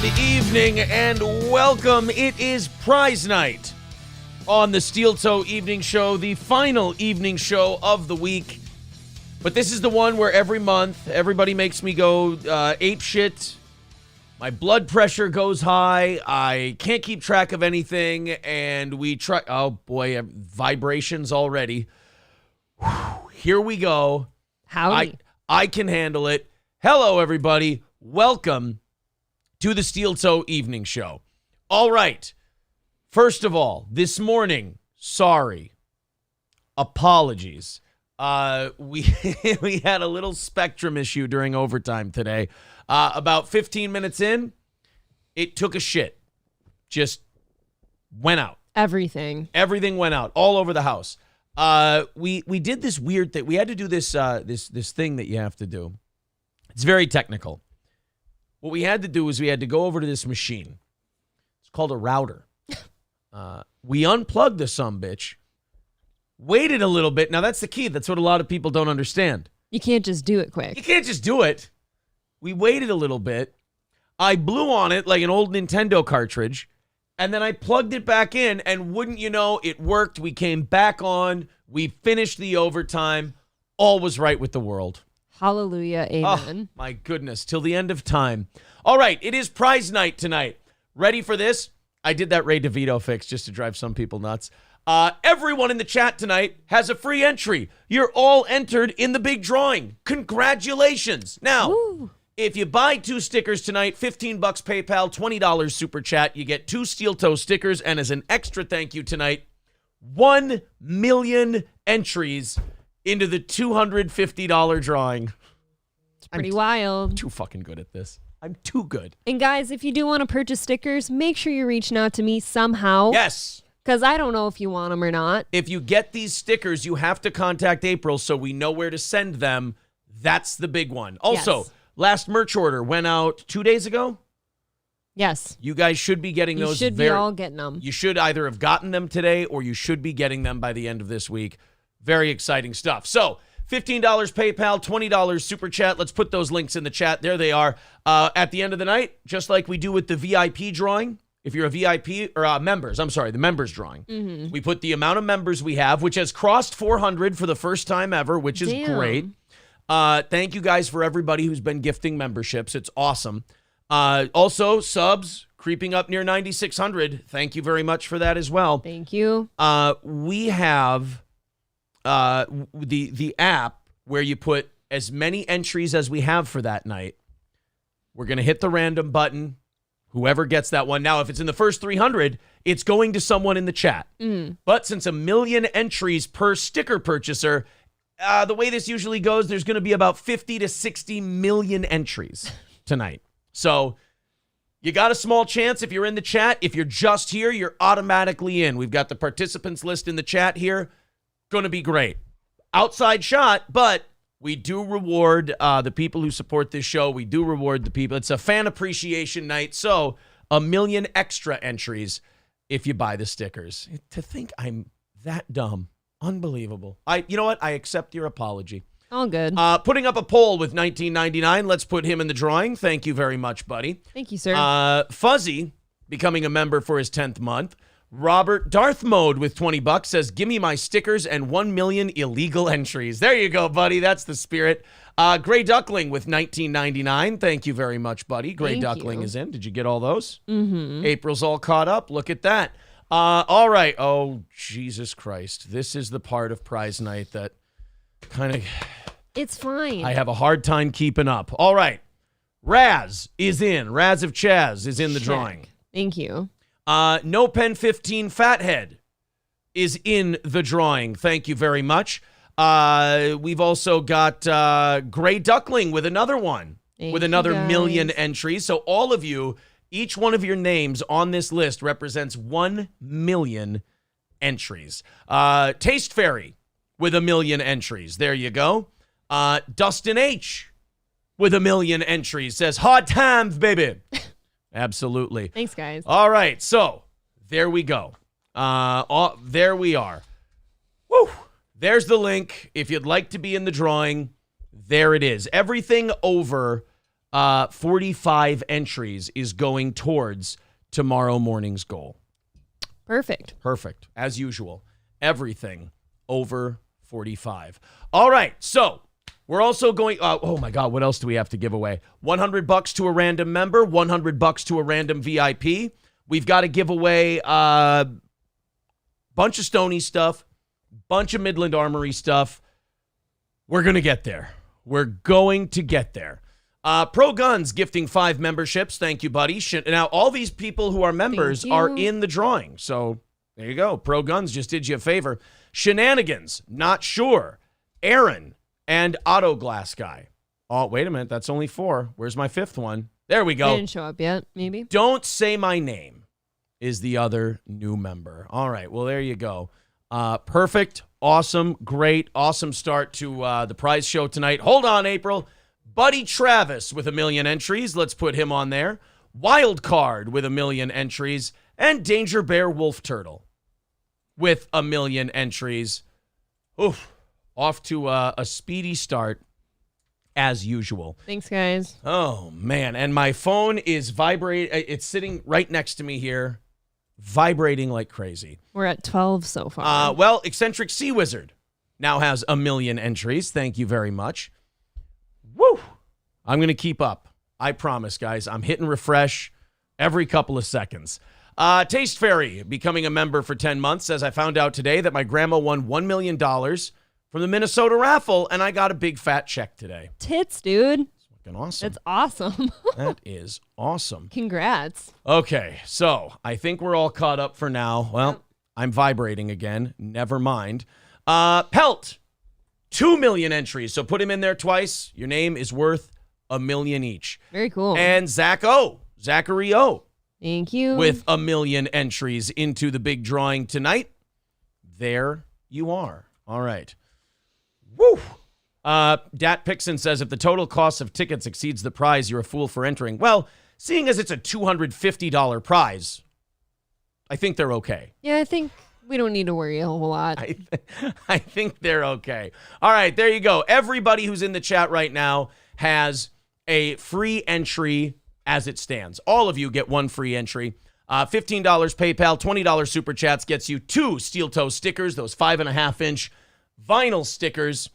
Good evening and welcome. It is prize night on the Steel Toe Evening Show, the final evening show of the week. But this is the one where every month everybody makes me go ape shit. My blood pressure goes high. I can't keep track of anything. And we try. Oh boy, vibrations already. Whew, here we go. Howdy. I can handle it. Hello, everybody. Welcome to the Steel Toe Evening Show. All right. First of all, this morning, sorry. Apologies. We had a little spectrum issue during overtime today. About 15 minutes in, it took a shit. Just went out. Everything went out all over the house. We did this weird thing. We had to do this this thing that you have to do. It's very technical. What we had to do is we had to go over to this machine. It's called a router. We unplugged the sumbitch, waited a little bit. Now, that's the key. That's what a lot of people don't understand. You can't just do it quick. You can't just do it. We waited a little bit. I blew on it like an old Nintendo cartridge, and then I plugged it back in, and wouldn't you know, it worked. We came back on. We finished the overtime. All was right with the world. Hallelujah. Amen. Oh, my goodness. Till the end of time. All right. It is prize night tonight. Ready for this? I did that Ray DeVito fix just to drive some people nuts. Everyone in the chat tonight has a free entry. You're all entered in the big drawing. Congratulations. Now, Woo. If you buy 2 stickers tonight, $15 PayPal, $20 Super Chat, you get 2 Steel Toe stickers, and as an extra thank you tonight, 1 million entries into the $250 drawing. It's pretty wild. Too fucking good at this. I'm too good. And guys, if you do want to purchase stickers, make sure you're reaching out to me somehow. Yes. Because I don't know if you want them or not. If you get these stickers, you have to contact April so we know where to send them. That's the big one. Also, Yes. Last merch order went out 2 days ago. Yes. You guys should be getting those. You should be all getting them. You should either have gotten them today or you should be getting them by the end of this week. Very exciting stuff. So, $15 PayPal, $20 Super Chat. Let's put those links in the chat. There they are. At the end of the night, just like we do with the VIP drawing, if you're a VIP, or members, I'm sorry, the members drawing. We put the amount of members we have, which has crossed 400 for the first time ever, which is great. Thank you guys for everybody who's been gifting memberships. It's awesome. Also, subs creeping up near 9,600. Thank you very much for that as well. Thank you. We have the app where you put as many entries as we have for that night. We're going to hit the random button. Whoever gets that one. Now, if it's in the first 300, it's going to someone in the chat. But since 1 million entries per sticker purchaser, the way this usually goes, there's going to be about 50 to 60 million entries tonight. So you got a small chance if you're in the chat. If you're just here, you're automatically in. We've got the participants list in the chat here. Going to be great. Outside shot, but we do reward the people who support this show. We do reward the people. It's a fan appreciation night, so 1 million extra entries if you buy the stickers. To think I'm that dumb. Unbelievable. You know what? I accept your apology. All good. Putting up a poll with 1999. Let's put him in the drawing. Thank you very much, buddy. Thank you, sir. Fuzzy becoming a member for his 10th month. Robert Darth Mode with $20 says, "Give me my stickers and 1 million illegal entries." There you go, buddy. That's the spirit. Gray Duckling with $19.99. Thank you very much, buddy. Gray Duckling is in. Did you get all those? April's all caught up. Look at that. All right. Oh, Jesus Christ. This is the part of prize night that kind of... It's fine. I have a hard time keeping up. All right. Raz is in. Raz of Chaz is in the drawing. Thank you. No Pen 15 Fathead is in the drawing. Thank you very much. We've also got Gray Duckling with another one. With another 1 million entries. So all of you... Each one of your names on this list represents 1 million entries. Taste Fairy with 1 million entries. There you go. Dustin H with 1 million entries says, "Hard times, baby." Absolutely. Thanks, guys. All right. So there we go. There we are. Woo. There's the link. If you'd like to be in the drawing, there it is. Everything over 45 entries is going towards tomorrow morning's goal. Perfect. Perfect. As usual. Everything over 45. All right. So we're also going, oh my God, what else do we have to give away? $100 to a random member, $100 to a random VIP. We've got to give away a bunch of Stony stuff, bunch of Midland Armory stuff. We're going to get there. We're going to get there. Pro Guns gifting 5 memberships. Thank you, buddy. Now, all these people who are members are in the drawing. So there you go. Pro Guns just did you a favor. Shenanigans, not sure. Aaron and Auto Glass Guy. Oh, wait a minute. That's only 4. Where's my 5th one? There we go. They didn't show up yet, maybe. Don't Say My Name is the other new member. All right. Well, there you go. Perfect. Awesome. Great. Awesome start to the prize show tonight. Hold on, April. Buddy Travis with 1 million entries. Let's put him on there. Wild Card with 1 million entries. And Danger Bear Wolf Turtle with 1 million entries. Oof. Off to a speedy start as usual. Thanks, guys. Oh, man. And my phone is vibrating. It's sitting right next to me here, vibrating like crazy. We're at 12 so far. Well, Eccentric Sea Wizard now has 1 million entries. Thank you very much. Woo! I'm going to keep up. I promise, guys. I'm hitting refresh every couple of seconds. Taste Fairy becoming a member for 10 months. As I found out today that my grandma won $1 million from the Minnesota raffle, and I got a big fat check today. Tits, dude. It's fucking awesome. That's awesome. That is awesome. Congrats. Okay, so I think we're all caught up for now. Well, I'm vibrating again. Never mind. Pelt, 2 million entries. So put him in there twice. Your name is worth $1 million each. Very cool. And Zachary O. Thank you. With 1 million entries into the big drawing tonight. There you are. All right. Woo! Dat Pixon says, if the total cost of tickets exceeds the prize, you're a fool for entering. Well, seeing as it's a $250 prize, I think they're okay. Yeah, I think we don't need to worry a whole lot. I think they're okay. All right, there you go. Everybody who's in the chat right now has a free entry as it stands. All of you get one free entry. $15 PayPal, $20 Super Chats gets you 2 steel toe stickers, those 5.5-inch vinyl stickers,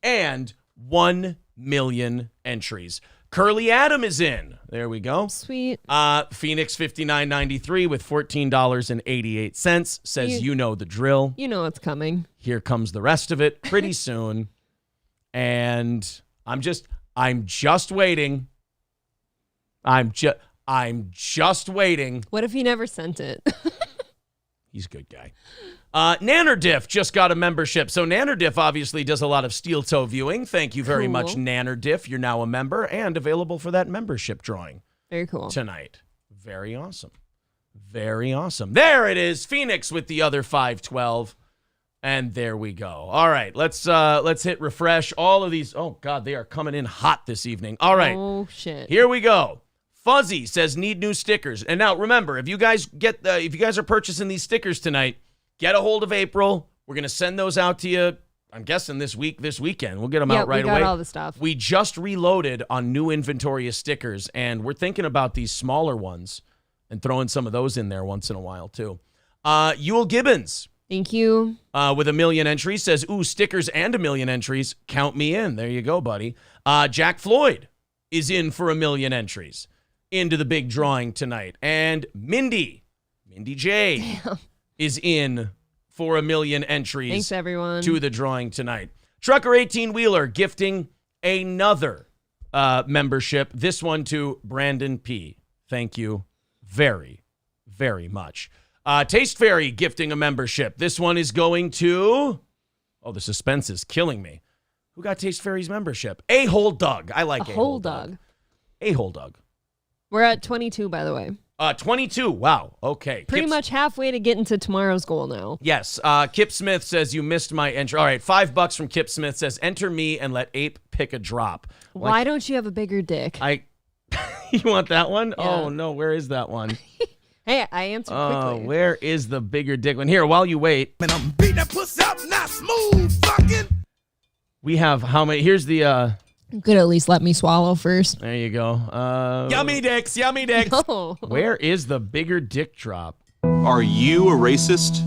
and 1 million entries. Curly Adam is in. There we go. Sweet. Phoenix 5993 with $14.88 says you know the drill. You know what's coming. Here comes the rest of it pretty soon. And I'm just waiting. I'm just waiting. What if he never sent it? He's a good guy. Nannerdiff just got a membership. So Nannerdiff obviously does a lot of steel toe viewing. Thank you very much, Nannerdiff. You're now a member and available for that membership drawing. Very cool. Tonight. Very awesome. Very awesome. There it is. Phoenix with the other 512. And there we go. All right, let's hit refresh. All of these. Oh God, they are coming in hot this evening. All right. Oh shit. Here we go. Fuzzy says need new stickers. And now remember, if you guys are purchasing these stickers tonight, get a hold of April. We're going to send those out to you, I'm guessing this weekend. We'll get them out right away. We got all the stuff. We just reloaded on new inventory of stickers, and we're thinking about these smaller ones and throwing some of those in there once in a while, too. Yule Gibbons. Thank you. With 1 million entries says, ooh, stickers and 1 million entries. Count me in. There you go, buddy. Jack Floyd is in for 1 million entries into the big drawing tonight. And Mindy J. is in for 1 million entries. Thanks, everyone. To the drawing tonight. Trucker 18-Wheeler gifting another membership. This one to Brandon P. Thank you very, very much. Taste Fairy gifting a membership. This one is going to... Oh, the suspense is killing me. Who got Taste Fairy's membership? A-Hole Doug. I like A-Hole Doug. A-Hole Doug. We're at 22, by the way. 22. Wow. Okay. Pretty much halfway to getting to tomorrow's goal now. Yes. Kip Smith says you missed my entry. All right. $5 from Kip Smith says enter me and let Ape pick a drop. Why don't you have a bigger dick? You want that one? Yeah. Oh, no. Where is that one? Hey, I answered quickly. Oh, where is the bigger dick one? Here, while you wait. Man, I'm beating that pussy up, not smooth fucking. We have how many? Here's the You could at least let me swallow first. There you go. Yummy dicks, yummy dicks. No. Where is the bigger dick drop? Are you a racist?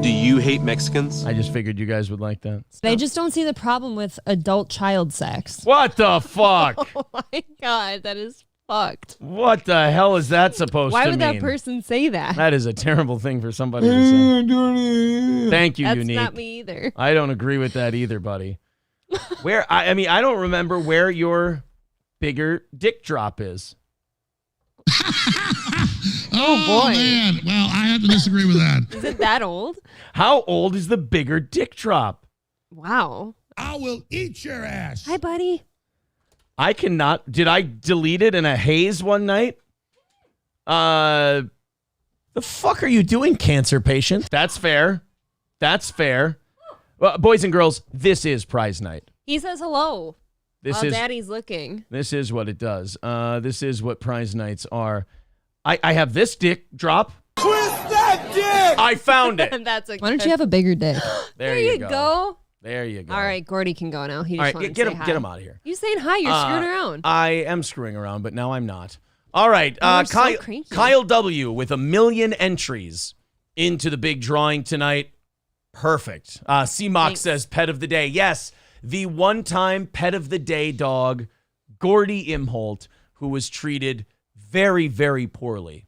Do you hate Mexicans? I just figured you guys would like that. I just don't see the problem with adult child sex. What the fuck? Oh my God, that is fucked. What the hell is that supposed Why to would mean? that person say that? That is a terrible thing for somebody to say. Thank you, That's Unique. not me either. I don't agree with that either, buddy. I mean, I don't remember where your bigger dick drop is. Oh, boy. man. Well, I have to disagree with that. Is it that old? How old is the bigger dick drop? Wow. I will eat your ass. Hi, buddy. I cannot. Did I delete it in a haze one night? The fuck are you doing, cancer patient? That's fair. That's fair. Well, boys and girls, this is prize night. He says hello. This while is Daddy's looking. This is what it does. This is what prize nights are. I have this dick drop. Twist that dick! I found it. That's a Why don't you have a bigger dick? There you go. There you go. All right, Gordy can go now. He All just right, wanted get to him, say hi. get him out of here. You saying hi? You're screwing around. I am screwing around, but now I'm not. All right, You're so Kyle, cranky. Kyle W. with 1 million entries into the big drawing tonight. Perfect. C-Mock Thanks. says pet of the day. Yes, the one-time pet of the day dog, Gordy Imholt, who was treated very, very poorly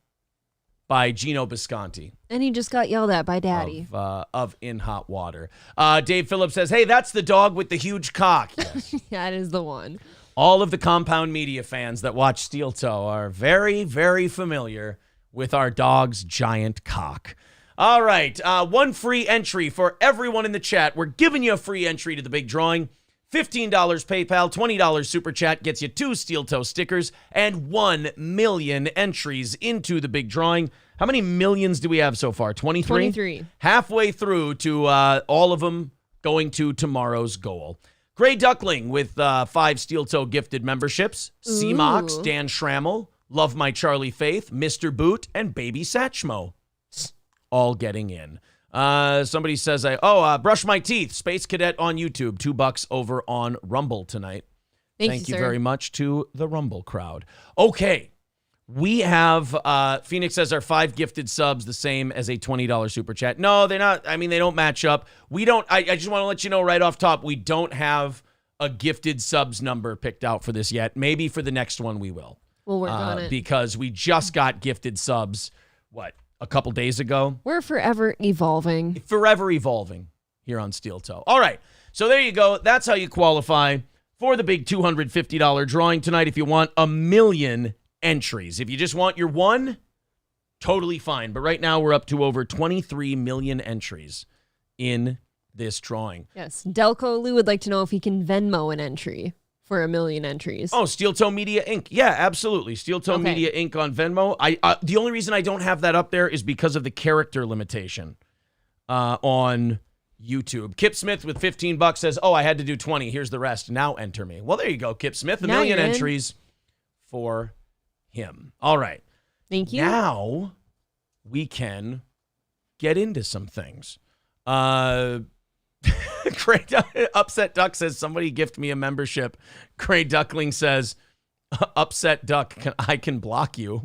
by Gino Bisconti And he just got yelled at by Daddy. of In Hot Water. Dave Phillips says, hey, that's the dog with the huge cock. Yes. That is the one. All of the Compound Media fans that watch Steel Toe are very, very familiar with our dog's giant cock. All right, one free entry for everyone in the chat. We're giving you a free entry to the big drawing. $15 PayPal, $20 Super Chat gets you 2 Steel Toe stickers and 1 million entries into the big drawing. How many millions do we have so far? 23? 23. Halfway through to all of them going to tomorrow's goal. Gray Duckling with 5 Steel Toe gifted memberships. C-Mox, Ooh. Dan Schrammel, Love My Charlie Faith, Mr. Boot, and Baby Satchmo. All getting in. Somebody says, brush my teeth. Space Cadet on YouTube. $2 over on Rumble tonight. Thank you sir. very much to the Rumble crowd. Okay. We have, Phoenix says, our 5 gifted subs the same as a $20 Super Chat. No, they're not. I mean, they don't match up. We don't, I just want to let you know right off top, we don't have a gifted subs number picked out for this yet. Maybe for the next one we will. We'll work on it. Because we just got gifted subs, a couple days ago? We're forever evolving. Forever evolving here on Steel Toe. All right, so there you go. That's how you qualify for the big $250 drawing tonight if you want 1 million entries. If you just want your one, totally fine. But right now we're up to over 23 million entries in this drawing. Yes. Delco Lou would like to know if he can Venmo an entry for 1 million entries. Oh, Steel Toe Media Inc. Yeah, absolutely. Steel Toe Okay. Media Inc. on Venmo. The only reason I don't have that up there is because of the character limitation on YouTube. Kip Smith with $15 says, I had to do 20. Here's the rest. Now enter me. Well, there you go, Kip Smith. 1 Now million you're in. entries for him. All right. Thank you. Now we can get into some things. Great Upset Duck says, somebody gift me a membership. Gray Duckling says, Upset Duck, I can block you.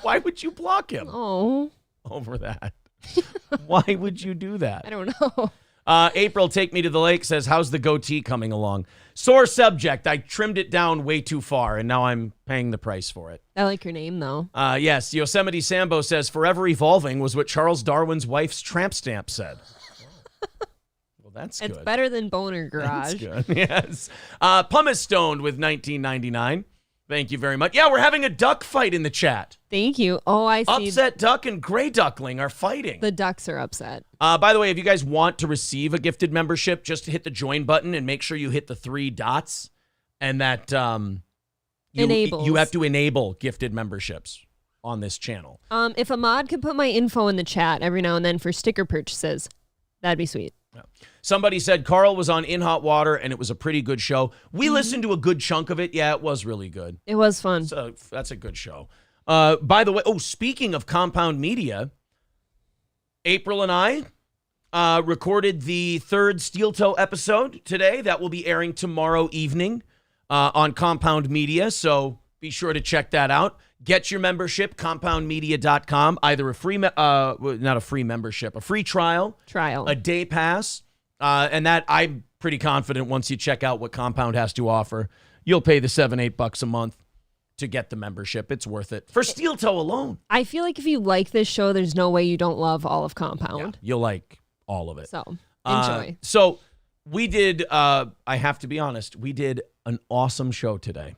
Why would you block him Oh, over that? Why would you do that? I don't know. April, Take Me to the Lake says, how's the goatee coming along? Sore subject. I trimmed it down way too far, and now I'm paying the price for it. I like your name, though. Yes, Yosemite Sambo says, forever evolving was what Charles Darwin's wife's tramp stamp said. Well, that's good. It's better than Boner Garage. That's good. Yes. Pumice Stoned with 1999. Thank you very much. Yeah, we're having a duck fight in the chat. Thank you. Oh, I see. Upset Duck and Gray Duckling are fighting. The ducks are upset. By the way, if you guys want to receive a gifted membership, just hit the join button and make sure you hit the 3 dots, and that Enables. you have to enable gifted memberships on this channel. If a mod could put my info in the chat every now and then for sticker purchases, that'd be sweet. Yeah. Somebody said Carl was on In Hot Water and it was a pretty good show. We listened to a good chunk of it. Yeah, it was really good. It was fun. So that's a good show. By the way, speaking of Compound Media, April and I recorded the 3rd Steel Toe episode today. That will be airing tomorrow evening. on Compound Media, so be sure to check that out. Get your membership, compoundmedia.com, either a free, not a free membership, a free trial, a day pass, and that I'm pretty confident once you check out what Compound has to offer, you'll pay the $7-8 a month to get the membership. It's worth it. For Steel Toe alone. I feel like if you like this show, there's no way you don't love all of Compound. Yeah, you'll like all of it. So, enjoy. So we did, I have to be honest, we did an awesome show today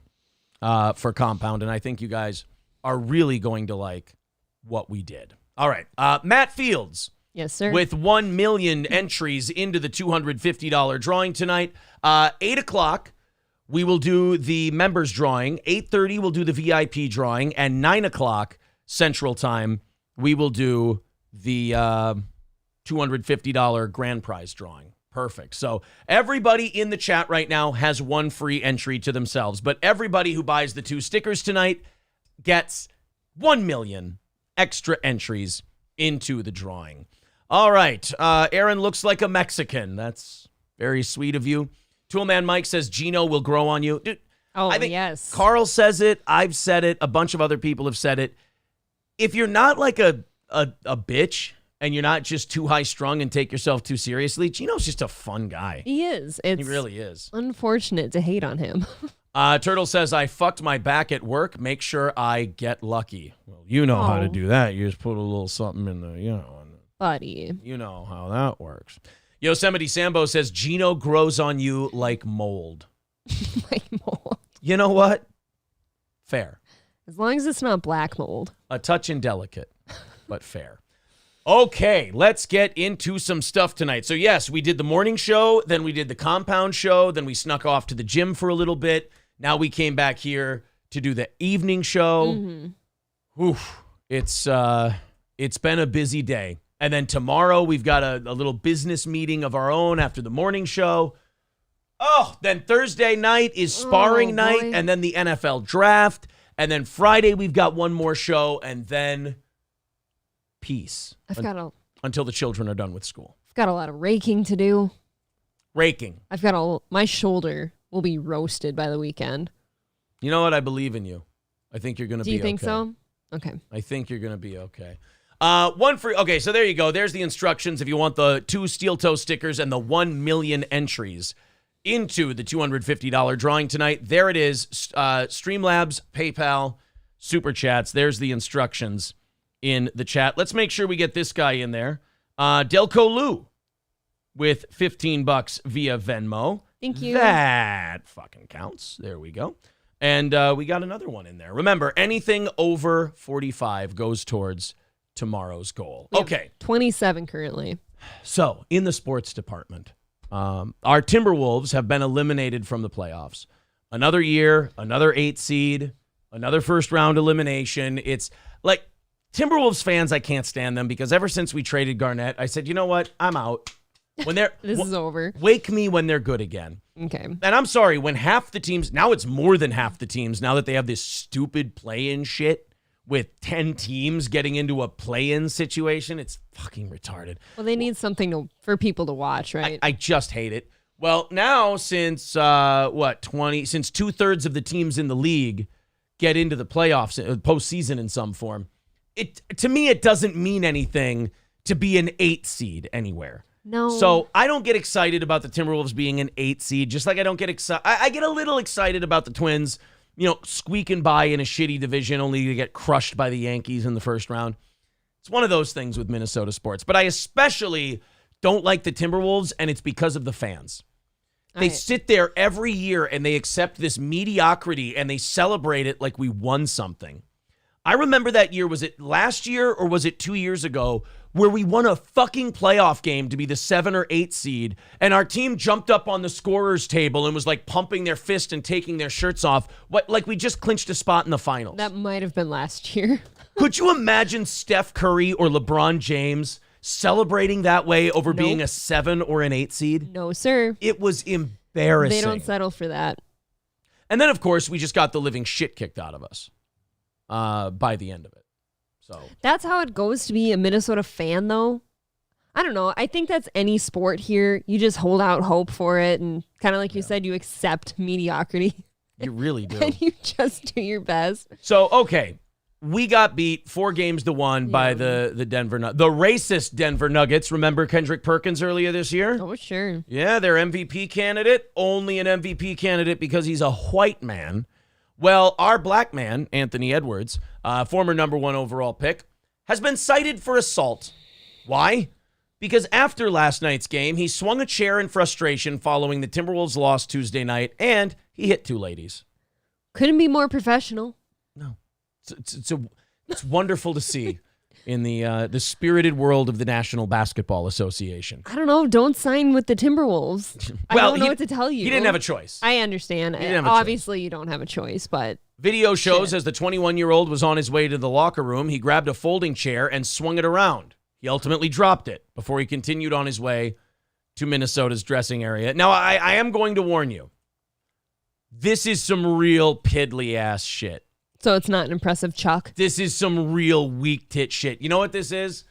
for Compound, and I think you guys are really going to like what we did. All right. Matt Fields. Yes, sir. With 1 million entries into the $250 drawing tonight. 8 o'clock, we will do the members drawing. 8:30, we'll do the VIP drawing. And 9 o'clock Central Time, we will do the $250 grand prize drawing. Perfect. So everybody in the chat right now has one free entry to themselves. But everybody who buys the 2 stickers tonight gets 1 million extra entries into the drawing. All right. Aaron looks like a Mexican. That's very sweet of you. Toolman Mike says Gino will grow on you. Dude, I think yes. Carl says it. I've said it. A bunch of other people have said it. If you're not like a bitch and you're not just too high strung and take yourself too seriously, Gino's just a fun guy. He is. He really is. Unfortunate to hate on him. Turtle says, I fucked my back at work. Make sure I get lucky. Well, you know how to do that. You just put a little something in the, buddy. You know how that works. Yosemite Sambo says, Gino grows on you like mold. Like mold. You know what? Fair. As long as it's not black mold. A touch indelicate, but fair. Okay, let's get into some stuff tonight. So, yes, we did the morning show, then we did the Compound show, then we snuck off to the gym for a little bit. Now we came back here to do the evening show. Mm-hmm. Oof, it's been a busy day. And then tomorrow we've got a little business meeting of our own after the morning show. Oh, then Thursday night is sparring night, and then the NFL draft. And then Friday we've got one more show, and then peace. Until the children are done with school. I've got a lot of raking to do. Raking. My shoulder will be roasted by the weekend. You know what? I believe in you. I think you're going to be okay. Do you think so? Okay. I think you're going to be okay. Okay, so there you go. There's the instructions if you want the 2 Steel Toe stickers and the 1 million entries into the $250 drawing tonight. There it is. Streamlabs, PayPal, Super Chats. There's the instructions in the chat. Let's make sure we get this guy in there. Delco Lou with $15 via Venmo. Thank you. That fucking counts. There we go. And we got another one in there. Remember, anything over 45 goes towards tomorrow's goal. Okay. 27 currently. So, in the sports department, our Timberwolves have been eliminated from the playoffs. Another year, another 8 seed, another first round elimination. It's like Timberwolves fans, I can't stand them because ever since we traded Garnett, I said, you know what? I'm out. When they're This is over. Wake me when they're good again. Okay. And I'm sorry, when half the teams, now it's more than half the teams, now that they have this stupid play-in shit with 10 teams getting into a play-in situation, it's fucking retarded. Well, they need something for people to watch, right? I just hate it. Well, now since, since 2/3 of the teams in the league get into the playoffs, postseason in some form, to me, it doesn't mean anything to be an 8 seed anywhere. No. So I don't get excited about the Timberwolves being an 8 seed, just like I don't get excited. I get a little excited about the Twins, squeaking by in a shitty division only to get crushed by the Yankees in the first round. It's one of those things with Minnesota sports. But I especially don't like the Timberwolves, and it's because of the fans. They sit there every year and they accept this mediocrity and they celebrate it like we won something. I remember that year, was it last year or was it 2 years ago, where we won a fucking playoff game to be the 7 or 8 seed, and our team jumped up on the scorer's table and was like pumping their fist and taking their shirts off, like we just clinched a spot in the finals. That might have been last year. Could you imagine Steph Curry or LeBron James celebrating that way over being a 7 or an 8 seed? No, sir. It was embarrassing. They don't settle for that. And then, of course, we just got the living shit kicked out of us by the end of it. So that's how it goes to be a Minnesota fan, though. I don't know. I think that's any sport here. You just hold out hope for it, and kind of like you said, you accept mediocrity. You really do. And you just do your best. So, okay. We got beat 4-1 by the racist Denver Nuggets. Remember Kendrick Perkins earlier this year? Oh, sure. Yeah, their MVP candidate. Only an MVP candidate because he's a white man. Well, our black man, Anthony Edwards, former number 1 overall pick, has been cited for assault. Why? Because after last night's game, he swung a chair in frustration following the Timberwolves' loss Tuesday night, and he hit 2 ladies. Couldn't be more professional. No. It's wonderful to see in the spirited world of the National Basketball Association. I don't know. Don't sign with the Timberwolves. I don't know what to tell you. He didn't have a choice. I understand. Obviously, you don't have a choice, but... Video shows as the 21-year-old was on his way to the locker room, he grabbed a folding chair and swung it around. He ultimately dropped it before he continued on his way to Minnesota's dressing area. Now, I am going to warn you. This is some real piddly-ass shit. So it's not an impressive chuck? This is some real weak tit shit. You know what this is?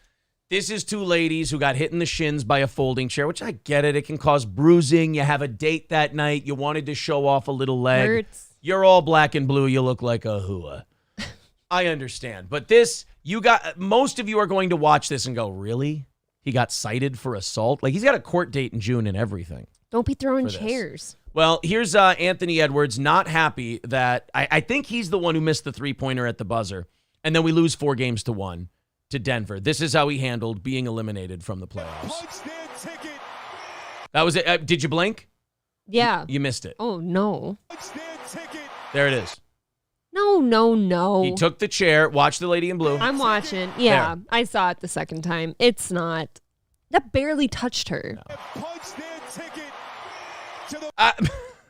This is 2 ladies who got hit in the shins by a folding chair, which I get it. It can cause bruising. You have a date that night. You wanted to show off a little leg. Hurts. You're all black and blue. You look like a hua. I understand. But this, most of you are going to watch this and go, really? He got cited for assault? Like, he's got a court date in June and everything. Don't be throwing chairs. Well, here's Anthony Edwards, not happy that I think he's the one who missed the 3-pointer at the buzzer. And then we lose 4-1 to Denver. This is how he handled being eliminated from the playoffs. That was it. Did you blink? Yeah. You missed it. Oh, no. There it is. No. He took the chair. Watch the lady in blue. I'm watching. Yeah, there. I saw it the second time. It's not. That barely touched her. No.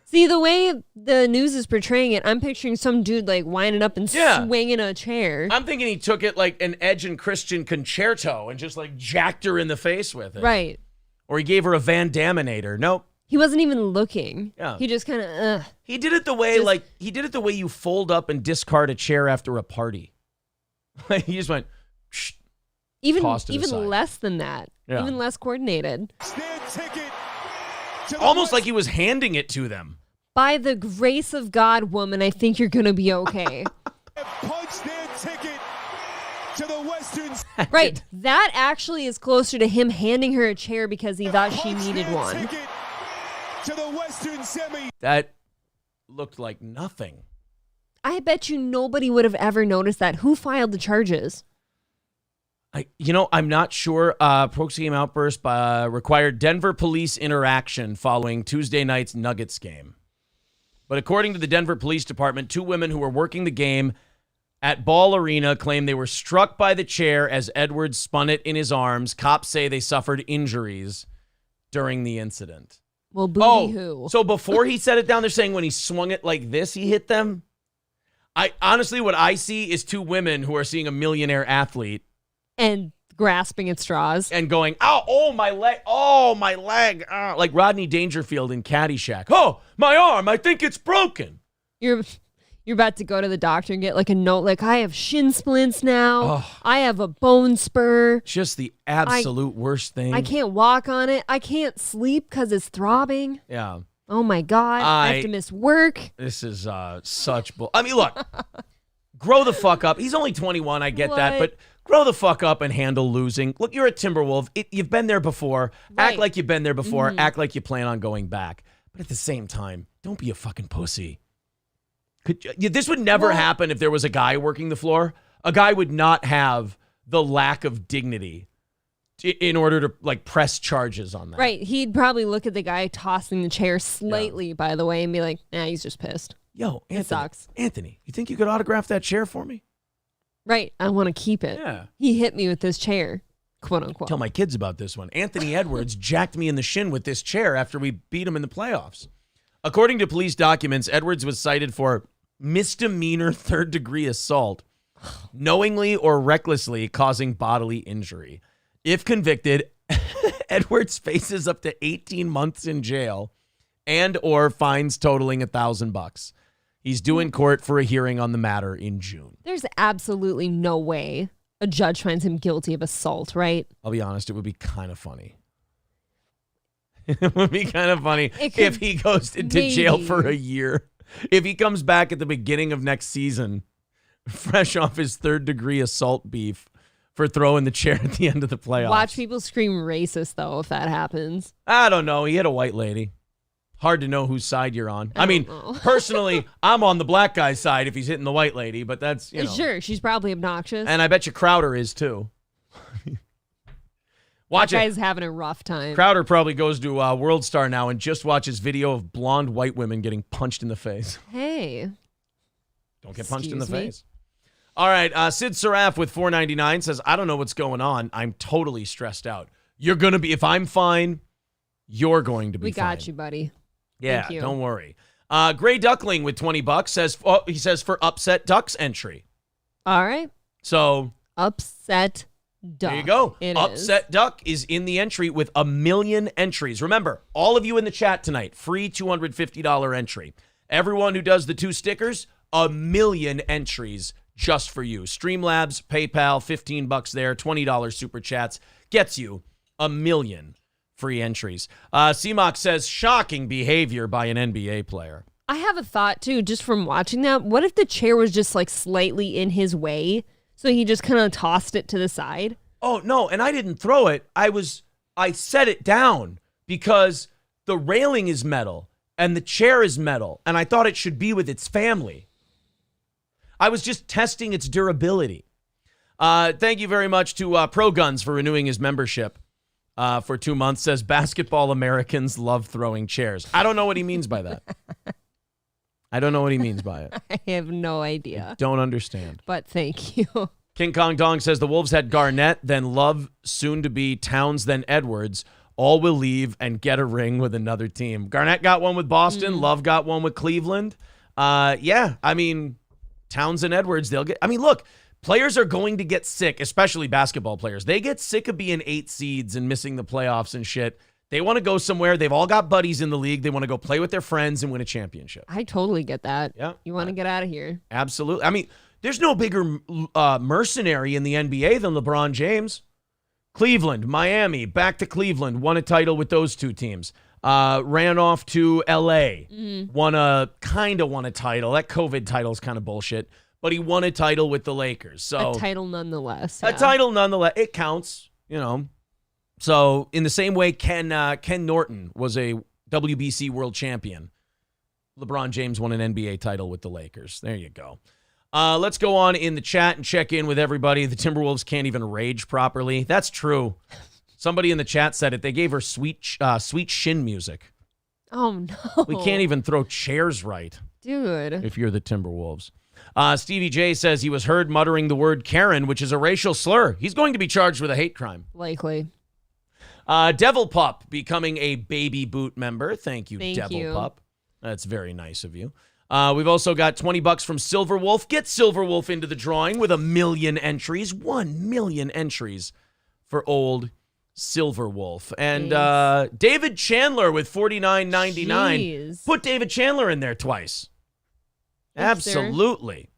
See, the way the news is portraying it, I'm picturing some dude like winding up and swinging a chair. I'm thinking he took it like an Edge and Christian concerto and just like jacked her in the face with it. Right. Or he gave her a Van Daminator. Nope. He wasn't even looking. Yeah. He just kind of, He did it the way you fold up and discard a chair after a party. He just went, shh, even aside. less than that. Yeah. Even less coordinated. Almost like he was handing it to them. By the grace of God, woman, I think you're going to be okay. Right. That actually is closer to him handing her a chair because he thought she needed one. That looked like nothing. I bet you nobody would have ever noticed that. Who filed the charges? I'm not sure. Pro-game outburst required Denver police interaction following Tuesday night's Nuggets game. But according to the Denver Police Department, 2 women who were working the game at Ball Arena claim they were struck by the chair as Edwards spun it in his arms. Cops say they suffered injuries during the incident. Well, booty-hoo. So before he set it down, they're saying when he swung it like this, he hit them? Honestly, what I see is 2 women who are seeing a millionaire athlete. And grasping at straws. And going, my leg. Like Rodney Dangerfield in Caddyshack. Oh, my arm, I think it's broken. You're about to go to the doctor and get like a note like, I have shin splints now. Oh, I have a bone spur. Just the absolute worst thing. I can't walk on it. I can't sleep because it's throbbing. Yeah. Oh, my God. I have to miss work. This is such bull. I mean, look, grow the fuck up. He's only 21. I get that. But grow the fuck up and handle losing. Look, you're a Timberwolf. You've been there before. Right. Act like you've been there before. Mm-hmm. Act like you plan on going back. But at the same time, don't be a fucking pussy. This would never happen if there was a guy working the floor. A guy would not have the lack of dignity in order to like press charges on that. Right. He'd probably look at the guy tossing the chair slightly, by the way, and be like, he's just pissed. Yo, Anthony, it sucks. Anthony, you think you could autograph that chair for me? Right. I want to keep it. Yeah. He hit me with this chair, quote unquote. Tell my kids about this one. Anthony Edwards jacked me in the shin with this chair after we beat him in the playoffs. According to police documents, Edwards was cited for misdemeanor 3rd-degree assault, knowingly or recklessly causing bodily injury. If convicted, Edwards faces up to 18 months in jail and or fines totaling $1,000. He's due in court for a hearing on the matter in June. There's absolutely no way a judge finds him guilty of assault, right? I'll be honest, it would be kind of funny. It would be kind of funny if he goes into jail for a year If he comes back at the beginning of next season, fresh off his third-degree assault beef for throwing the chair at the end of the playoffs. Watch people scream racist, though, if that happens. I don't know. He hit a white lady. Hard to know whose side you're on. I mean, know. personally, I'm on the black guy's side if he's hitting the white lady, but that's, Sure, she's probably obnoxious. And I bet you Crowder is, too. Watch that it. guy's having a rough time. Crowder probably goes to World Star now and just watches video of blonde white women getting punched in the face. Hey. Don't get punched in the Excuse me? face. All right, Sid Saraf with $4.99 says, I don't know what's going on. I'm totally stressed out. You're going to be, if I'm fine, you're going to be fine. We got you, buddy. Yeah, Thank you. don't worry. Gray Duckling with $20 says, he says for upset Ducks entry. All right. So Upset duck. there you go. It Upset Duck is in the entry with 1 million entries. Remember, all of you in the chat tonight, free $250 entry. Everyone who does the 2 stickers, 1 million entries just for you. Streamlabs, PayPal, $15 there, $20 super chats gets you 1 million free entries. CMOC says shocking behavior by an NBA player. I have a thought too, just from watching that. What if the chair was just like slightly in his way, so he just kind of tossed it to the side? Oh no, and I didn't throw it. I set it down because the railing is metal and the chair is metal, and I thought it should be with its family. I was just testing its durability. Thank you very much to Pro Guns for renewing his membership for 2 months. Says basketball Americans love throwing chairs. I don't know what he means by that. I don't know what he means by it. I have no idea. Don't understand. But thank you. King Kong Dong says the Wolves had Garnett, then Love, soon to be Towns, then Edwards. All will leave and get a ring with another team. Garnett got one with Boston. Love got one with Cleveland. Yeah, I mean, Towns and Edwards, they'll get. I mean, look, players are going to get sick, especially basketball players. They get sick of being 8 seeds and missing the playoffs and shit. They want to go somewhere. They've all got buddies in the league. They want to go play with their friends and win a championship. I totally get that. Yeah. You want to get out of here. Absolutely. I mean, there's no bigger mercenary in the NBA than LeBron James. Cleveland, Miami, back to Cleveland, won a title with those 2 teams. Ran off to LA, won a title. That COVID title is kind of bullshit, but he won a title with the Lakers. So A title nonetheless. a yeah. title nonetheless. It counts, So in the same way, Ken Norton was a WBC world champion. LeBron James won an NBA title with the Lakers. There you go. Let's go on in the chat and check in with everybody. The Timberwolves can't even rage properly. That's true. Somebody in the chat said it. They gave her sweet shin music. Oh, no. We can't even throw chairs right Dude. if you're the Timberwolves. Stevie J says he was heard muttering the word Karen, which is a racial slur. He's going to be charged with a hate crime. Likely. Devil Pup becoming a Baby Boot member. Thank you, Thank Devil you. Pup. That's very nice of you. We've also got $20 from Silver Wolf. Get Silver Wolf into the drawing with 1 million entries. 1 million entries for old Silver Wolf. And David Chandler with $49.99. Jeez. Put David Chandler in there twice. Thanks, sir. Absolutely.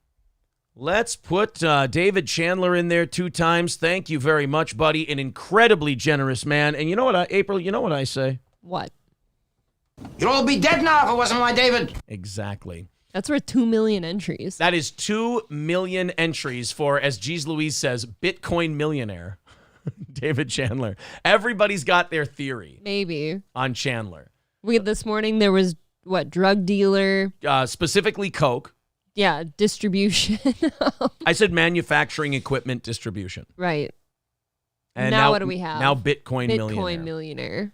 Let's put David Chandler in there 2 times. Thank you very much, buddy. An incredibly generous man. And you know what, April, you know what I say? What? You'd all be dead now if it wasn't my David. Exactly. That's worth 2 million entries. That is 2 million entries for, as Jeez Louise says, Bitcoin millionaire, David Chandler. Everybody's got their theory Maybe. on Chandler. This morning there was, drug dealer? Specifically Coke. Yeah, distribution. I said manufacturing equipment distribution. Right. And now what do we have? Now Bitcoin millionaire. millionaire.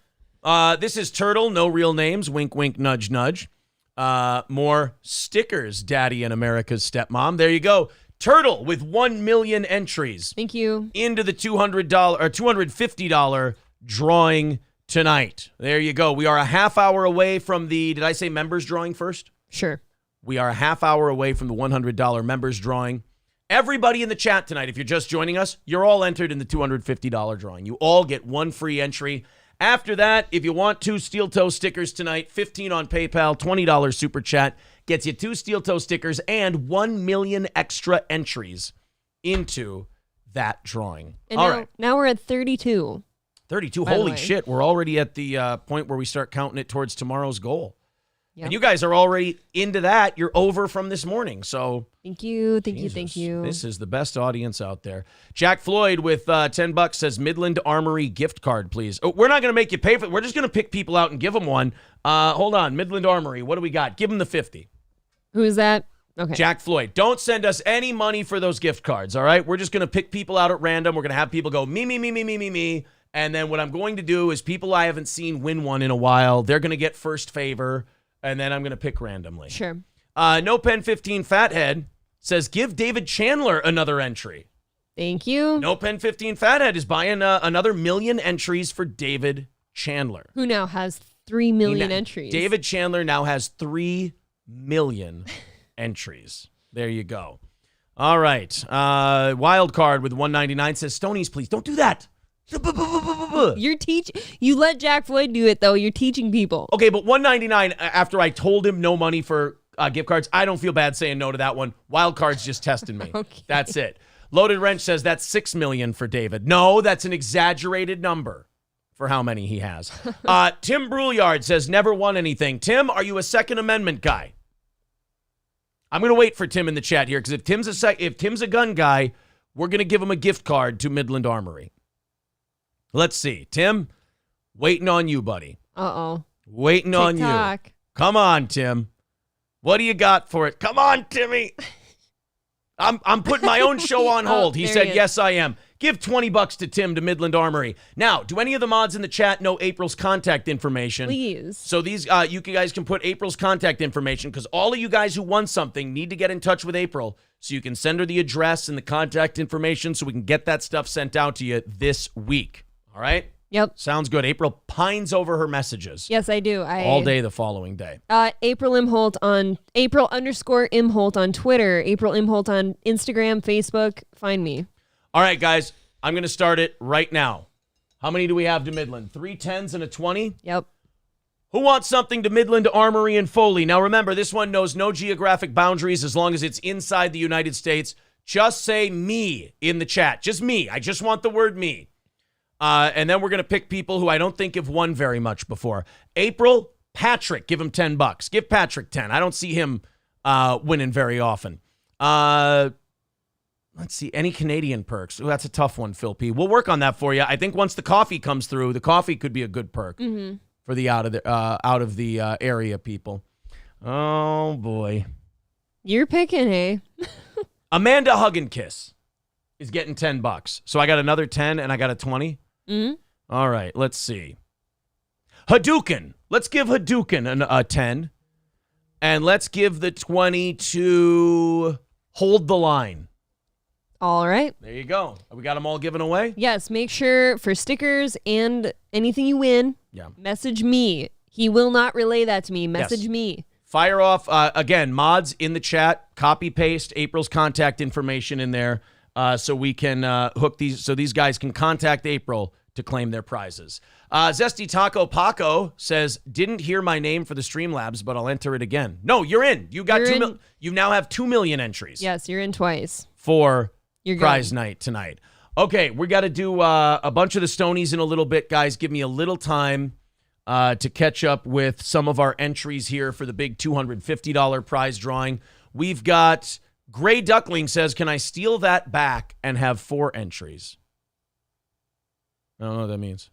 This is Turtle, no real names, wink, wink, nudge, nudge. More stickers, Daddy and America's Stepmom. There you go. Turtle with 1 million entries Thank you. into the $200 or $250 drawing tonight. There you go. We are a half hour away from the, did I say members drawing first? Sure. We are a half hour away from the $100 members drawing. Everybody in the chat tonight, if you're just joining us, you're all entered in the $250 drawing. You all get 1 free entry. After that, if you want 2 steel toe stickers tonight, $15 on PayPal, $20 super chat, gets you 2 steel toe stickers and 1 million extra entries into that drawing. And All now, right. now we're at 32. 32. By the Holy way. shit. We're already at the point where we start counting it towards tomorrow's goal. Yep. And you guys are already into that. You're over from this morning. So Thank you. Jesus, this is the best audience out there. Jack Floyd with $10 says Midland Armory gift card, please. Oh, we're not going to make you pay for it. We're just going to pick people out and give them one. Hold on. Midland Armory. What do we got? Give them the 50. Who is that? Okay. Jack Floyd. Don't send us any money for those gift cards, all right? We're just going to pick people out at random. We're going to have people go me. And then what I'm going to do is people I haven't seen win one in a while, they're going to get first favor, and then I'm going to pick randomly. Sure. No Pen 15 Fathead says, give David Chandler another entry. Thank you. No Pen 15 Fathead is buying another million entries for David Chandler. Who now has 3 million entries. David Chandler now has 3 million entries. There you go. All right. Wild Card with 199 says, Stonies, please don't do that. You let Jack Floyd do it, though. You're teaching people. Okay, but 199 after I told him no money for gift cards, I don't feel bad saying no to that one. Wild Card's just testing me. Okay. That's it. Loaded Wrench says that's 6 million for David. No, that's an exaggerated number for how many he has. Tim Brouillard says never won anything. Tim, are you a Second Amendment guy? I'm going to wait for Tim in the chat here because if Tim's a gun guy, we're going to give him a gift card to Midland Armory. Let's see. Tim, waiting on you, buddy. Uh-oh. Waiting on you. TikTok. Come on, Tim. What do you got for it? Come on, Timmy. I'm putting my own show on hold. He said, yes, I am. Give $20 to Tim to Midland Armory. Now, do any of the mods in the chat know April's contact information? Please. So these, you guys can put April's contact information because all of you guys who won something need to get in touch with April so you can send her the address and the contact information so we can get that stuff sent out to you this week. All right? Yep. Sounds good. April pines over her messages. Yes, I do. All day the following day. April _Imholt on Twitter, April Imholt on Instagram, Facebook. Find me. All right, guys. I'm going to start it right now. How many do we have to Midland? 3 10s and a 20? Yep. Who wants something to Midland Armory and Foley? Now, remember, this one knows no geographic boundaries as long as it's inside the United States. Just say me in the chat. Just me. I just want the word me. And then we're going to pick people who I don't think have won very much before. April, Patrick, give him $10. Give Patrick 10. I don't see him winning very often. Let's see. Any Canadian perks? Ooh, that's a tough one, Phil P. We'll work on that for you. I think once the coffee comes through, the coffee could be a good perk for the out of the area people. Oh, boy. You're picking, hey? Amanda Hugginkiss is getting $10. So I got another 10 and I got a 20. Mm-hmm. All right, let's see. Hadouken. Let's give Hadouken a 10. And let's give the 20 to Hold the Line. All right. There you go. We got them all given away? Yes, make sure for stickers and anything you win, message me. He will not relay that to me. Message me. Fire off, again, mods in the chat. Copy, paste April's contact information in there so we can hook these, so these guys can contact April to claim their prizes. Zesty Taco Paco says, didn't hear my name for the Streamlabs, but I'll enter it again. No, you're in. You got you now have 2 million entries. Yes, you're in twice. For prize night tonight. Okay, we got to do a bunch of the Stonies in a little bit, guys. Give me a little time to catch up with some of our entries here for the big $250 prize drawing. We've got Gray Duckling says, can I steal that back and have 4 entries? I don't know what that means.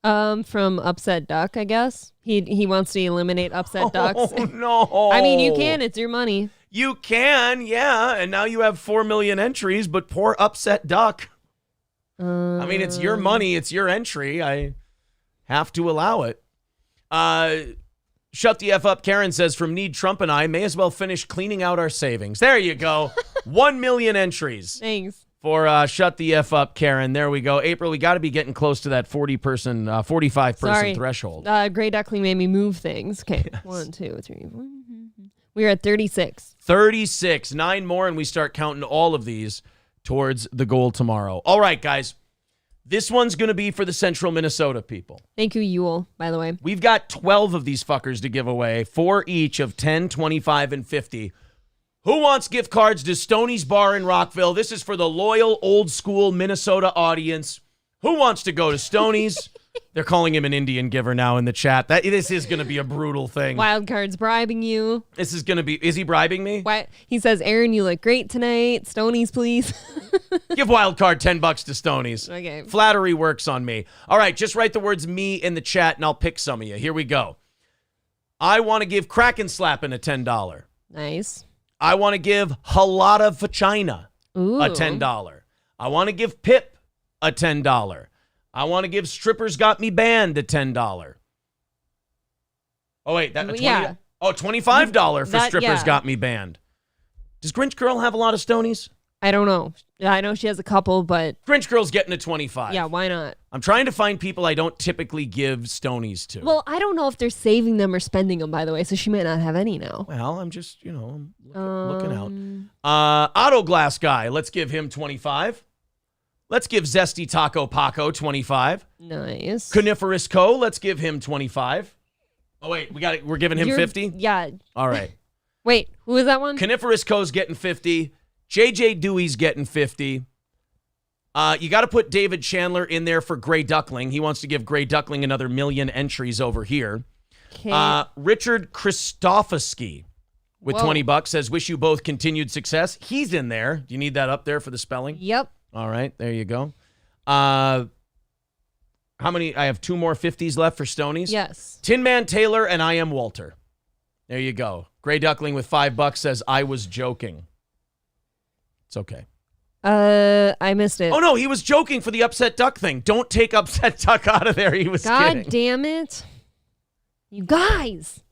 From Upset Duck, I guess. He wants to eliminate Upset Ducks. Oh, no. I mean, you can. It's your money. You can, yeah. And now you have 4 million entries, but poor Upset Duck. I mean, it's your money. It's your entry. I have to allow it. Shut the F up, Karen says, from Need Trump and I may as well finish cleaning out our savings. There you go. 1 million entries. Thanks. For Shut the F up, Karen. There we go. April, we got to be getting close to that 45-person threshold. Gray Duckling made me move things. Okay. Yes. 1, 2, 3, 4. We're at 36. 36. 9 more, and we start counting all of these towards the goal tomorrow. All right, guys. This one's going to be for the Central Minnesota people. Thank you, Yule, by the way. We've got 12 of these fuckers to give away, 4 each of 10, 25, and 50. Who wants gift cards to Stoney's Bar in Rockville? This is for the loyal, old-school Minnesota audience. Who wants to go to Stoney's? They're calling him an Indian giver now in the chat. This is going to be a brutal thing. Wild card's bribing you. This is going to be. Is he bribing me? Why? He says, Aaron, you look great tonight. Stoney's, please. Give wild card $10 to Stoney's. Okay. Flattery works on me. All right, just write the words "me" in the chat, and I'll pick some of you. Here we go. I want to give Kraken Slappin' a $10. Nice. I want to give Halata Vagina Ooh. a $10. I want to give Pip a $10. I want to give Strippers Got Me Banned a $10. Oh, wait. That, 20, yeah. Oh, $25 for That, Strippers yeah. Got Me Banned. Does Grinch Girl have a lot of Stonies? I don't know. I know she has a couple, but Grinch Girl's getting a 25. yeah, why not? I'm trying to find people I don't typically give Stonies to. Well, I don't know if they're saving them or spending them, by the way, so she might not have any now. Well, I'm just, I'm looking out. Auto Glass Guy, let's give him 25. Let's give Zesty Taco Paco 25. Nice. Coniferous Co, let's give him 25. Oh, wait, we're giving him 50? Yeah. All right. Wait, who is that one? Coniferous Co's getting 50. JJ Dewey's getting 50. You got to put David Chandler in there for Gray Duckling. He wants to give Gray Duckling another million entries over here. Okay. Richard Christofsky with Whoa. $20 says, wish you both continued success. He's in there. Do you need that up there for the spelling? Yep. All right, there you go. How many? I have 2 more 50s left for Stonies. Yes. Tin Man Taylor and I Am Walter. There you go. Gray Duckling with $5 says, I was joking. It's okay. I missed it. Oh, no, he was joking for the Upset Duck thing. Don't take Upset Duck out of there. He was God kidding. damn it. You guys.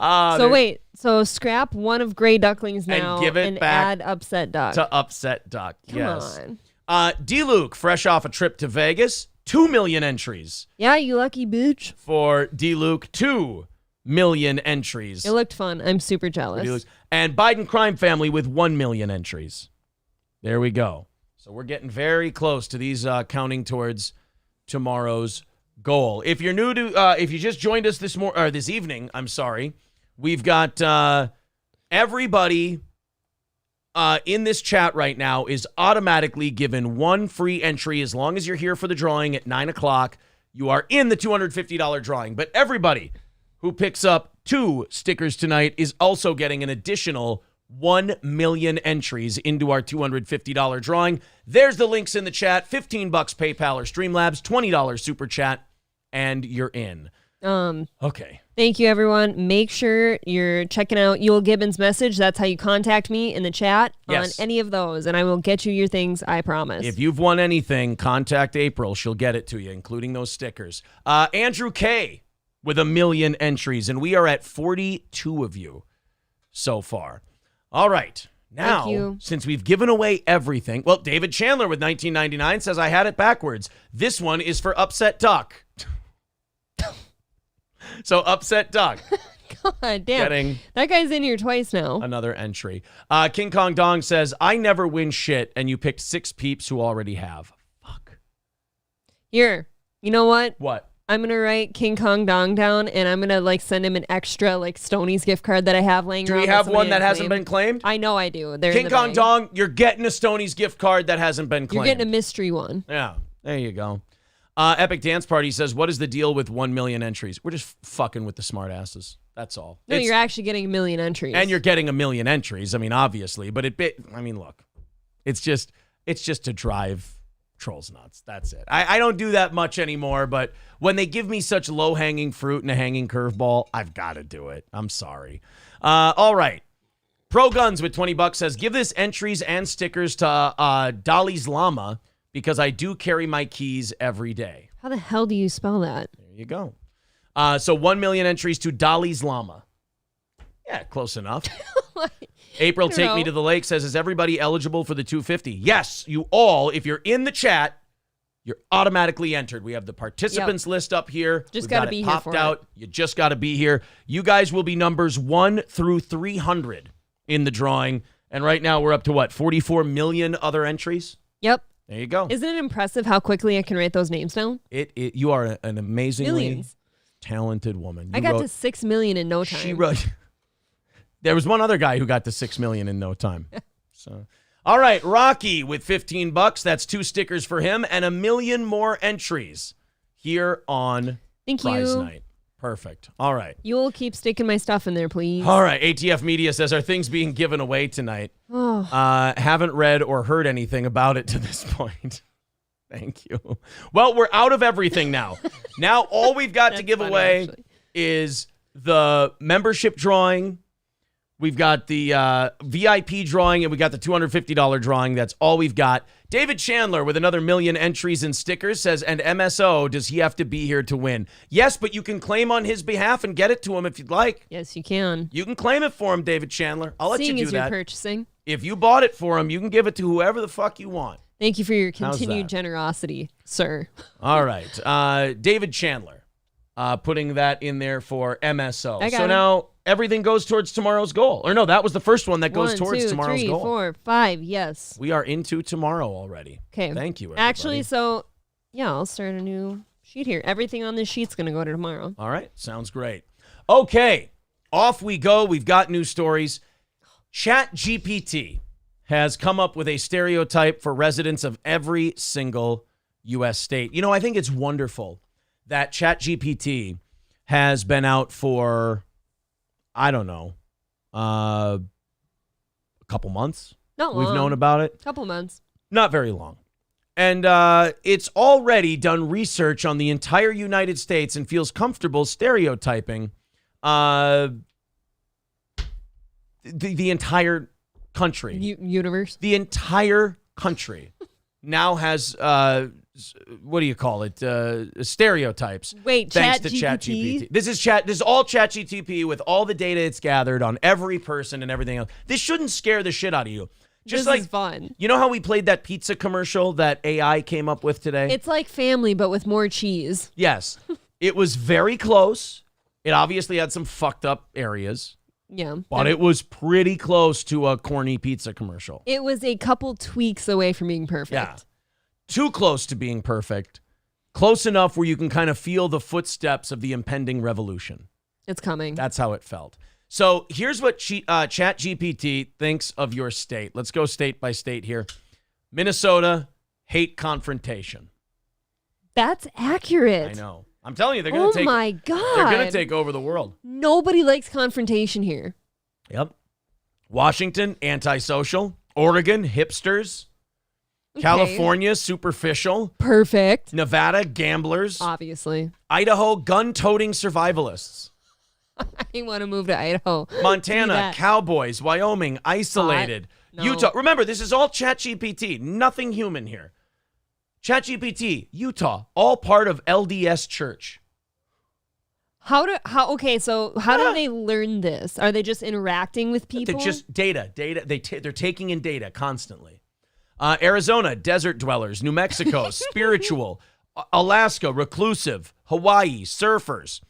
So Wait. So scrap one of Gray Ducklings And now give it back add Upset Duck. to Upset Duck. Come yes. on. D-Luke, fresh off a trip to Vegas, 2 million entries. Yeah, you lucky bitch. For D-Luke, 2 million entries. It looked fun. I'm super jealous. D-Luke. And Biden Crime Family with 1 million entries. There we go. So we're getting very close to these counting towards tomorrow's goal. If you're new to, if you just joined us this evening, I'm sorry, we've got everybody in this chat right now is automatically given 1 free entry as long as you're here for the drawing at 9 o'clock. You are in the $250 drawing. But everybody who picks up 2 stickers tonight is also getting an additional 1 million entries into our $250 drawing. There's the links in the chat. $15 PayPal or Streamlabs, $20 Super Chat, and you're in. Okay. Thank you, everyone. Make sure you're checking out Yul Gibbons' message. That's how you contact me in the chat on any of those, and I will get you your things, I promise. If you've won anything, contact April. She'll get it to you, including those stickers. Andrew K. with 1 million entries, and we are at 42 of you so far. All right. Now, since we've given away everything, well, David Chandler with 1999 says I had it backwards. This one is for Upset Duck. So Upset Duck. God damn. That guy's in here twice now. Another entry. King Kong Dong says, I never win shit, and you picked 6 peeps who already have. Fuck. Here. You know what? What? I'm going to write King Kong Dong down, and I'm going to send him an extra Stoney's gift card that I have laying around. Do we have one that hasn't been claimed? I know I do. They're King Kong Dong, you're getting a Stoney's gift card that hasn't been claimed. You're getting a mystery one. Yeah, there you go. Epic Dance Party says, what is the deal with 1 million entries? We're just fucking with the smart asses. That's all. No, you're actually getting 1 million entries. And you're getting 1 million entries. I mean, obviously, but look, it's just to drive trolls nuts. That's it. I don't do that much anymore, but when they give me such low-hanging fruit and a hanging curveball, I've got to do it. I'm sorry. All right. Pro Guns with $20 says, give this entries and stickers to Dolly's Llama because I do carry my keys every day. How the hell do you spell that? There you go. So 1 million entries to Dolly's Llama. Yeah, close enough. April Take Me to the Lake says, is everybody eligible for the 250? Yes, you all. If you're in the chat, you're automatically entered. We have the participants list up here. Just got to be here for it. You just got to be here. You guys will be numbers 1 through 300 in the drawing. And right now we're up to what? 44 million other entries? Yep. There you go. Isn't it impressive how quickly I can write those names down? You are an amazingly talented woman. I got to 6 million in no time. She wrote. There was one other guy who got to 6 million in no time. So, All right, Rocky with $15. That's 2 stickers for him and 1 million more entries here on Thank prize you. night. Perfect. All right. You'll keep sticking my stuff in there, please. All right. ATF Media says, are things being given away tonight? Oh. Haven't read or heard anything about it to this point. Thank you. Well, we're out of everything now. Now all we've got to give funny, away actually. is the membership drawing. We've got the VIP drawing, and we got the $250 drawing. That's all we've got. David Chandler with another 1 million entries and stickers says, and MSO, does he have to be here to win? Yes, but you can claim on his behalf and get it to him if you'd like. Yes, you can. You can claim it for him, David Chandler. I'll let Seeing you do as you're that. purchasing. If you bought it for him, you can give it to whoever the fuck you want. Thank you for your How's continued that? generosity, sir. All right. David Chandler putting that in there for MSO. I got So him. now everything goes towards tomorrow's goal. Or no, that was the first one that goes 1, towards 2, tomorrow's 3, goal. 4, 5, yes. We are into tomorrow already. Okay. Thank you, everybody. Actually, so, yeah, I'll start a new sheet here. Everything on this sheet's going to go to tomorrow. All right. Sounds great. Okay. Off we go. We've got news stories. ChatGPT has come up with a stereotype for residents of every single U.S. state. You know, I think it's wonderful that ChatGPT has been out for, I don't know, a couple months. Not long. We've known about it. Couple months. Not very long. And it's already done research on the entire United States and feels comfortable stereotyping the entire country. Universe. The entire country now has, what do you call it? Stereotypes. Wait, thanks to ChatGPT? ChatGPT. This is all ChatGPT with all the data it's gathered on every person and everything else. This shouldn't scare the shit out of you. Just This like is fun. You know how we played that pizza commercial that AI came up with today? It's like Family, but with more cheese. Yes. It was very close. It obviously had some fucked up areas, Yeah. but it was pretty close to a corny pizza commercial. It was a couple tweaks away from being perfect. Yeah. Too close to being perfect. Close enough where you can kind of feel the footsteps of the impending revolution. It's coming. That's how it felt. So here's what ChatGPT thinks of your state. Let's go state by state here. Minnesota, hate confrontation. That's accurate. I know. I'm telling you, they're going to Oh my God. They're going to take over the world. Nobody likes confrontation here. Yep. Washington, antisocial. Oregon, hipsters. Okay. California, superficial. Perfect. Nevada, gamblers. Obviously. Idaho, gun-toting survivalists. I want to move to Idaho. Montana, that. cowboys. Wyoming, isolated. No. Utah. Remember, this is all ChatGPT. Nothing human here. ChatGPT, Utah, all part of LDS Church. Okay, so how do they learn this? Are they just interacting with people? They're just data. They're taking in data constantly. Arizona, desert dwellers. New Mexico, spiritual. Alaska, reclusive. Hawaii, surfers.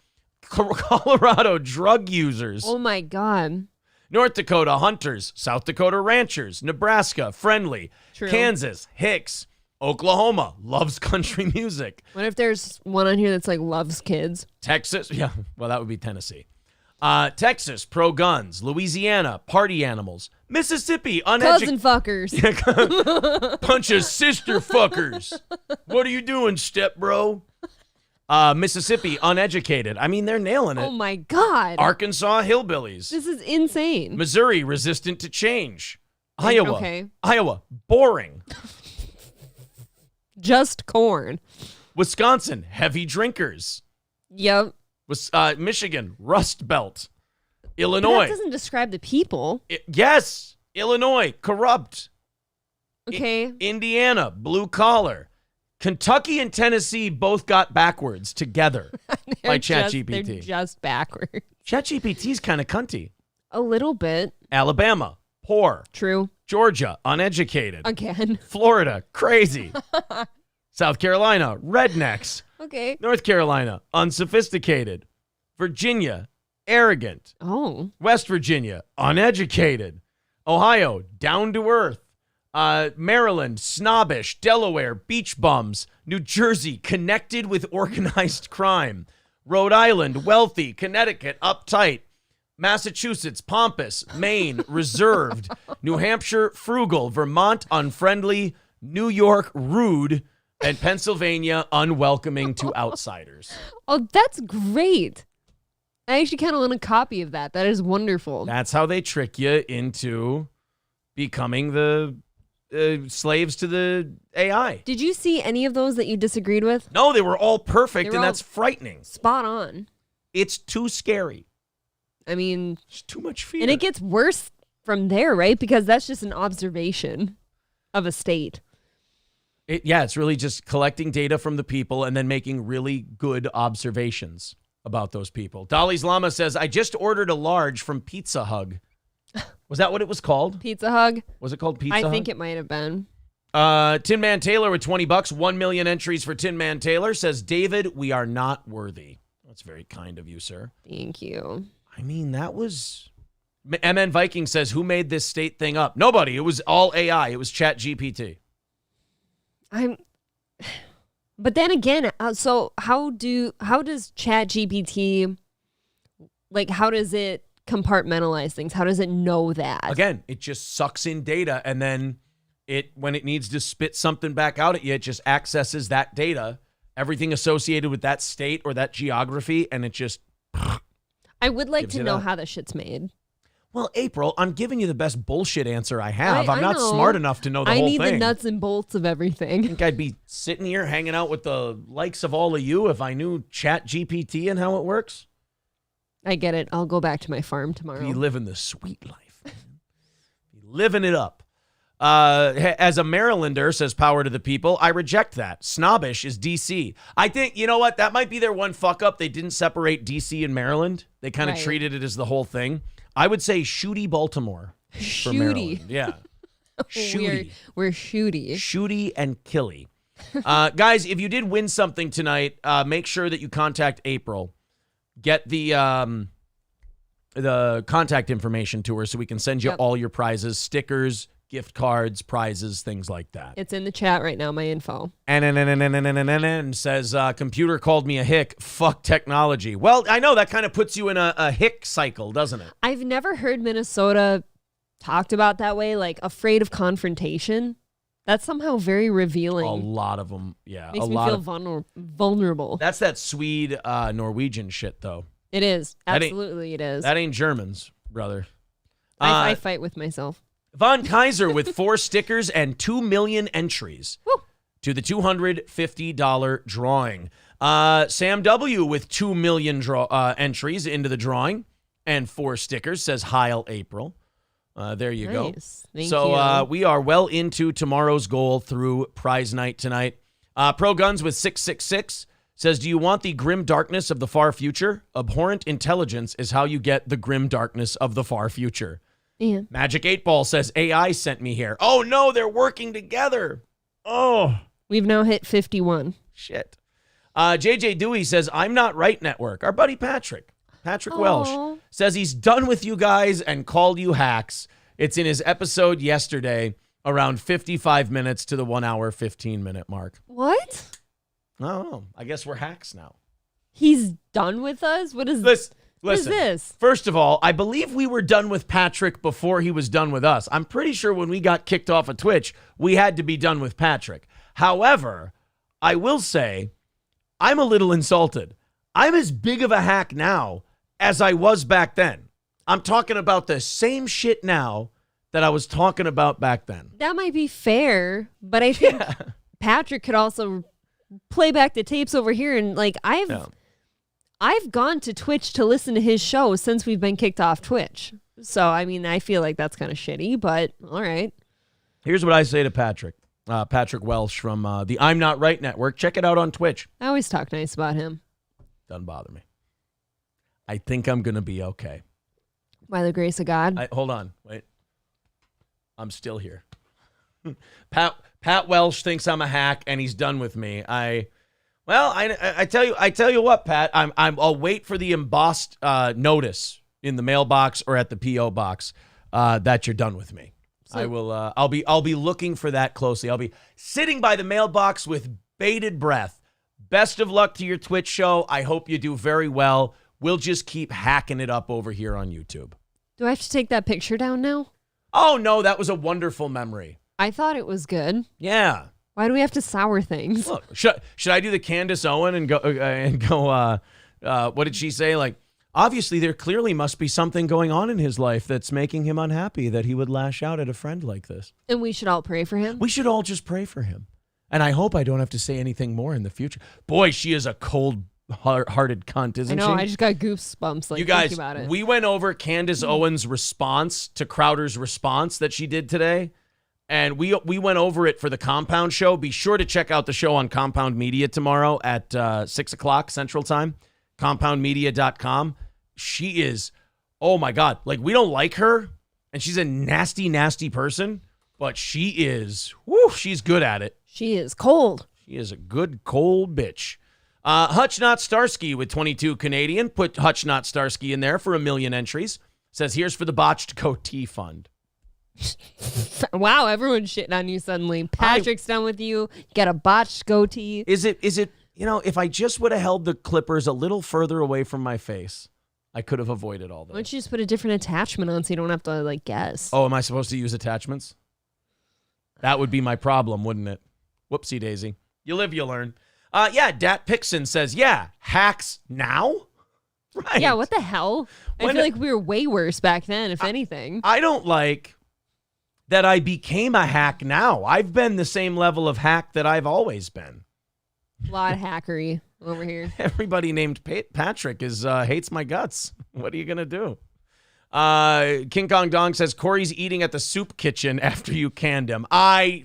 Colorado, drug users. Oh my God. North Dakota, hunters. South Dakota, ranchers. Nebraska, friendly. True. Kansas, hicks. Oklahoma, loves country music. What if there's one on here that's like loves kids? Texas, yeah, well, that would be Tennessee. Texas, pro-guns. Louisiana, party animals. Mississippi, Cousin uneducated. fuckers. Bunch of sister fuckers. What are you doing, step bro? Mississippi, uneducated. I mean, they're nailing it. Oh my God. Arkansas, hillbillies. This is insane. Missouri, resistant to change. Iowa, Okay. boring. Just corn. Wisconsin, heavy drinkers. Yep. Michigan, rust belt. But Illinois, that doesn't describe the people. yes. Illinois, corrupt. Okay. Indiana, blue collar. Kentucky and Tennessee both got backwards together by ChatGPT. They're just backward. ChatGPT's kind of cunty. A little bit. Alabama, poor. True. Georgia, uneducated. Again. Florida, crazy. South Carolina, rednecks. Okay. North Carolina, unsophisticated. Virginia, arrogant. Oh. West Virginia, uneducated. Ohio, down to earth. Maryland, snobbish. Delaware, beach bums. New Jersey, connected with organized crime. Rhode Island, wealthy. Connecticut, uptight. Massachusetts, pompous. Maine, reserved. New Hampshire, frugal. Vermont, unfriendly. New York, rude. And Pennsylvania, unwelcoming to outsiders. Oh, that's great. I actually kind of want a copy of that. That is wonderful. That's how they trick you into becoming the slaves to the AI. Did you see any of those that you disagreed with? No, they were all perfect, They were and all that's frightening. Spot on. It's too scary. I mean, It's too much fear. and it gets worse from there, right? Because that's just an observation of a state. It's really just collecting data from the people and then making really good observations about those people. Dolly's Llama says, I just ordered a large from Pizza Hug. Was that what it was called? Pizza Hug? Was it called Pizza Hug? I think it might have been. Tin Man Taylor with $20, 1 million entries for Tin Man Taylor says, David, we are not worthy. That's very kind of you, sir. Thank you. I mean, that was... MN Viking says, who made this state thing up? Nobody. It was all AI. It was Chat GPT. But then again, so how does ChatGPT, like, how does it compartmentalize things? How does it know that? Again, it just sucks in data, and then when it needs to spit something back out at you, it just accesses that data, everything associated with that state or that geography, and it just... I would like gives to it know up. how the shit's made. Well, April, I'm giving you the best bullshit answer I have. I'm I not know. smart enough to know the I whole need thing. the nuts and bolts of I everything. think I'd be sitting here hanging out with the likes of all of you if I knew Chat GPT and how it works. I get it. I'll go back to my farm tomorrow. Be living the sweet life. Man. Be living it up. As a Marylander, says Power to the People, I reject that. Snobbish is D.C. I think, you know what? That might be their one fuck up. They didn't separate D.C. and Maryland. They kind of Right. treated it as the whole thing. I would say shooty Baltimore for Shooty. Maryland. Yeah. Shooty. We're shooty. Shooty and killy. Guys, if you did win something tonight, make sure that you contact April. Get the contact information to her so we can send you Yep. all your prizes, stickers, gift cards, prizes, things like that. It's in the chat right now, my info. And says, computer called me a hick. Fuck technology. Well, I know that kind of puts you in a hick cycle, doesn't it? I've never heard Minnesota talked about that way, like afraid of confrontation. That's somehow very revealing. A lot of them, yeah. Makes a me lot feel of vulnerable. That's that Swede Norwegian shit, though. It is. That ain't- Absolutely it is. That ain't Germans, brother. I fight with myself. Von Kaiser with 4 stickers and 2 million entries to the $250 drawing. Sam W. with 2 million entries into the drawing and 4 stickers says Heil April. There you go. Nice. Thank So you. we are well into tomorrow's goal through prize night tonight. Pro Guns with 666 says, do you want the grim darkness of the far future? Abhorrent intelligence is how you get the grim darkness of the far future. Yeah. Magic 8 Ball says, AI sent me here. Oh, no, they're working together. Oh, We've now hit 51. shit. JJ Dewey says, I'm not right network. Our buddy Patrick Welsh, Aw. says he's done with you guys and called you hacks. It's in his episode yesterday, around 55 minutes to the 1 hour, 15-minute mark. What? I don't know. I guess we're hacks now. He's done with us? What is Listen. What is this? First of all, I believe we were done with Patrick before he was done with us. I'm pretty sure when we got kicked off of Twitch, we had to be done with Patrick. However, I will say I'm a little insulted. I'm as big of a hack now as I was back then. I'm talking about the same shit now that I was talking about back then. That might be fair, but I think Patrick could also play back the tapes over here and like I've gone to Twitch to listen to his show since we've been kicked off Twitch. So, I mean, I feel like that's kind of shitty, but all right. Here's what I say to Patrick. Patrick Welsh from the I'm Not Right Network. Check it out on Twitch. I always talk nice about him. Doesn't bother me. I think I'm going to be okay. By the grace of God. Hold on. Wait. I'm still here. Pat Welsh thinks I'm a hack and he's done with me. I tell you what, Pat, I'll wait for the embossed notice in the mailbox or at the PO box that you're done with me. So, I will. I'll be looking for that closely. I'll be sitting by the mailbox with bated breath. Best of luck to your Twitch show. I hope you do very well. We'll just keep hacking it up over here on YouTube. do I have to take that picture down now? Oh, no, that was a wonderful memory. I thought it was good. Yeah. Why do we have to sour things? Look, should I do the Candace Owen and go, what did she say? Like, obviously, there clearly must be something going on in his life that's making him unhappy that he would lash out at a friend like this. And we should all pray for him. We should all just pray for him. And I hope I don't have to say anything more in the future. Boy, she is a cold-hearted cunt, isn't I she? know. I just got goosebumps You guys, thinking about it. we went over Candace Owens' response to Crowder's response that she did today. And we went over it for the Compound Show. Be sure to check out the show on Compound Media tomorrow at 6 o'clock Central Time, compoundmedia.com. She is, oh my God, like we don't like her, and she's a nasty, nasty person, but she is, she's good at it. She is cold. She is a good, cold bitch. Hutch Not Starsky with 22 Canadian. Put Hutch Not Starsky in there for 1 million entries. Says, here's for the botched goatee fund. Wow, everyone's shitting on you suddenly. Patrick's done with you. Get a botched goatee. Is it, if I just would have held the clippers a little further away from my face, I could have avoided all Why don't this. you just put a different attachment on so you don't have to, guess? Oh, am I supposed to use attachments? That would be my problem, wouldn't it? Whoopsie daisy. You live, you learn. Dat Pixon says, hacks now? Right. Yeah, what the hell? I When feel like we were way worse back then, if anything. I don't like that I became a hack now. I've been the same level of hack that I've always been. A lot of hackery over here. Everybody named Patrick hates my guts. What are you going to do? King Kong Dong says, Corey's eating at the soup kitchen after you canned him.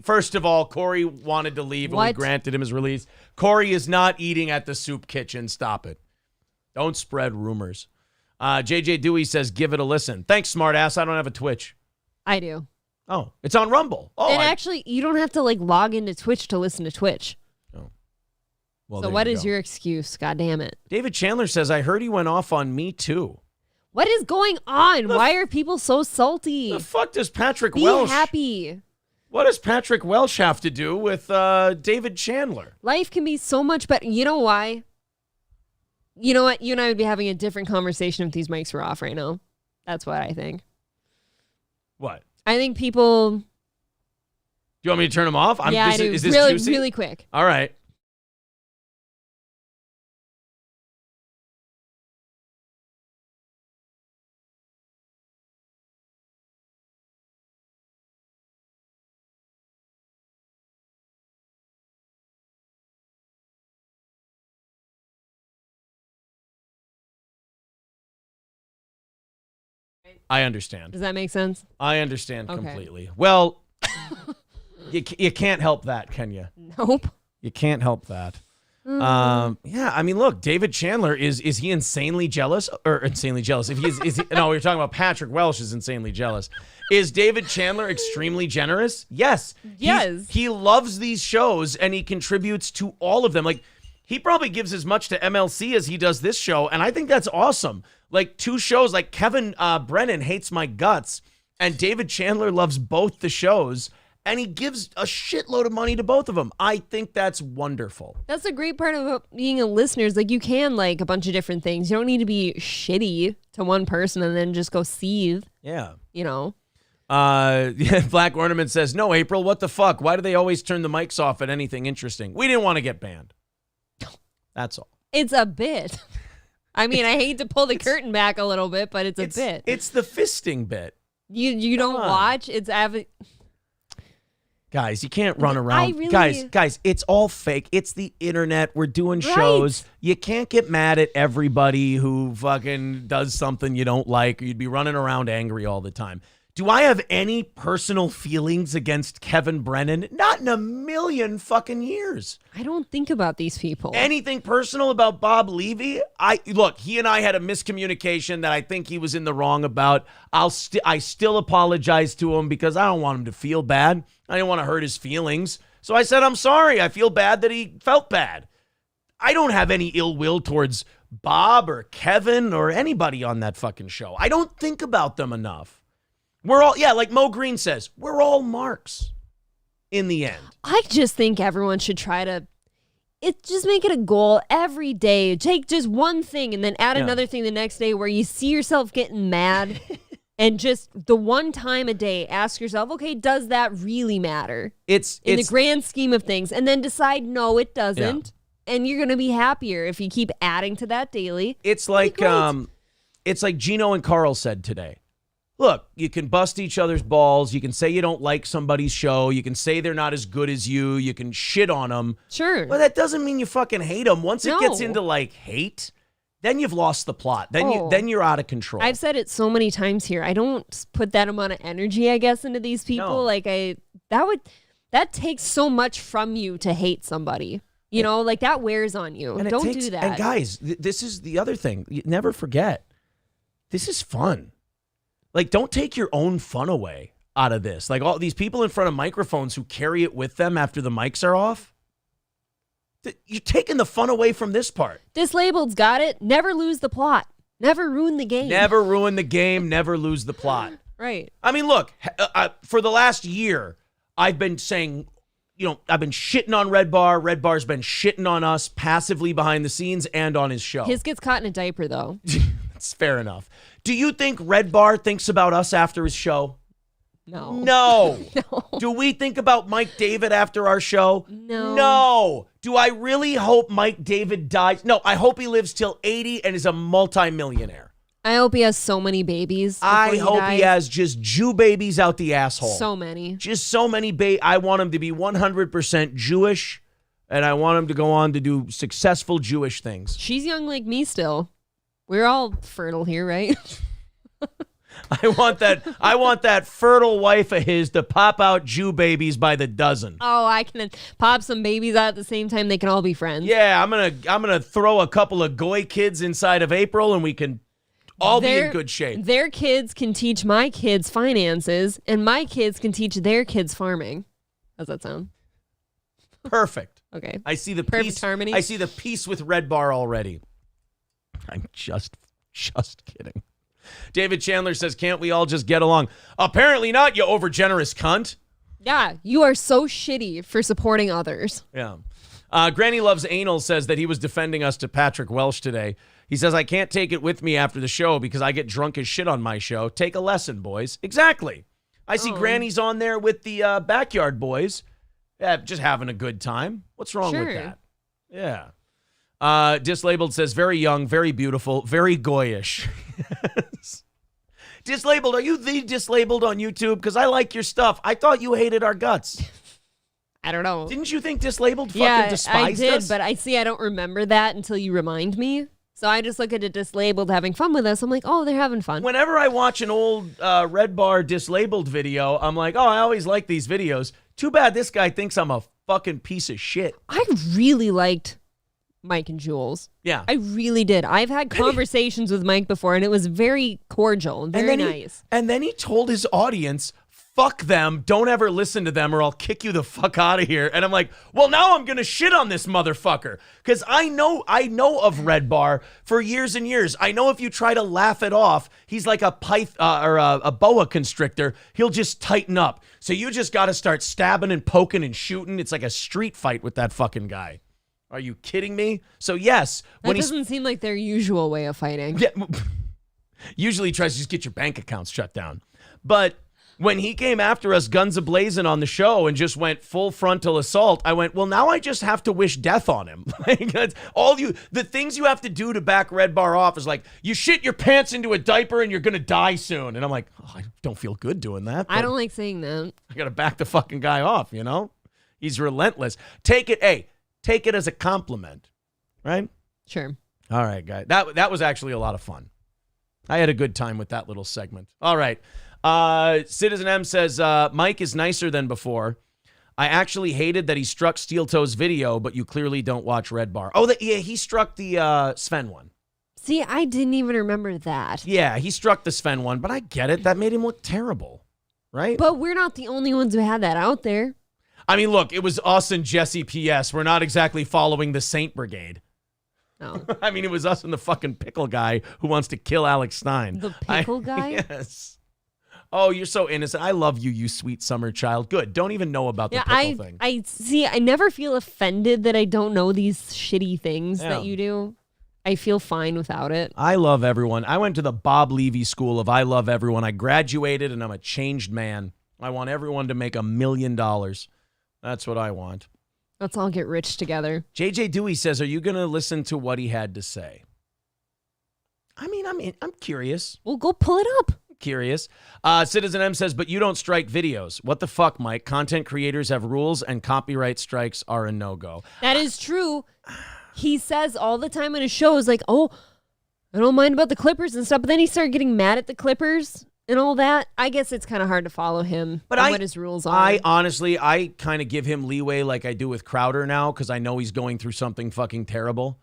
First of all, Corey wanted to leave and we What? granted him his release. Corey is not eating at the soup kitchen. Stop it. Don't spread rumors. JJ Dewey says, give it a listen. Thanks, smartass. I don't have a Twitch. I do. Oh, it's on Rumble. Oh, And actually, you don't have to log into Twitch to listen to Twitch. well, So there what you is go. your excuse? God damn it. David Chandler says, I heard he went off on me too. What is going on? Why are people so salty? The fuck does Patrick Be Welsh? happy. What does Patrick Welsh have to do with David Chandler? Life can be so much better. You know why? You know what? You and I would be having a different conversation if these mics were off right now. That's what I think. What? I think people... Do you want me to turn him off? I do. Is this really, juicy? really quick. All right. I understand. Does that make sense? I understand Okay. completely. Well, you can't help that, can you? Nope. You can't help that. I mean, look, David Chandler is he insanely jealous or insanely jealous? If he's no, we're talking about Patrick Welsh is insanely jealous. Is David Chandler extremely generous? Yes. Yes. He loves these shows and he contributes to all of them. Like he probably gives as much to MLC as he does this show, and I think that's awesome. Like two shows, like Kevin Brennan hates my guts, and David Chandler loves both the shows. And he gives a shitload of money to both of them. I think that's wonderful. That's a great part of being a listener is you can like a bunch of different things. You don't need to be shitty to one person and then just go seethe, Yeah. you know? Black Ornament says, no, April, what the fuck? Why do they always turn the mics off at anything interesting? We didn't want to get banned. That's all. It's a bit. I mean, I hate to pull the curtain back a little bit, but it's a bit. It's the fisting bit. You don't on. watch. Guys, you can't run around. really- Guys, it's all fake. It's the internet. We're doing shows. You can't get mad at everybody who fucking does something you don't like, or you'd be running around angry all the time. Do I have any personal feelings against Kevin Brennan? Not in a million fucking years. I don't think about these people. Anything personal about Bob Levy? Look, he and I had a miscommunication that I think he was in the wrong about. I still apologize to him because I don't want him to feel bad. I didn't want to hurt his feelings. So I said, I'm sorry. I feel bad that he felt bad. I don't have any ill will towards Bob or Kevin or anybody on that fucking show. I don't think about them enough. We're all, like Mo Green says, we're all marks in the end. I just think everyone should try to just make it a goal every day. Take just one thing and then add another thing the next day where you see yourself getting mad And just the one time a day, ask yourself, okay, does that really matter? It's in the grand scheme of things, and then decide, no, it doesn't. Yeah. And you're going to be happier if you keep adding to that daily. It's like Gino and Carl said today. Look, you can bust each other's balls. You can say you don't like somebody's show. You can say they're not as good as you. You can shit on them. Sure. But that doesn't mean you fucking hate them. Once it gets into like hate, then you've lost the plot. Then you're out of control. I've said it so many times here. I don't put that amount of energy, I guess, into these people. No. Like that takes so much from you to hate somebody. You know, like that wears on you. And don't do that. And guys, this is the other thing. You never forget. This is fun. Like, don't take your own fun away out of this. Like, all these people in front of microphones who carry it with them after the mics are off. You're taking the fun away from this part. Dislabeled's got it. Never lose the plot. Never ruin the game. Never ruin the game. Never lose the plot. Right. I mean, look, for the last year, I've been saying, I've been shitting on Red Bar. Red Bar's been shitting on us passively behind the scenes and on his show. His gets caught in a diaper, though. That's fair enough. Do you think Red Bar thinks about us after his show? No. No. No. Do we think about Mike David after our show? No. No. Do I really hope Mike David dies? No, I hope he lives till 80 and is a multimillionaire. I hope he has so many babies. I hope he has just Jew babies out the asshole. So many. Just so many I want him to be 100% Jewish, and I want him to go on to do successful Jewish things. She's young like me still. We're all fertile here, right? I want that fertile wife of his to pop out Jew babies by the dozen. Oh, I can pop some babies out at the same time. They can all be friends. Yeah, I'm gonna throw a couple of goy kids inside of April, and we can all be in good shape. Their kids can teach my kids finances, and my kids can teach their kids farming. How's that sound? Perfect. Okay. I see the Perfect peace. harmony. I see the peace with Red Bar already. I'm just kidding. David Chandler says, can't we all just get along? Apparently not, you overgenerous cunt. Yeah, you are so shitty for supporting others. Yeah. Granny Loves Anal says that he was defending us to Patrick Welsh today. He says, I can't take it with me after the show because I get drunk as shit on my show. Take a lesson, boys. Exactly. I see Granny's on there with the Backyard Boys. Yeah, just having a good time. What's wrong with that? Yeah. Dislabeled says, very young, very beautiful, very goyish. Dislabeled, are you the Dislabeled on YouTube? Because I like your stuff. I thought you hated our guts. I don't know. Didn't you think Dislabeled fucking despised I did, us? but I don't remember that until you remind me. So I just look at a Dislabeled having fun with us. I'm like, oh, they're having fun. Whenever I watch an old Red Bar Dislabeled video, I'm like, oh, I always like these videos. Too bad this guy thinks I'm a fucking piece of shit. I really liked Mike and Jules. Yeah. I really did. I've had conversations with Mike before, and it was very cordial and very nice. And then he told his audience, fuck them, don't ever listen to them or I'll kick you the fuck out of here. And I'm like, well, now I'm going to shit on this motherfucker. Because I know of Red Bar for years and years. I know if you try to laugh it off, he's like a a boa constrictor. He'll just tighten up. So you just got to start stabbing and poking and shooting. It's like a street fight with that fucking guy. Are you kidding me? So yes. That doesn't seem like their usual way of fighting. Yeah, usually he tries to just get your bank accounts shut down. But when he came after us guns a-blazing on the show and just went full frontal assault, I went, well, now I just have to wish death on him. Like, that's the things you have to do to back Red Bar off is like, you shit your pants into a diaper and you're going to die soon. And I'm like, oh, I don't feel good doing that. I don't like saying that. I got to back the fucking guy off, you know? He's relentless. Take it as a compliment, right? Sure. All right, guys. That was actually a lot of fun. I had a good time with that little segment. All right. Citizen M says, Mike is nicer than before. I actually hated that he struck Steel Toe's video, but you clearly don't watch Red Bar. Oh, yeah, he struck the Sven one. See, I didn't even remember that. Yeah, he struck the Sven one, but I get it. That made him look terrible, right? But we're not the only ones who had that out there. I mean, look, it was us and Jesse P.S. We're not exactly following the Saint Brigade. No. I mean, it was us and the fucking pickle guy who wants to kill Alex Stein. The pickle guy? Yes. Oh, you're so innocent. I love you, you sweet summer child. Good. Don't even know about the pickle thing. I never feel offended that I don't know these shitty things that you do. I feel fine without it. I love everyone. I went to the Bob Levy School of I Love Everyone. I graduated, and I'm a changed man. I want everyone to make $1 million. That's what I want. Let's all get rich together. JJ Dewey says, are you going to listen to what he had to say? I mean, I'm curious. Well, go pull it up. Curious. Citizen M says, but you don't strike videos. What the fuck, Mike? Content creators have rules, and copyright strikes are a no-go. That is true. He says all the time in his shows, like, oh, I don't mind about the Clippers and stuff. But then he started getting mad at the Clippers and all that. I guess it's kind of hard to follow him and what his rules are. I honestly kind of give him leeway like I do with Crowder now because I know he's going through something fucking terrible.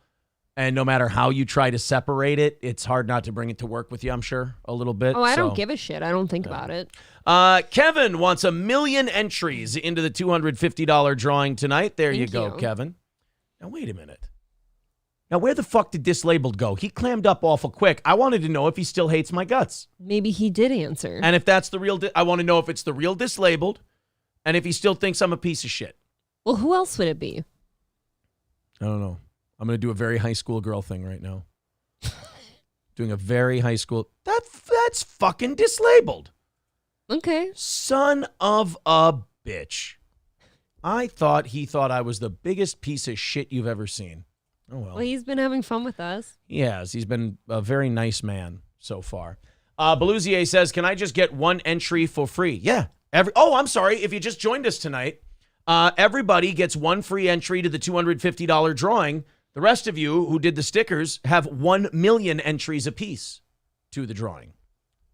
And no matter how you try to separate it, it's hard not to bring it to work with you, I'm sure, a little bit. Oh, I don't give a shit. I don't think about it. Kevin wants 1 million entries into the $250 drawing tonight. There you go, Kevin. Now, wait a minute. Now, where the fuck did Dislabeled go? He clammed up awful quick. I wanted to know if he still hates my guts. Maybe he did answer. And if that's the real, I want to know if it's the real Dislabeled and if he still thinks I'm a piece of shit. Well, who else would it be? I don't know. I'm going to do a very high school girl thing right now. Doing a very high school. That's fucking Dislabeled. Okay. Son of a bitch. I thought he thought I was the biggest piece of shit you've ever seen. Oh, well. Well, he's been having fun with us. He has. He's been a very nice so far. Belusier says, can I just get 1 entry for free? Yeah. I'm sorry. If you just joined us tonight, everybody gets 1 free entry to the $250 drawing. The rest of you who did the stickers have 1 million entries apiece to the drawing.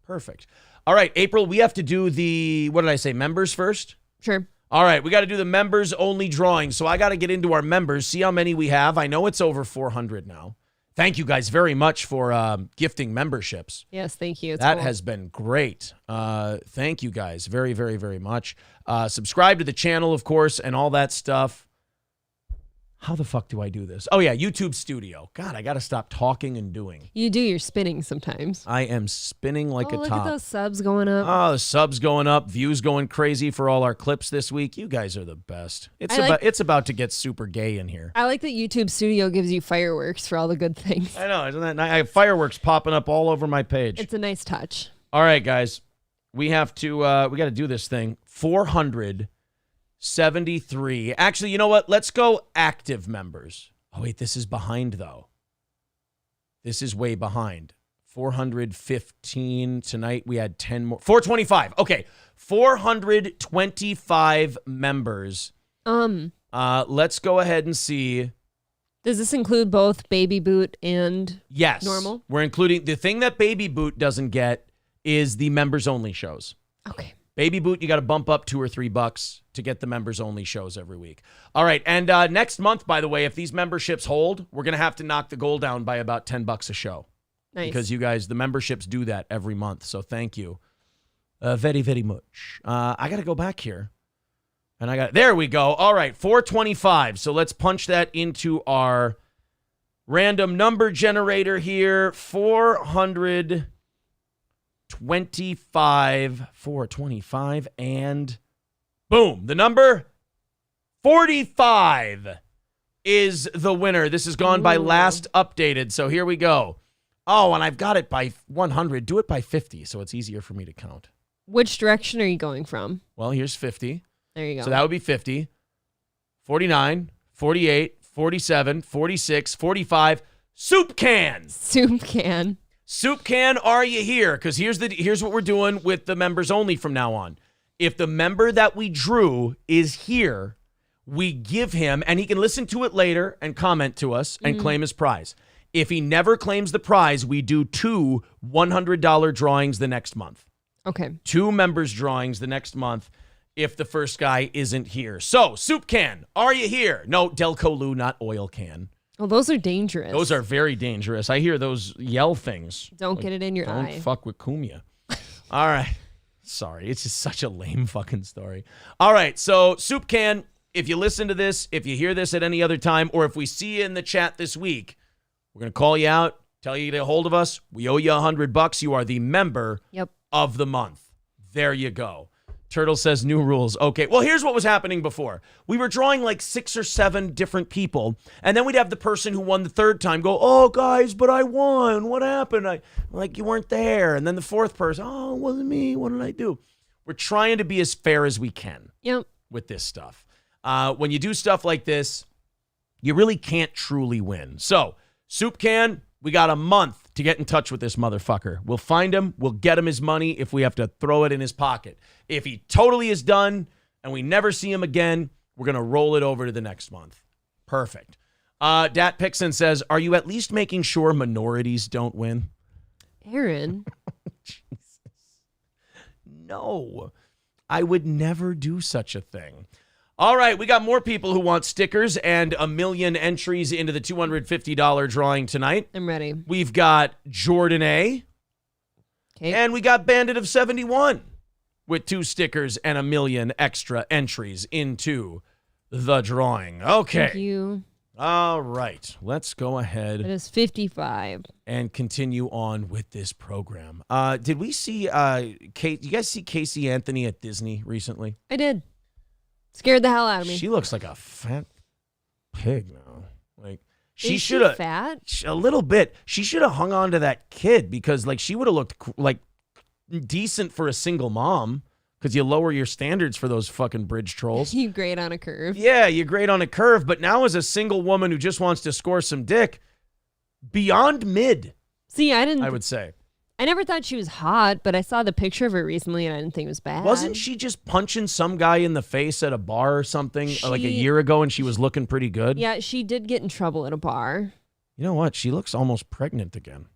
Perfect. All right, April, we have to do the, what did I say, members first? Sure. All right, we got to do the members only drawing. So I got to get into our members, see how many we have. I know it's over 400 now. Thank you guys very much for gifting memberships. Yes, thank you. That has been great. Thank you guys very, very, very much. Subscribe to the channel, of course, and all that stuff. How the fuck do I do this? Oh, yeah, YouTube Studio. God, I got to stop talking and doing. You do your spinning sometimes. I am spinning like a top. Look at those subs going up. Oh, the subs going up, views going crazy for all our clips this week. You guys are the best. It's about to get super gay in here. I like that YouTube Studio gives you fireworks for all the good things. I know, isn't that nice? I have fireworks popping up all over my page. It's a nice touch. All right, guys. We have to, we got to do this thing. 473. Actually, you know what? Let's go active members. Oh, wait, this is behind, though. This is way behind. 415. Tonight we had 10 more. 425. Okay. 425 members. Let's go ahead and see. Does this include both Baby Boot and normal? We're including the thing that Baby Boot doesn't get is the members only shows. Okay. Baby Boot, you got to bump up $2 or $3 to get the members-only shows every week. All right, and next month, by the way, if these memberships hold, we're going to have to knock the goal down by about $10 a show. Nice. Because you guys, the memberships do that every month, so thank you very, very much. I got to go back here. And there we go. All right, 425. So let's punch that into our random number generator here. 425, and boom, the number 45 is the winner. This has gone by last updated, so here we go. Oh, and I've got it by 100. Do it by 50, so it's easier for me to count. Which direction are you going from? Well, here's 50. There you go. So that would be 50, 49, 48, 47, 46, 45. Soup can. Soup can. Soup can, are you here? Because here's what we're doing with the members only from now on. If the member that we drew is here, we give him, and he can listen to it later and comment to us and claim his prize. If he never claims the prize, we do 2 $100 drawings the next month. Okay. 2 members drawings the next month if the first guy isn't here. So, soup can, are you here? No, Delco Lou, not oil can. Well, those are dangerous. Those are very dangerous. I hear those yell things. Don't get it in your eye. Don't fuck with Kumya. All right. Sorry. It's just such a lame fucking story. All right. So, soup can, if you listen to this, if you hear this at any other time, or if we see you in the chat this week, we're going to call you out, tell you to get a hold of us. We owe you $100. You are the member of the month. There you go. Turtle says new rules. Okay, well, here's what was happening before. We were drawing like 6 or 7 different people, and then we'd have the person who won the third time go, oh, guys, but I won. What happened? You weren't there. And then the fourth person, oh, it wasn't me. What did I do? We're trying to be as fair as we can with this stuff. When you do stuff like this, you really can't truly win. So, Soup Can, we got a month to get in touch with this motherfucker. We'll find him. We'll get him his money if we have to throw it in his pocket. If he totally is done and we never see him again, we're going to roll it over to the next month. Perfect. Dat Pixon says, are you at least making sure minorities don't win? Aaron. Jesus. No, I would never do such a thing. All right, we got more people who want stickers and 1 million entries into the $250 drawing tonight. I'm ready. We've got Jordan A. Okay. And we got Bandit of 71 with 2 stickers and 1 million extra entries into the drawing. Okay. Thank you. All right, let's go ahead. It is 55. And continue on with this program. Did we see, you guys see Casey Anthony at Disney recently? I did. Scared the hell out of me. She looks like a fat pig now. Like she Is should have fat? a little bit. She should have hung on to that kid because like she would have looked like decent for a single mom because you lower your standards for those fucking bridge trolls. You grade on a curve. Yeah, you grade on a curve, but now as a single woman who just wants to score some dick, beyond mid. See, I would say. I never thought she was hot, but I saw the picture of her recently and I didn't think it was bad. Wasn't she just punching some guy in the face at a bar or something like a year ago and she was looking pretty good? Yeah, she did get in trouble at a bar. You know what? She looks almost pregnant again.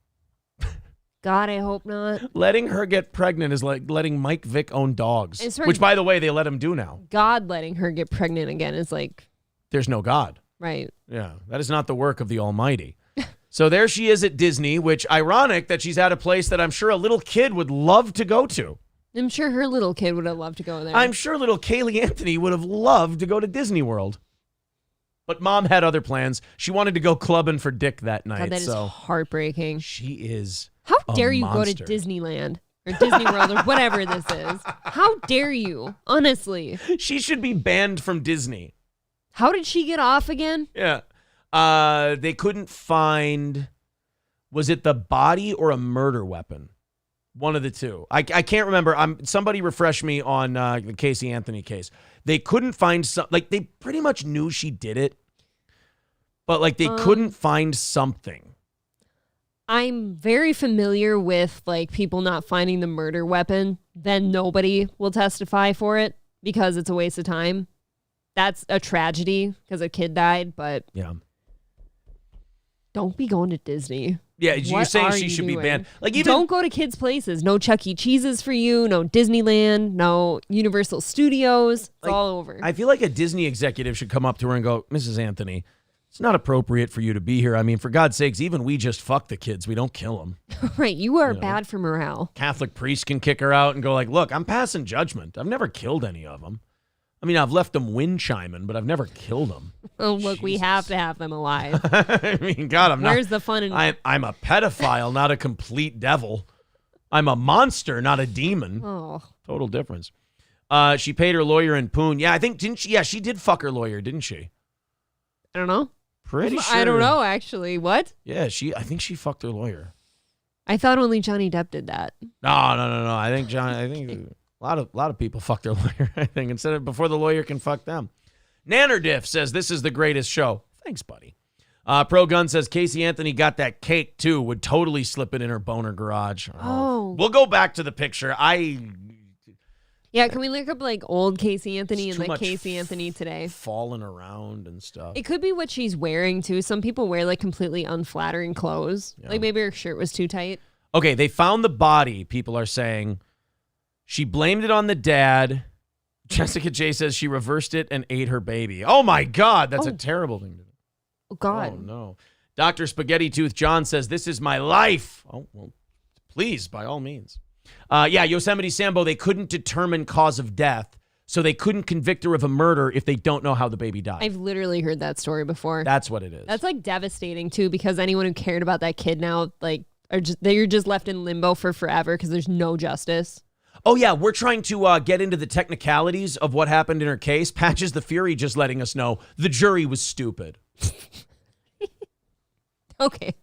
God, I hope not. Letting her get pregnant is like letting Mike Vick own dogs, It's her- which, by the way, they let him do now. God letting her get pregnant again is like, There's no God. right. Yeah, that is not the work of the Almighty. So there she is at Disney, which ironic that she's at a place that I'm sure a little kid would love to go to. I'm sure her little kid would have loved to go there. I'm sure little Kaylee Anthony would have loved to go to Disney World. But mom had other plans. She wanted to go clubbing for dick that night. God, that is so heartbreaking. she is How a dare you monster. go to Disneyland or Disney World or whatever this is? How dare you? Honestly. She should be banned from Disney. How did she get off again? Yeah. They couldn't find, was it the body or a murder weapon? One of the two. I can't remember. Somebody refresh me on the Casey Anthony case. They couldn't find they pretty much knew she did it, but like they couldn't find something. I'm very familiar with like people not finding the murder weapon. Then nobody will testify for it because it's a waste of time. That's a tragedy because a kid died, but Yeah. don't be going to Disney. Yeah, you're What saying are she you should be doing? banned. Like even Don't go to kids' places. No Chuck E. Cheese's for you. No Disneyland. No Universal Studios. It's Like, all over. I feel like a Disney executive should come up to her and go, Mrs. Anthony, it's not appropriate for you to be here. I mean, for God's sakes, even we just fuck the kids. We don't kill them. Right. You are bad for morale. Catholic priest can kick her out and go like, look, I'm passing judgment. I've never killed any of them. I mean, I've left them wind chiming, but I've never killed them. Oh, look, we have to have them alive. I mean, God, Where's the fun in I'm a pedophile, not a complete devil. I'm a monster, not a demon. Oh, Total difference. She paid her lawyer in Poon. Yeah, I think, didn't she? Yeah, she did fuck her lawyer, didn't she? I don't know. Pretty sure. I don't know, actually. What? Yeah, I think she fucked her lawyer. I thought only Johnny Depp did that. No. I think a lot of people fuck their lawyer, I think, before the lawyer can fuck them. Nannerdiff says, this is the greatest show. Thanks, buddy. Pro Gun says, Casey Anthony got that cake, too. Would totally slip it in her boner garage. Oh. We'll go back to the picture. Yeah, can we look up like old Casey Anthony It's and too like much Casey Anthony today? Falling around and stuff. It could be what she's wearing, too. Some people wear like completely unflattering clothes. Yeah. Like maybe her shirt was too tight. Okay, they found the body, people are saying. She blamed it on the dad. Jessica J says she reversed it and ate her baby. Oh, my God. That's a terrible thing to do. Oh, God. Oh, no. Dr. Spaghetti Tooth John says, this is my life. Oh, well, please, by all means. Yeah, Yosemite Sambo, they couldn't determine cause of death, so they couldn't convict her of a murder if they don't know how the baby died. I've literally heard that story before. That's what it is. That's like devastating, too, because anyone who cared about that kid now, like, they're just left in limbo for forever because there's no justice. Oh, yeah, we're trying to get into the technicalities of what happened in her case. Patches the Fury just letting us know the jury was stupid. Okay.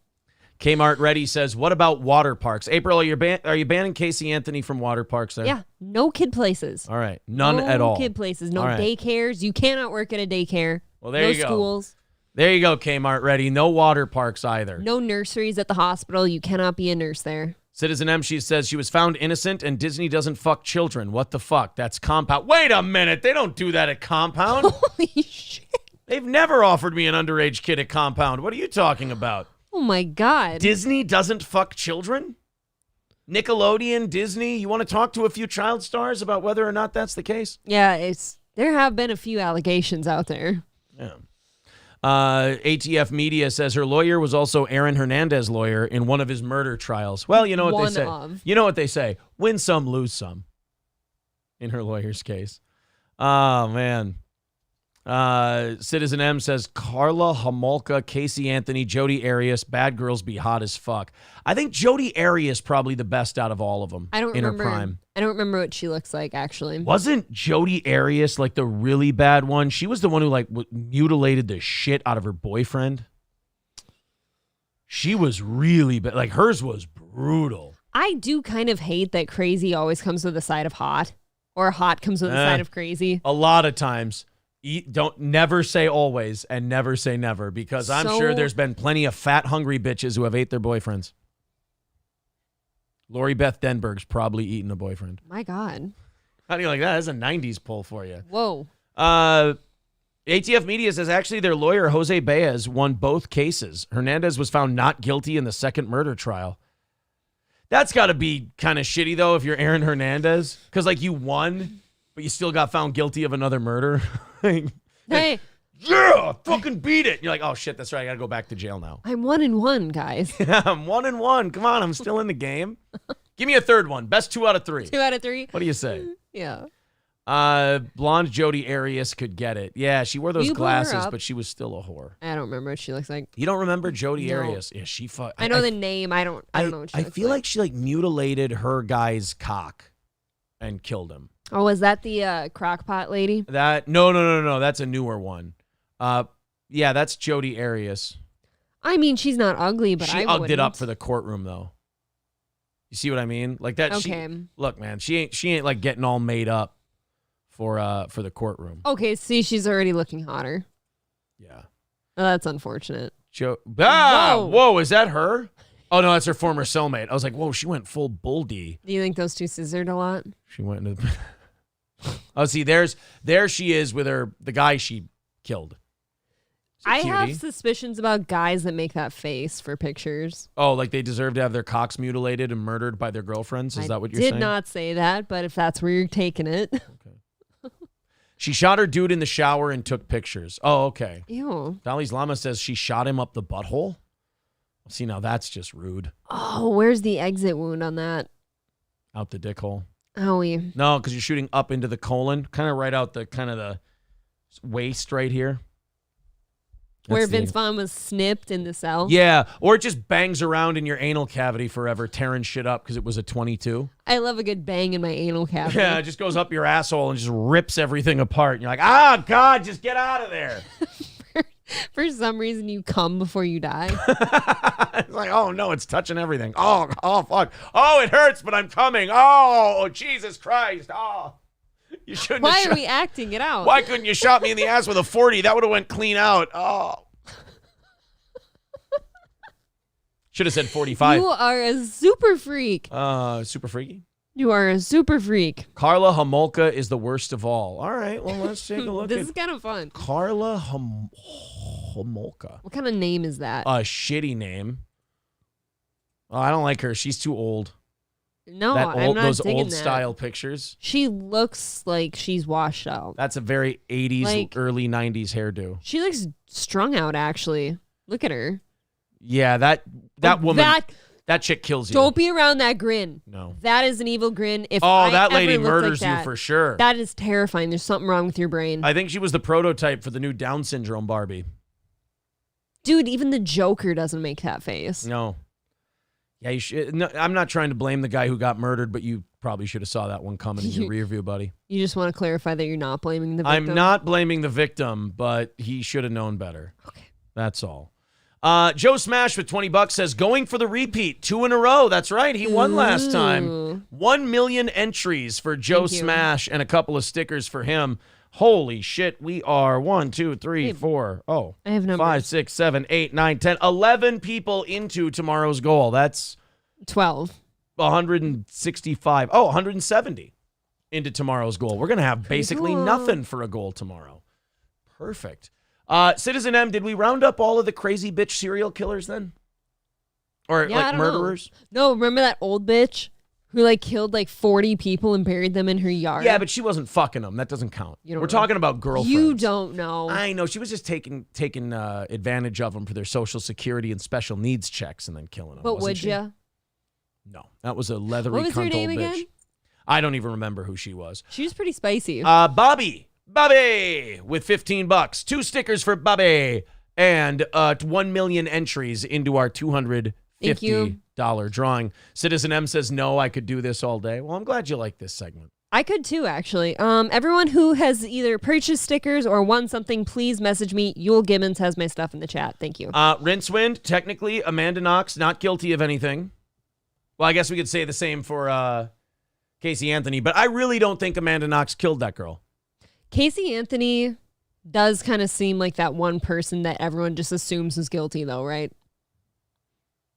Kmart Ready says, what about water parks? April, are you banning Casey Anthony from water parks there? Yeah. No kid places. All right. None no at all. Kid places. No All right. daycares. You cannot work at a daycare. Well, there no you go. schools. There you go, Kmart Ready. No water parks either. No nurseries at the hospital. You cannot be a nurse there. Citizen M, she says she was found innocent and Disney doesn't fuck children. What the fuck? That's Compound. Wait a minute. They don't do that at Compound. Holy shit. They've never offered me an underage kid at Compound. What are you talking about? Oh my God. Disney doesn't fuck children? Nickelodeon, Disney, you want to talk to a few child stars about whether or not that's the case? Yeah, there have been a few allegations out there. Yeah. ATF Media says her lawyer was also Aaron Hernandez's lawyer in one of his murder trials. Well, you know what they say. You know what they say. Win some, lose some. In her lawyer's case. Oh, man. Citizen M says Carla Homolka, Casey Anthony, Jodi Arias, bad girls be hot as fuck. I think Jodi Arias probably the best out of all of them. In her prime. I don't remember what she looks like actually. Wasn't Jodi Arias like the really bad one? She was the one who like mutilated the shit out of her boyfriend. She was really bad. Like hers was brutal. I do kind of hate that crazy always comes with a side of hot, or hot comes with a side of crazy. A lot of times. Don't never say always and never say never, because I'm sure there's been plenty of fat, hungry bitches who have ate their boyfriends. Lori Beth Denberg's probably eaten a boyfriend. My God. How do you like that? That's a 90s pull for you. Whoa. ATF Media says actually their lawyer, Jose Baez, won both cases. Hernandez was found not guilty in the second murder trial. That's got to be kind of shitty, though, if you're Aaron Hernandez. Because, like, you won, but you still got found guilty of another murder. Hey. Yeah, fucking beat it. You're like, oh, shit, that's right. I got to go back to jail now. I'm 1-1, guys. Yeah, I'm 1-1. Come on, I'm still in the game. Give me a third one. Best 2 out of 3. 2 out of 3? What do you say? Yeah. Blonde Jodi Arias could get it. Yeah, she wore those You brought her glasses, up. but she was still a whore. I don't remember what she looks like. You don't remember Jodi No. Arias? Yeah, she fucked. I know the name. I don't know what she I looks feel like she like mutilated her guy's cock and killed him. Oh, was that the crockpot lady? That no. That's a newer one. Yeah, that's Jodi Arias. I mean, she's not ugly, but She I ugged wouldn't. it up for the courtroom though. You see what I mean? Like that. Okay. Look, man, she ain't like getting all made up for the courtroom. Okay, see, she's already looking hotter. Yeah. Oh, that's unfortunate. Whoa, is that her? Oh no, that's her former cellmate. I was like, whoa, she went full bull D. Do you think those two scissored a lot? She went into the Oh, see, there she is with the guy she killed. I have suspicions about guys that make that face for pictures. Oh, like they deserve to have their cocks mutilated and murdered by their girlfriends? Is that what you're saying? I did not say that, but if that's where you're taking it. Okay. She shot her dude in the shower and took pictures. Oh, okay. Ew. Dalai's Lama says she shot him up the butthole. See, now that's just rude. Oh, where's the exit wound on that? Out the dick hole. Owie. No, because you're shooting up into the colon, kind of right out the waist right here. Where That's Vince Vaughn was snipped in the cell? Yeah, or it just bangs around in your anal cavity forever, tearing shit up because it was a 22. I love a good bang in my anal cavity. Yeah, it just goes up your asshole and just rips everything apart. And you're like, ah, God, just get out of there. For some reason, you come before you die. It's like, oh, no, it's touching everything. Oh, fuck. Oh, it hurts, but I'm coming. Oh, Jesus Christ. Oh. You shouldn't Why have are we acting it out? Why couldn't you shot me in the ass with a 40? That would have went clean out. Oh. Should have said 45. You are a super freak. Super freaky. You are a super freak. Carla Homolka is the worst of all. All right, well, let's take a look This at is kind of fun. Carla Homolka. What kind of name is that? A shitty name. Oh, I don't like her. She's too old. No, I'm not those digging old that. style pictures. She looks like she's washed out. That's a very 80s, Like- early 90s hairdo. She looks strung out, actually. Look at her. Yeah, that woman, That, that chick kills you. don't be around that grin. No. That is an evil grin. If Oh, I that lady ever looked murders like you that, for sure. That is terrifying. There's something wrong with your brain. I think she was the prototype for the new Down syndrome Barbie. Dude, even the Joker doesn't make that face. No. Yeah, you should. No, I'm not trying to blame the guy who got murdered, but you probably should have saw that one coming in your rear view, buddy. You just want to clarify that you're not blaming the victim? I'm not blaming the victim, but he should have known better. Okay. That's all. Joe Smash with $20 says, going for the repeat, 2 in a row. That's right. He won last time. 1 million entries for Joe Smash and a couple of stickers for him. Holy shit. We are 1, 2, 3, 4. Oh, I have numbers. 5, 6, 7, 8, 9, 10, 11 people into tomorrow's goal. That's 12. 165. Oh, 170 into tomorrow's goal. We're going to have basically nothing for a goal tomorrow. Perfect. Citizen M, did we round up all of the crazy bitch serial killers then? Or Yeah, I like don't murderers? know. No, remember that old bitch who like killed like 40 people and buried them in her yard? Yeah, but she wasn't fucking them. That doesn't count. You don't We're know. talking about girlfriends. You don't know. I know. She was just taking advantage of them for their social security and special needs checks and then killing them. But would you? No. That was a leathery What was her cunt name old bitch. again? I don't even remember who she was. She was pretty spicy. Bobby with $15. 2 stickers for Bobby and 1 million entries into our $250 drawing. Citizen M says, no, I could do this all day. Well, I'm glad you like this segment. I could too, actually. Everyone who has either purchased stickers or won something, please message me. Yule Gibbons has my stuff in the chat. Thank you. Rincewind, technically, Amanda Knox, not guilty of anything. Well, I guess we could say the same for Casey Anthony, but I really don't think Amanda Knox killed that girl. Casey Anthony does kind of seem like that one person that everyone just assumes is guilty, though, right?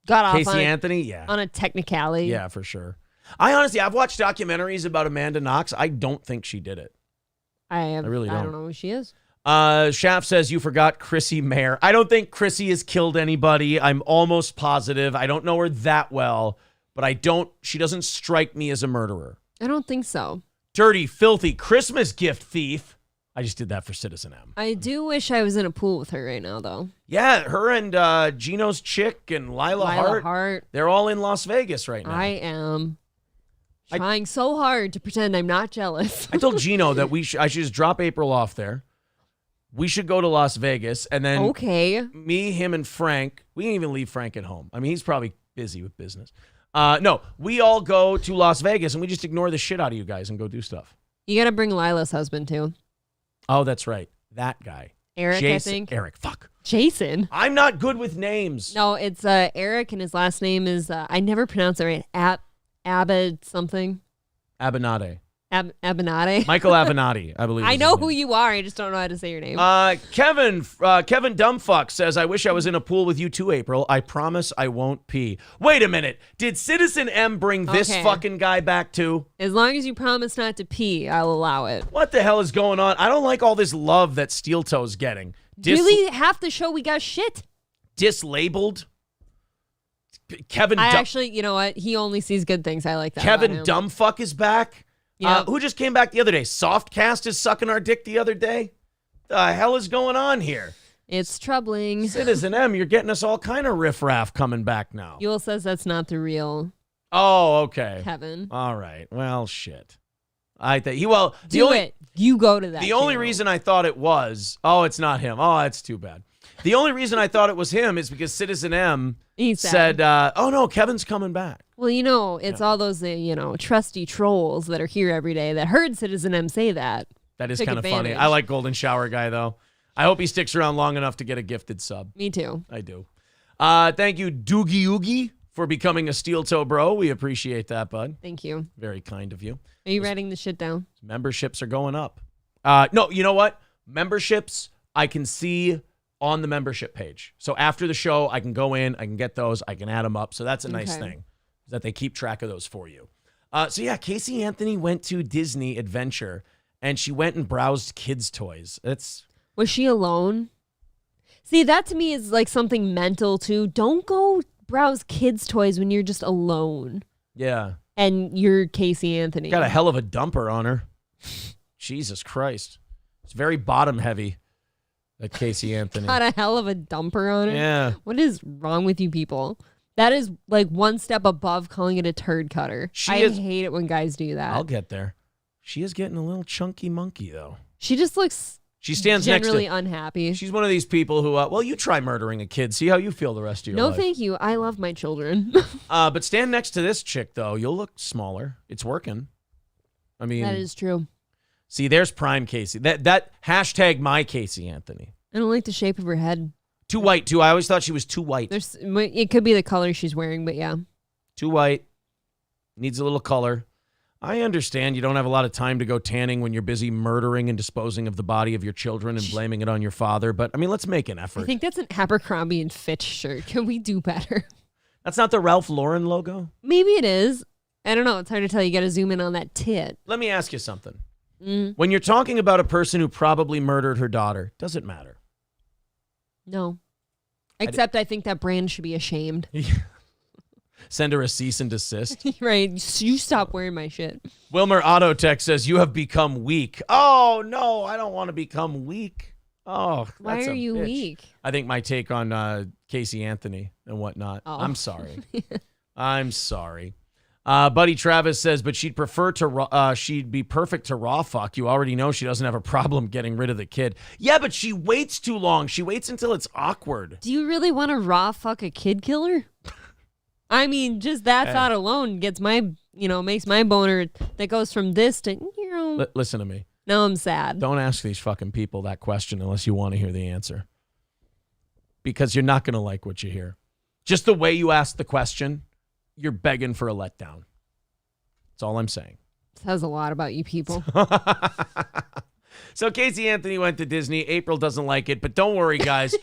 Got off Casey Anthony, yeah. on a technicality. Yeah, for sure. I've watched documentaries about Amanda Knox. I don't think she did it. I really I don't. don't know who she is. Shaft says, you forgot Chrissy Mayer. I don't think Chrissy has killed anybody. I'm almost positive. I don't know her that well, but she doesn't strike me as a murderer. I don't think so. Dirty, filthy Christmas gift thief. I just did that for Citizen M. I do wish I was in a pool with her right now, though. Yeah, her and Gino's chick and Lila Hart. They're all in Las Vegas right now. I am trying so hard to pretend I'm not jealous. I told Gino that I should just drop April off there. We should go to Las Vegas, and then okay. Me, him, and Frank. We can even leave Frank at home. I mean, he's probably busy with business. No, we all go to Las Vegas, and we just ignore the shit out of you guys and go do stuff. You got to bring Lila's husband, too. Oh, that's right. That guy. Eric, Jason, I think. Eric, fuck. Jason. I'm not good with names. No, it's Eric, and his last name is, I never pronounce it right, Abed something. Abinade. Abinade. Michael Avenatti, I believe. I know who you are. I just don't know how to say your name. Kevin Dumbfuck says, I wish I was in a pool with you too, April. I promise I won't pee. Wait a minute. Did Citizen M bring this fucking guy back too? As long as you promise not to pee, I'll allow it. What the hell is going on? I don't like all this love that Steel Toe's getting. Really? Half the show we got shit. Dislabeled. Actually, you know what? He only sees good things. I like that. Kevin Dumbfuck is back. Yeah. Who just came back the other day? Softcast is sucking our dick the other day. The hell is going on here? It's troubling. Citizen M, you're getting us all kind of riffraff coming back now. Yule says that's not the real. Oh, okay. Kevin. All right. Well, shit. Do it. You go to that. The only reason I thought it was, it's not him. Oh, that's too bad. The only reason I thought it was him is because Citizen M said, oh no, Kevin's coming back. Well, it's all those, trusty trolls that are here every day that heard Citizen M say that. That is kind of funny. I like Golden Shower Guy, though. I hope he sticks around long enough to get a gifted sub. Me too. I do. Thank you, Doogie Oogie, for becoming a Steel Toe Bro. We appreciate that, bud. Thank you. Very kind of you. Are you writing the shit down? Memberships are going up. No, you know what? Memberships, I can see on the membership page. So after the show, I can go in, I can get those, I can add them up. So that's a nice thing, that they keep track of those for you. So yeah, Casey Anthony went to Disney Adventure, and she went and browsed kids' toys. Was she alone? See, that to me is like something mental too. Don't go browse kids' toys when you're just alone. Yeah. And you're Casey Anthony. Got a hell of a dumper on her. Jesus Christ. It's very bottom heavy. At Casey Anthony. Got a hell of a dumper on it. Yeah. What is wrong with you people? That is like one step above calling it a turd cutter. I hate it when guys do that. I'll get there. She is getting a little chunky monkey, though. She just looks She stands generally next to... unhappy. She's one of these people who, well, you try murdering a kid. See how you feel the rest of your No, life. thank you. I love my children. But stand next to this chick, though. You'll look smaller. It's working. I mean... That is true. See, there's prime Casey. That hashtag my Casey Anthony. I don't like the shape of her head. Too white, too. I always thought she was too white. It could be the color she's wearing, but yeah. Too white. Needs a little color. I understand you don't have a lot of time to go tanning when you're busy murdering and disposing of the body of your children and blaming it on your father. But, I mean, let's make an effort. I think that's an Abercrombie and Fitch shirt. Can we do better? That's not the Ralph Lauren logo? Maybe it is. I don't know. It's hard to tell. You got to zoom in on that tit. Let me ask you something. When you're talking about a person who probably murdered her daughter, does it matter? No. Except I think that brand should be ashamed. Send her a cease and desist. Right. You stop wearing my shit. Wilmer Autotech says, you have become weak. Oh, no, I don't want to become weak. Oh, Why that's are a you bitch. weak? I think my take on Casey Anthony and whatnot. Oh. I'm sorry. I'm sorry. Buddy Travis says, but she'd prefer to, she'd be perfect to raw fuck. You already know she doesn't have a problem getting rid of the kid. Yeah, but she waits too long. She waits until it's awkward. Do you really want to raw fuck a kid killer? I mean, just that thought alone gets makes my boner that goes from this to, Listen to me. Now I'm sad. Don't ask these fucking people that question unless you want to hear the answer. Because you're not going to like what you hear. Just the way you ask the question, you're begging for a letdown. That's all I'm saying. Says a lot about you people. So Casey Anthony went to Disney. April doesn't like it, but don't worry, guys.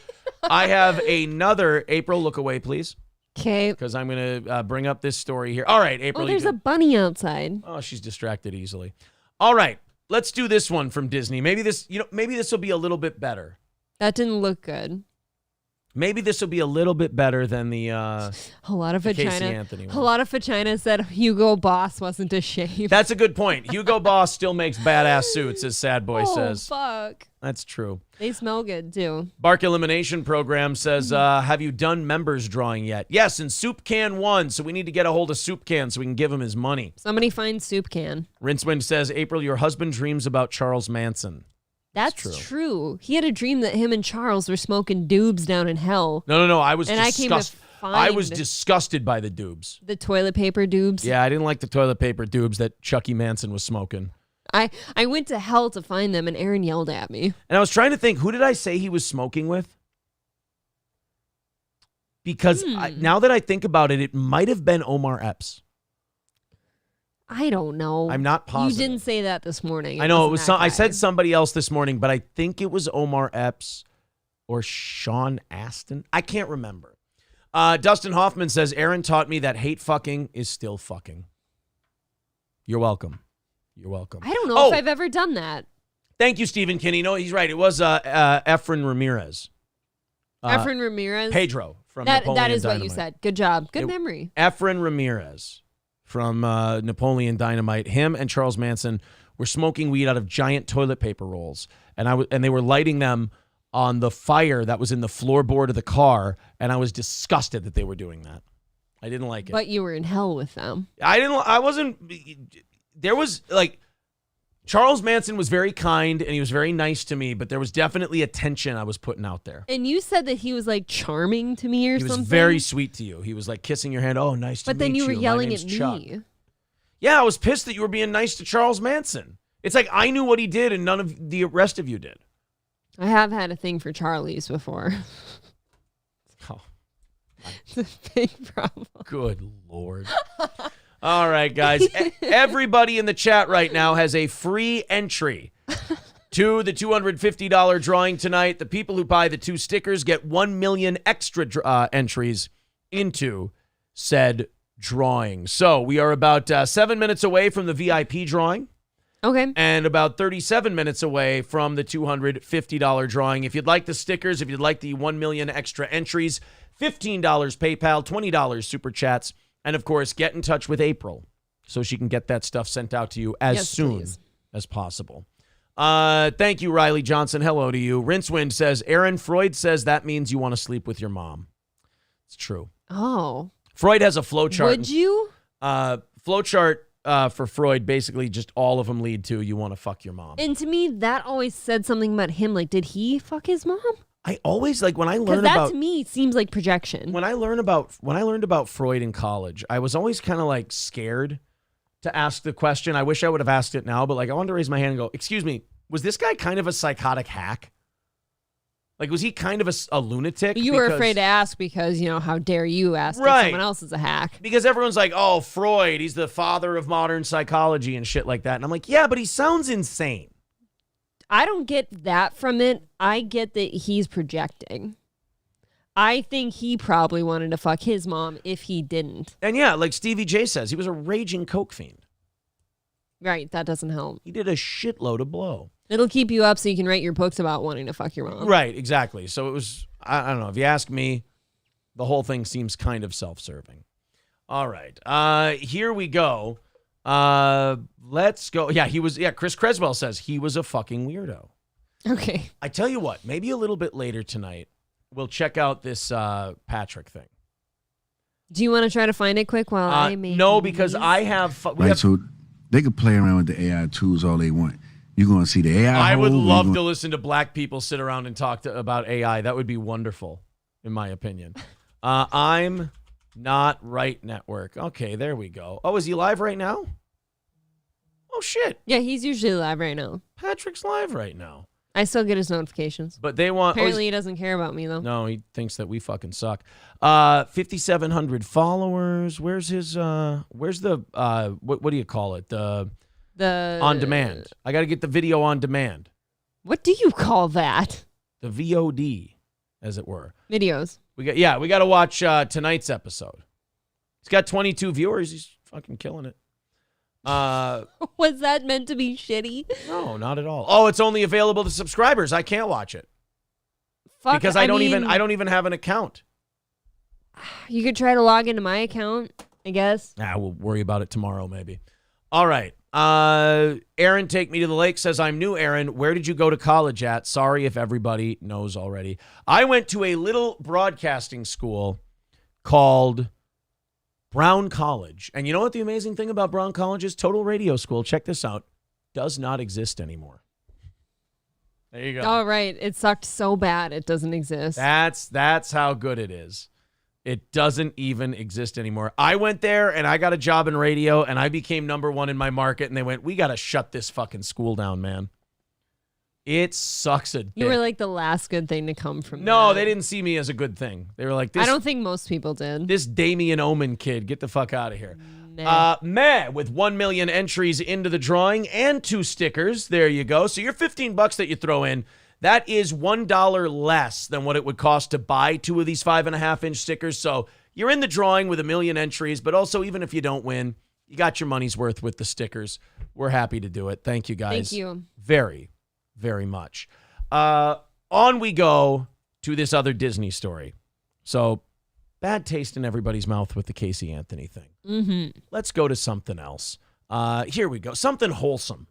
I have another. April, look away, please. Okay. Because I'm going to bring up this story here. All right, April. Oh, there's a bunny outside. Oh, she's distracted easily. All right, let's do this one from Disney. Maybe this will be a little bit better. That didn't look good. Maybe this will be a little bit better than the a lot of Casey vagina. Anthony one. A lot of vagina said Hugo Boss wasn't ashamed. That's a good point. Hugo Boss still makes badass suits, as Sad Boy says. Fuck. That's true. They smell good too. Bark Elimination Program says, have you done members drawing yet? Yes, and Soup Can won, so we need to get a hold of Soup Can so we can give him his money. Somebody find Soup Can. Rincewind says, April, your husband dreams about Charles Manson. That's true. He had a dream that him and Charles were smoking doobs down in hell. No. I was And I came to I was find- disgusted by the doobs. The toilet paper doobs. Yeah, I didn't like the toilet paper doobs that Chucky Manson was smoking. I went to hell to find them, and Aaron yelled at me. And I was trying to think, who did I say he was smoking with? Because now that I think about it, it might have been Omar Epps. I don't know. I'm not positive. You didn't say that this morning. I know it wasn't was. that I guy. said somebody else this morning, but I think it was Omar Epps or Sean Astin. I can't remember. Dustin Hoffman says, Aaron taught me that hate fucking is still fucking. You're welcome. You're welcome. I don't know if I've ever done that. Thank you, Stephen Kinney. No, he's right. It was Efren Ramirez. Efren Ramirez. Pedro from Napoleon That is Dynamite. what you said. Good job. Good memory. Efren Ramirez from Napoleon Dynamite. Him and Charles Manson were smoking weed out of giant toilet paper rolls, and they were lighting them on the fire that was in the floorboard of the car, and I was disgusted that they were doing that. I didn't like it. But you were in hell with them. I wasn't. There was Charles Manson was very kind and he was very nice to me, but there was definitely a tension I was putting out there. And you said that he was like charming to me or He was something. very sweet to you. He was like kissing your hand. Oh, nice to meet you. But then you were My yelling name's at Chuck. me. Yeah, I was pissed that you were being nice to Charles Manson. It's like I knew what he did and none of the rest of you did. I have had a thing for Charlie's before. Oh, It's a big problem. good Lord. All right, guys. Everybody in the chat right now has a free entry to the $250 drawing tonight. The people who buy the 2 stickers get 1 million extra entries into said drawing. So we are about 7 minutes away from the VIP drawing. Okay. And about 37 minutes away from the $250 drawing. If you'd like the stickers, if you'd like the 1 million extra entries, $15 PayPal, $20 Super Chats, and of course, get in touch with April so she can get that stuff sent out to you as soon as possible. Thank you, Riley Johnson. Hello to you. Rincewind says, Aaron, Freud says that means you want to sleep with your mom. It's true. Oh. Freud has a flowchart. Would you? Flowchart for Freud, basically just all of them lead to you want to fuck your mom. And to me, that always said something about him. Like, did he fuck his mom? I always when I learn that about to me seems like projection. when I learned about Freud in college, I was always kind of like scared to ask the question. I wish I would have asked it now, but like I wanted to raise my hand and go, "Excuse me, was this guy kind of a psychotic hack? Like, was he kind of a lunatic?" You were afraid to ask because, how dare you ask if Right. someone else is a hack? Because everyone's like, "Oh, Freud, he's the father of modern psychology and shit like that." And I'm like, "Yeah, but he sounds insane." I don't get that from it. I get that he's projecting. I think he probably wanted to fuck his mom if he didn't. And yeah, like Stevie J says, he was a raging coke fiend. Right, that doesn't help. He did a shitload of blow. It'll keep you up so you can write your books about wanting to fuck your mom. Right, exactly. So it was, I don't know, if you ask me, the whole thing seems kind of self-serving. All right, here we go. Let's go. Yeah, Chris Creswell says he was a fucking weirdo. Okay. I tell you what, maybe a little bit later tonight, we'll check out this Patrick thing. Do you want to try to find it quick while I make No, because these? I have... So they could play around with the AI tools all they want. You're going to see the AI. I would love to listen to black people sit around and talk about AI. That would be wonderful, in my opinion. I'm not right network. Okay, there we go. Oh, is he live right now? Oh, shit. Yeah, he's usually live right now. Patrick's live right now. I still get his notifications. But they want... Apparently he doesn't care about me, though. No, he thinks that we fucking suck. 5,700 followers. Where's his... where's the... what do you call it? The on demand. I got to get the video on demand. What do you call that? The VOD, as it were. Videos. We got to watch tonight's episode. He's got 22 viewers. He's fucking killing it. Was that meant to be shitty? No, not at all. Oh, it's only available to subscribers. I can't watch it. Fuck, Because I don't even have an account. You could try to log into my account, I guess. We'll worry about it tomorrow, maybe. All right. Aaron, take me to the lake, says, I'm new, Aaron. Where did you go to college at? Sorry if everybody knows already. I went to a little broadcasting school called Brown College. And you know what the amazing thing about Brown College is? Total Radio School, check this out, does not exist anymore. There you go. All right. It sucked so bad it doesn't exist. That's how good it is. It doesn't even exist anymore. I went there and I got a job in radio and I became number one in my market and they went, we got to shut this fucking school down, man. It sucks a dick. You were like the last good thing to come from No, that. they didn't see me as a good thing. They were like, I don't think most people did. This Damien Omen kid, get the fuck out of here. Nah. Meh, with 1 million entries into the drawing and 2 stickers. There you go. So your $15 that you throw in, that is $1 less than what it would cost to buy 2 of these 5.5-inch stickers. So you're in the drawing with 1 million entries, but also even if you don't win, you got your money's worth with the stickers. We're happy to do it. Thank you, guys. Thank you. Very, very much. On we go to this other Disney story. So bad taste in everybody's mouth with the Casey Anthony thing. Mm-hmm. Let's go to something else. Here we go. Something wholesome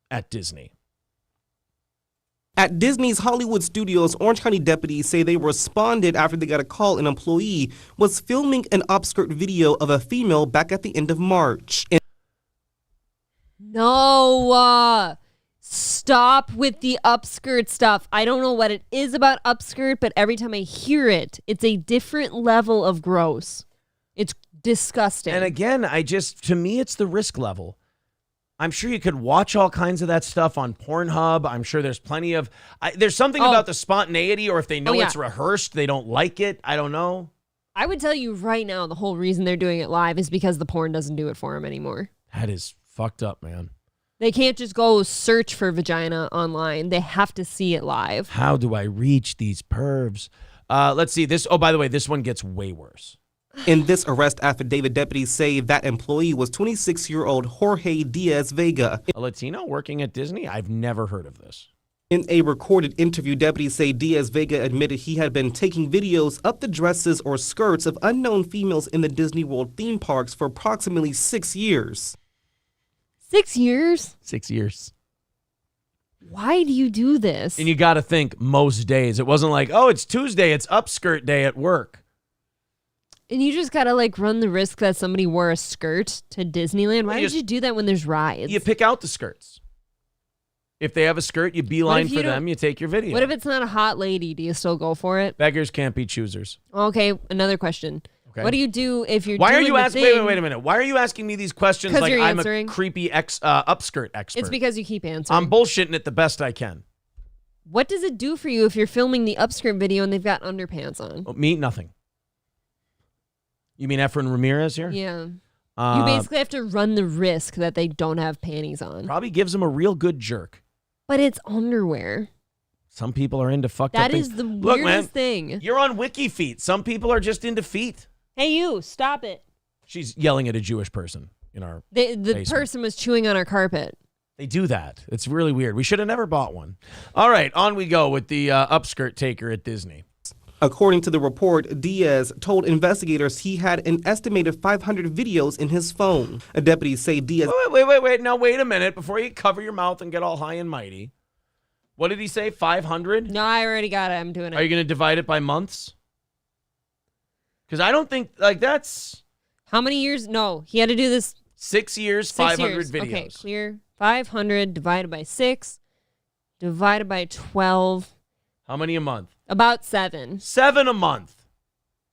at Disney. At Disney's Hollywood Studios, Orange County deputies say they responded after they got a call an employee was filming an upskirt video of a female back at the end of March. No. Stop with the upskirt stuff. I don't know what it is about upskirt, but every time I hear it, it's a different level of gross. It's disgusting. And again, to me, it's the risk level. I'm sure you could watch all kinds of that stuff on Pornhub. I'm sure there's plenty of... there's something about the spontaneity, or if they know it's rehearsed, they don't like it. I don't know. I would tell you right now, the whole reason they're doing it live is because the porn doesn't do it for them anymore. That is fucked up, man. They can't just go search for vagina online. They have to see it live. How do I reach these pervs? Let's see. This. Oh, by the way, this one gets way worse. In this arrest affidavit, deputies say that employee was 26-year-old Jorge Diaz Vega. A Latino working at Disney? I've never heard of this. In a recorded interview, deputies say Diaz Vega admitted he had been taking videos of the dresses or skirts of unknown females in the Disney World theme parks for approximately 6 years. 6 years? 6 years. Why do you do this? And you got to think most days. It wasn't like, oh, it's Tuesday, it's upskirt day at work. And you just gotta like run the risk that somebody wore a skirt to Disneyland. Why did you do that when there's rides? You pick out the skirts. If they have a skirt, you beeline for them. You take your video. What if it's not a hot lady? Do you still go for it? Beggars can't be choosers. Okay, another question. Okay. What do you do if you're? Why doing are you the asking? thing? Wait a minute. Why are you asking me these questions like I'm answering. a creepy upskirt expert? It's because you keep answering. I'm bullshitting it the best I can. What does it do for you if you're filming the upskirt video and they've got underpants on? Oh, me, nothing. You mean Efren Ramirez here? Yeah. You basically have to run the risk that they don't have panties on. Probably gives them a real good jerk. But it's underwear. Some people are into fucked up things. That is the Look, weirdest man, thing. You're on Wiki Feet. Some people are just into feet. Hey, you, stop it. She's yelling at a Jewish person in our The basement. person was chewing on our carpet. They do that. It's really weird. We should have never bought one. All right, on we go with the upskirt taker at Disney. According to the report, Diaz told investigators he had an estimated 500 videos in his phone. Deputies say Diaz... Wait. Now, wait a minute before you cover your mouth and get all high and mighty. What did he say, 500? No, I already got it. I'm doing it. Are you going to divide it by months? Because I don't think, like, that's... How many years? No, he had to do this. 6 years, 6 500 years. videos. Okay, clear. 500 divided by 6, divided by 12. How many a month? About 7. 7 a month.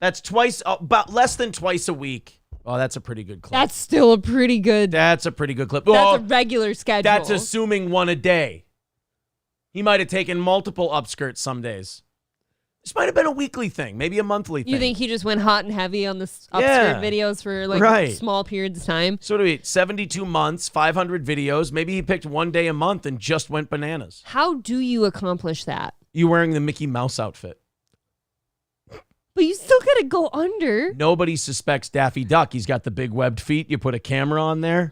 That's twice, about less than twice a week. Oh, that's a pretty good clip. That's still a pretty good. That's a pretty good clip. That's a regular schedule. That's assuming one a day. He might have taken multiple upskirts some days. This might have been a weekly thing, maybe a monthly thing. You think he just went hot and heavy on the upskirt videos for like small periods of time? So do we, 72 months, 500 videos. Maybe he picked one day a month and just went bananas. How do you accomplish that? You wearing the Mickey Mouse outfit. But you still gotta go under. Nobody suspects Daffy Duck. He's got the big webbed feet. You put a camera on there.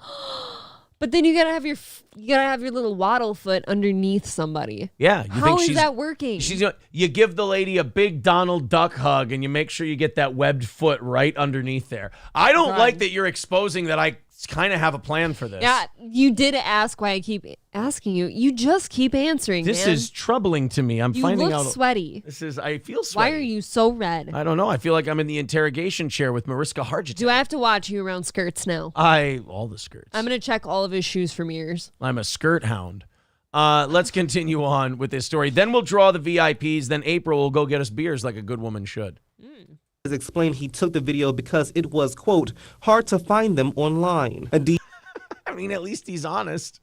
But then you gotta have your little waddle foot underneath somebody. Yeah. How is that working? You give the lady a big Donald Duck hug and you make sure you get that webbed foot right underneath there. I don't like that you're exposing that I kind of have a plan for this. Yeah, you did ask why I keep asking you. You just keep answering, This man. is troubling to me. I'm finding out. You look sweaty. I feel sweaty. Why are you so red? I don't know. I feel like I'm in the interrogation chair with Mariska Hargitay. Do I have to watch you around skirts now? All the skirts. I'm going to check all of his shoes for mirrors. I'm a skirt hound. Let's continue on with this story. Then we'll draw the VIPs. Then April will go get us beers like a good woman should. explained he took the video because it was, quote, hard to find them online. I mean, at least he's honest.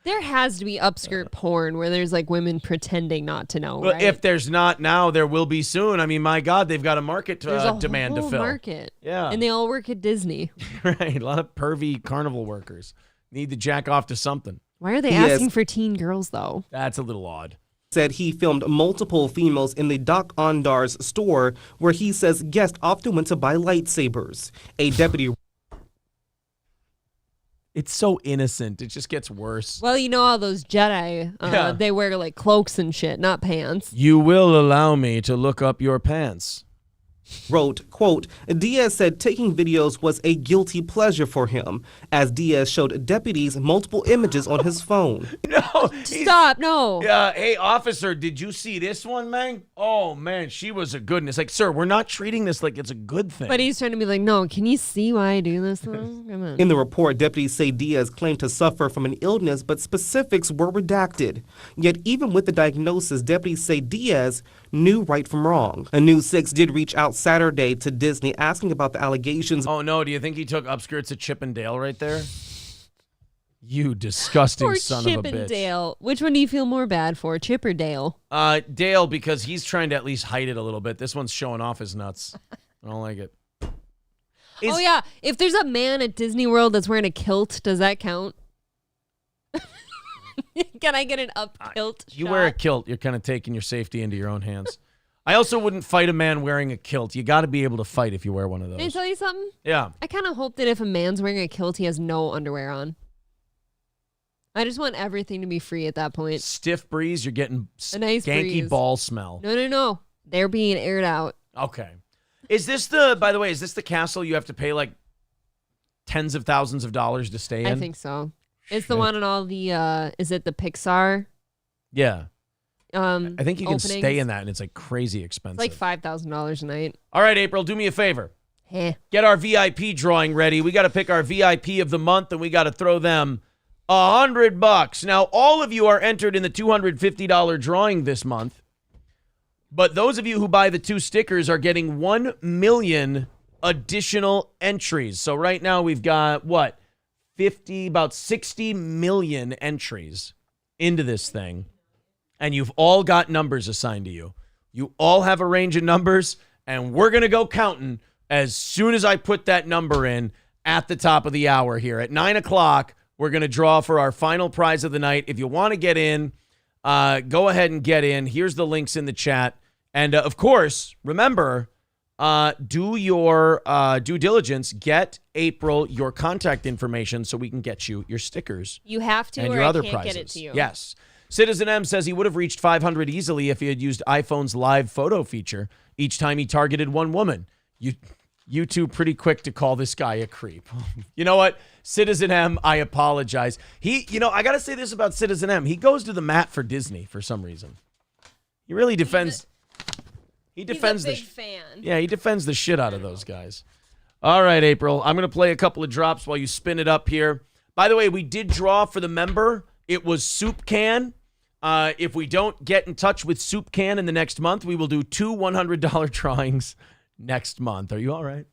There has to be upskirt porn where there's like women pretending not to know, Well, right? if there's not now, there will be soon. I mean, my God, they've got a market there's a demand to whole fill. market. Yeah. And they all work at Disney. Right. A lot of pervy carnival workers need to jack off to something. Why are they asking for teen girls, though? That's a little odd. Said he filmed multiple females in the Doc Ondar's store where he says guests often went to buy lightsabers. A deputy... It's so innocent. It just gets worse. Well, you know all those Jedi, they wear like cloaks and shit, not pants. You will allow me to look up your pants. wrote, quote, Diaz said taking videos was a guilty pleasure for him, as Diaz showed deputies multiple images on his phone. No. Stop, no. Hey, officer, did you see this one, man? Oh, man, she was a good one. It's like, sir, we're not treating this like it's a good thing. But he's trying to be like, no, can you see why I do this, though? Come on. In the report, deputies say Diaz claimed to suffer from an illness, but specifics were redacted. Yet even with the diagnosis, deputies say Diaz knew right from wrong. A News 6 did reach out Saturday to Disney asking about the allegations. Oh, no, do you think he took upskirts at Chip and Dale right there? You disgusting Poor son Chip of a bitch. and Dale. Which one do you feel more bad for, Chip or Dale? Dale, because he's trying to at least hide it a little bit. This one's showing off his nuts. I don't like it. Oh, yeah. If there's a man at Disney World that's wearing a kilt, does that count? Can I get an up kilt You shot? wear a kilt, you're kind of taking your safety into your own hands. I also wouldn't fight a man wearing a kilt. You got to be able to fight if you wear one of those. Can I tell you something? Yeah. I kind of hope that if a man's wearing a kilt, he has no underwear on. I just want everything to be free at that point. Stiff breeze, you're getting A nice skanky breeze. ball smell. No. They're being aired out. Okay. By the way, is this the castle you have to pay like tens of thousands of dollars to stay in? I think so. It's the one on all the, is it the Pixar? Yeah. I think you can openings. stay in that, and it's like crazy expensive. It's like $5,000 a night. All right, April, do me a favor. Heh. Get our VIP drawing ready. We got to pick our VIP of the month, and we got to throw them $100. Now, all of you are entered in the $250 drawing this month, but those of you who buy the 2 stickers are getting 1 million additional entries. So right now we've got, about 60 million entries into this thing, and you've all got numbers assigned to you. You all have a range of numbers, and we're going to go counting as soon as I put that number in at the top of the hour here. At 9 o'clock, we're going to draw for our final prize of the night. If you want to get in, go ahead and get in. Here's the links in the chat. And, of course, remember, do your due diligence. Get April your contact information so we can get you your stickers. You have to, and or your I other can't prizes. get it to you. Yes. Citizen M says he would have reached 500 easily if he had used iPhone's live photo feature each time he targeted one woman. You two pretty quick to call this guy a creep. You know what? Citizen M, I apologize. I got to say this about Citizen M. He goes to the mat for Disney for some reason. He really defends. He defends He's a big fan. Yeah, he defends the shit out of those guys. All right, April. I'm going to play a couple of drops while you spin it up here. By the way, we did draw for the member. It was Soup Can. If we don't get in touch with Soup Can in the next month, we will do 2 $100 drawings next month. Are you all right?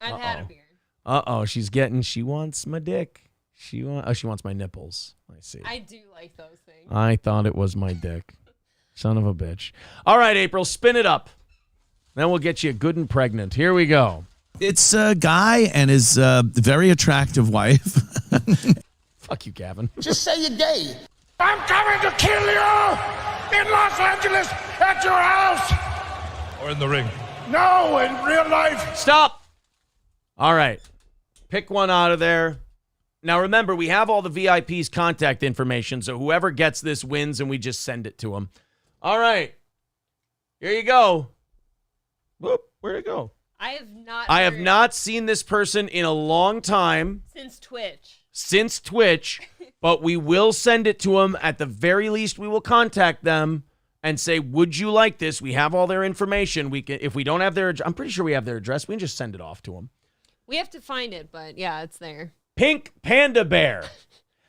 I've had a beer. She wants my dick. She wants my nipples. I see. I do like those things. I thought it was my dick. Son of a bitch. All right, April, spin it up. Then we'll get you good and pregnant. Here we go. It's a guy and his very attractive wife. Fuck you, Gavin. Just say you're gay. I'm coming to kill you in Los Angeles at your house. Or in the ring. No, in real life. Stop. All right. Pick one out of there. Now, remember, we have all the VIP's contact information, so whoever gets this wins, and we just send it to them. All right. Here you go. Whoop. Where'd it go? I have not seen this person in a long time. Since Twitch. But we will send it to them. At the very least, we will contact them and say, would you like this? We have all their information. We can, if we don't have their, I'm pretty sure we have their address. We can just send it off to them. We have to find it, but yeah, it's there. Pink Panda Bear.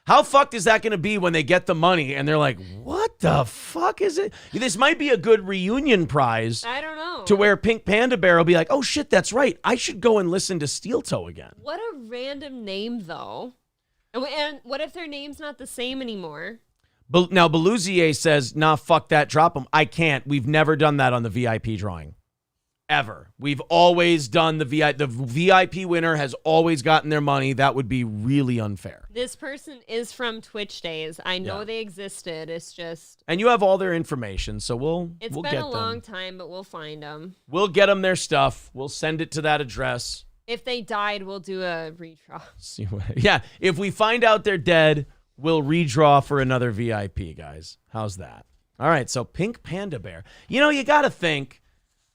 How fucked is that going to be when they get the money and they're like, what the fuck is it? This might be a good reunion prize. I don't know. To where Pink Panda Bear will be like, oh shit, that's right. I should go and listen to Steel Toe again. What a random name, though. And what if their name's not the same anymore? Now, Beluzier says, nah, fuck that, drop them. I can't. We've never done that on the VIP drawing. Ever. We've always done the VIP. The VIP winner has always gotten their money. That would be really unfair. This person is from Twitch days. I know they existed. It's just... And you have all their information, so we'll get them. It's been a long time, but we'll find them. We'll get them their stuff. We'll send it to that address. If they died, we'll do a redraw. Yeah, if we find out they're dead, we'll redraw for another VIP, guys. How's that? All right, so Pink Panda Bear. You know, you got to think,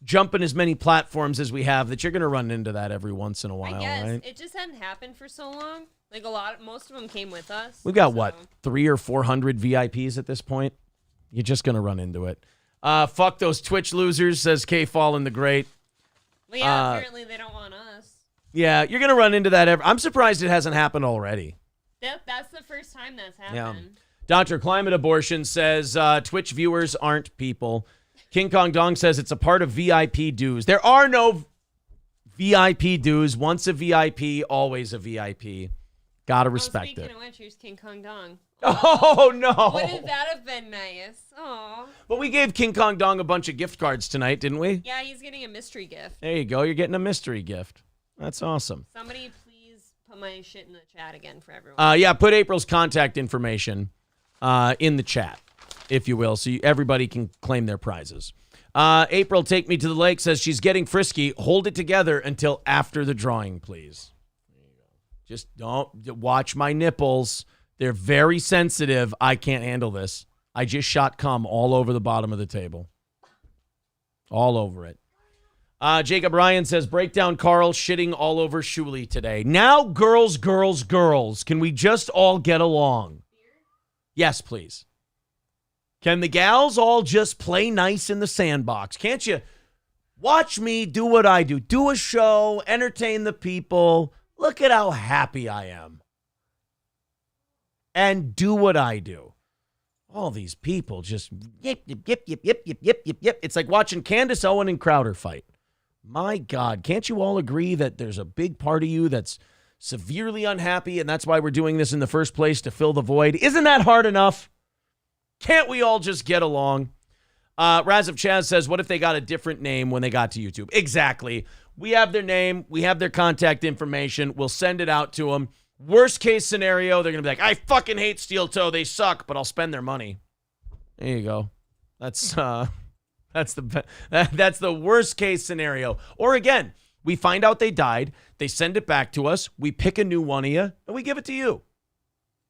jumping as many platforms as we have, that you're going to run into that every once in a while, I guess. right? It just hadn't happened for so long. Like most of them came with us. We've got, 300 or 400 VIPs at this point? You're just going to run into it. Fuck those Twitch losers, says K Fallen the Great. Well, yeah, apparently they don't want us. Yeah, you're going to run into that. I'm surprised it hasn't happened already. That's the first time that's happened. Yeah. Dr. Climate Abortion says Twitch viewers aren't people. King Kong Dong says it's a part of VIP dues. There are no VIP dues. Once a VIP, always a VIP. Gotta respect speaking it. of which, here's King Kong Dong. Oh, no. Wouldn't that have been nice? Aw. Well, we gave King Kong Dong a bunch of gift cards tonight, didn't we? Yeah, he's getting a mystery gift. There you go. You're getting a mystery gift. That's awesome. Somebody please put my shit in the chat again for everyone. Yeah, put April's contact information in the chat, if you will, so everybody can claim their prizes. April, Take Me to the Lake, says she's getting frisky. Hold it together until after the drawing, please. There you go. Just don't watch my nipples. They're very sensitive. I can't handle this. I just shot cum all over the bottom of the table. All over it. Jacob Ryan says, breakdown Carl shitting all over Shuli today. Now, girls. Can we just all get along? Yes, please. Can the gals all just play nice in the sandbox? Can't you watch me do what I do? Do a show, entertain the people. Look at how happy I am. And do what I do. All these people just yip, yip, yip, yip, yip, yip, yip, yip, yip. It's like watching Candace Owen and Crowder fight. My God, can't you all agree that there's a big part of you that's severely unhappy, and that's why we're doing this in the first place, to fill the void? Isn't that hard enough? Can't we all just get along? Raz of Chaz says, what if they got a different name when they got to YouTube? Exactly. We have their name. We have their contact information. We'll send it out to them. Worst case scenario, they're going to be like, I fucking hate Steel Toe. They suck, but I'll spend their money. There you go. That's the worst case scenario. Or again, we find out they died. They send it back to us. We pick a new one of you, and we give it to you.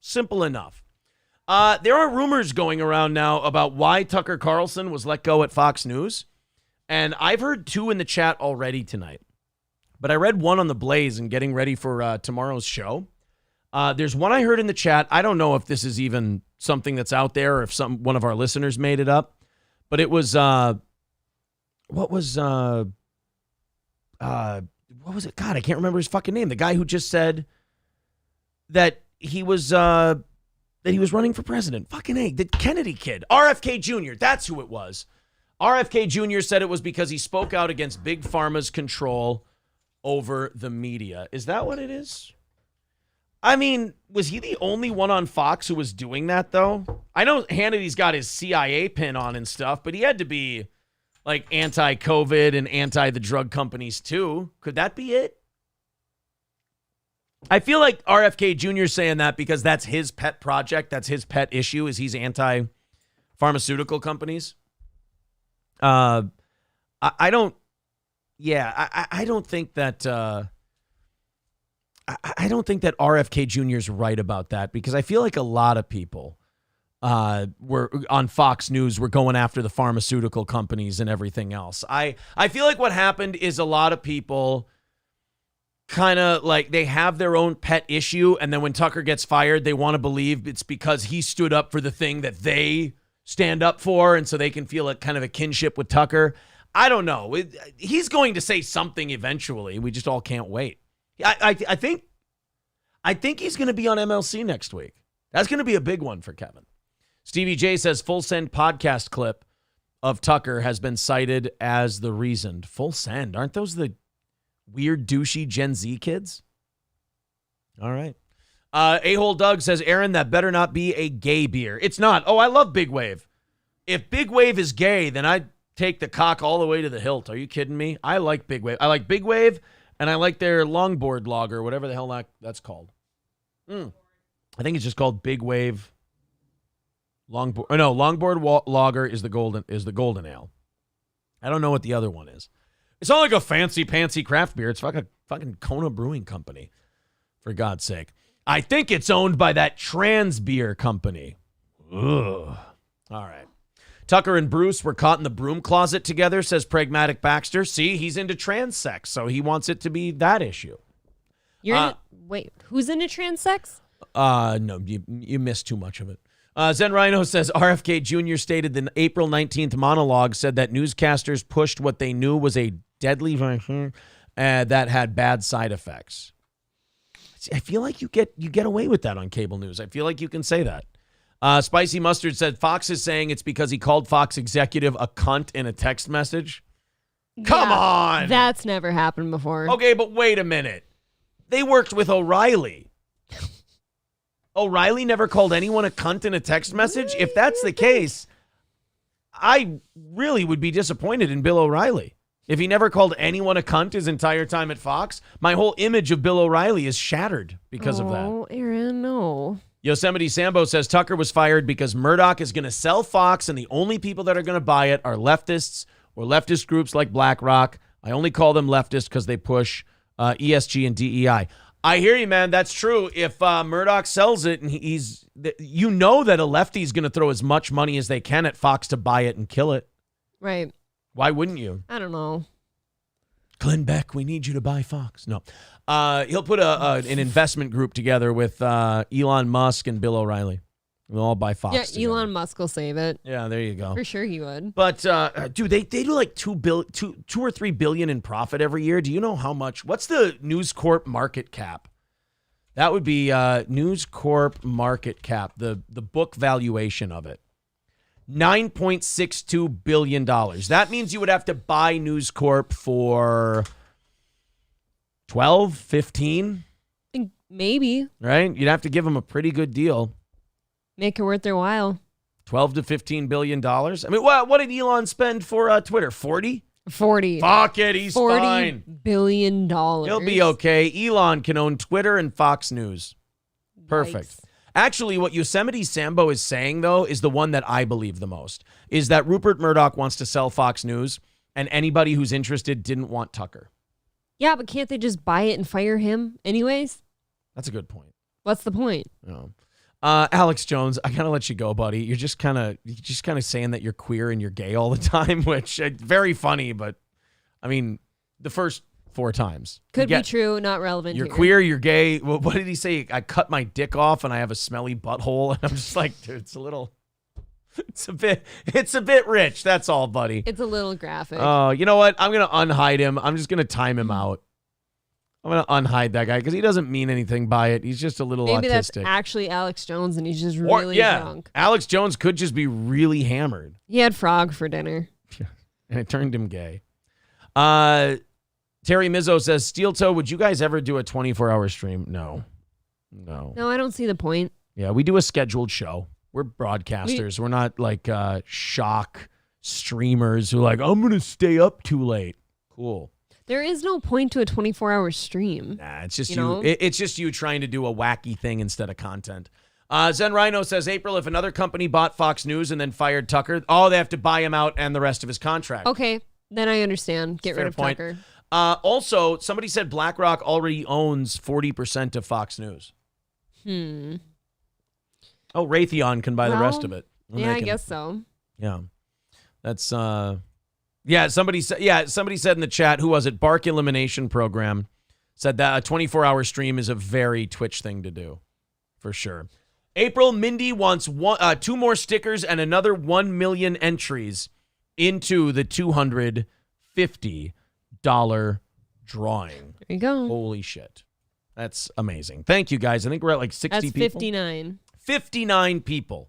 Simple enough. There are rumors going around now about why Tucker Carlson was let go at Fox News. And I've heard 2 in the chat already tonight. But I read one on the Blaze and getting ready for tomorrow's show. There's one I heard in the chat. I don't know if this is even something that's out there or if one of our listeners made it up. But it was, what was it? God, I can't remember his fucking name. The guy who just said that he was running for president. Fucking A, the Kennedy kid. RFK Jr., that's who it was. RFK Jr. said it was because he spoke out against Big Pharma's control over the media. Is that what it is? I mean, was he the only one on Fox who was doing that, though? I know Hannity's got his CIA pin on and stuff, but he had to be, like, anti-COVID and anti-the drug companies, too. Could that be it? I feel like RFK Jr. saying that because that's his pet project. That's his pet issue, is he's anti-pharmaceutical companies. I don't think that I don't think that RFK Jr. is right about that, because I feel like a lot of people were on Fox News were going after the pharmaceutical companies and everything else. I feel like what happened is a lot of people kind of like they have their own pet issue, and then when Tucker gets fired, they want to believe it's because he stood up for the thing that they stand up for, and so they can feel a kind of a kinship with Tucker. I don't know. He's going to say something eventually. We just all can't wait. I think he's going to be on MLC next week. That's going to be a big one for Kevin. Stevie J says Full Send podcast clip of Tucker has been cited as the reason. Full Send. Aren't those the weird, douchey Gen Z kids? All right. A-hole Doug says, Aaron, that better not be a gay beer. It's not. Oh, I love Big Wave. If Big Wave is gay, then I'd take the cock all the way to the hilt. Are you kidding me? I like Big Wave. I like Big Wave, and I like their longboard lager, whatever the hell that's called. I think it's just called Big Wave longboard. Oh, no, longboard lager is the golden ale. I don't know what the other one is. It's not like a fancy pantsy craft beer. It's fucking Kona Brewing Company, for God's sake. I think it's owned by that trans beer company. Ugh. All right. Tucker and Bruce were caught in the broom closet together, says Pragmatic Baxter. See, he's into trans sex, so he wants it to be that issue. Wait, who's into trans sex? No, you missed too much of it. Zen Rhino says RFK Jr. stated the April 19th monologue said that newscasters pushed what they knew was a deadly virus that had bad side effects. See, I feel like you get away with that on cable news. I feel like you can say that. Spicy Mustard said Fox is saying it's because he called Fox executive a cunt in a text message. Come on. That's never happened before. Okay, but wait a minute. They worked with O'Reilly. O'Reilly never called anyone a cunt in a text message? If that's the case, I really would be disappointed in Bill O'Reilly. If he never called anyone a cunt his entire time at Fox, my whole image of Bill O'Reilly is shattered because of that. Oh, Aaron, no. Yosemite Sambo says Tucker was fired because Murdoch is going to sell Fox, and the only people that are going to buy it are leftists or leftist groups like BlackRock. I only call them leftist because they push ESG and DEI. I hear you, man. That's true. If Murdoch sells it, and you know that a lefty is going to throw as much money as they can at Fox to buy it and kill it. Right. Why wouldn't you? I don't know. Glenn Beck, we need you to buy Fox. No. He'll put an investment group together with Elon Musk and Bill O'Reilly. We'll all buy Fox. Yeah, together. Elon Musk will save it. Yeah, there you go. For sure he would. But dude, they do like $2 or $3 billion in profit every year. Do you know how much? What's the News Corp market cap? That would be News Corp market cap, the book valuation of it. $9.62 billion. That means you would have to buy News Corp for 12, 15, Maybe. right? You'd have to give them a pretty good deal. Make it worth their while. 12 to $15 billion. I mean, what did Elon spend for Twitter? 40? 40. Fuck it, he's $40 fine. billion. He'll be okay. Elon can own Twitter and Fox News. Perfect. Yikes. Actually, what Yosemite Sambo is saying, though, is the one that I believe the most, is that Rupert Murdoch wants to sell Fox News, and anybody who's interested didn't want Tucker. Yeah, but can't they just buy it and fire him anyways? That's a good point. What's the point? No. Alex Jones, I kind of let you go, buddy. You're just kind of saying that you're queer and you're gay all the time, which very funny, but I mean, the first 4 times. Could be true, not relevant. You're here. queer, you're gay. Well, what did he say? I cut my dick off and I have a smelly butthole. And I'm just like, dude, it's a bit rich. That's all, buddy. It's a little graphic. Oh, you know what? I'm going to unhide him. I'm just going to time him out. I'm going to unhide that guy because he doesn't mean anything by it. He's just a little Maybe autistic. that's actually Alex Jones and he's just really drunk. Alex Jones could just be really hammered. He had frog for dinner. And it turned him gay. Terry Mizzo says, Steel Toe, would you guys ever do a 24-hour stream? No. No, I don't see the point. Yeah, we do a scheduled show. We're broadcasters. We're not like shock streamers who are like, I'm going to stay up too late. Cool. There is no point to a 24-hour stream. Nah, it's just you. It's just you trying to do a wacky thing instead of content. Zen Rhino says, April, if another company bought Fox News and then fired Tucker, they have to buy him out and the rest of his contract. Okay, then I understand. Get Fair rid of point. Tucker. Also, somebody said BlackRock already owns 40% of Fox News. Oh, Raytheon can buy the rest of it. Yeah, I guess so. Yeah. That's somebody said in the chat, who was it? Bark Elimination Program said that a 24-hour stream is a very Twitch thing to do. For sure. April, Mindy wants 2 more stickers and another 1 million entries into the $250 drawing. There you go. Holy shit. That's amazing. Thank you, guys. I think we're at like 60 That's people. 59. 59 people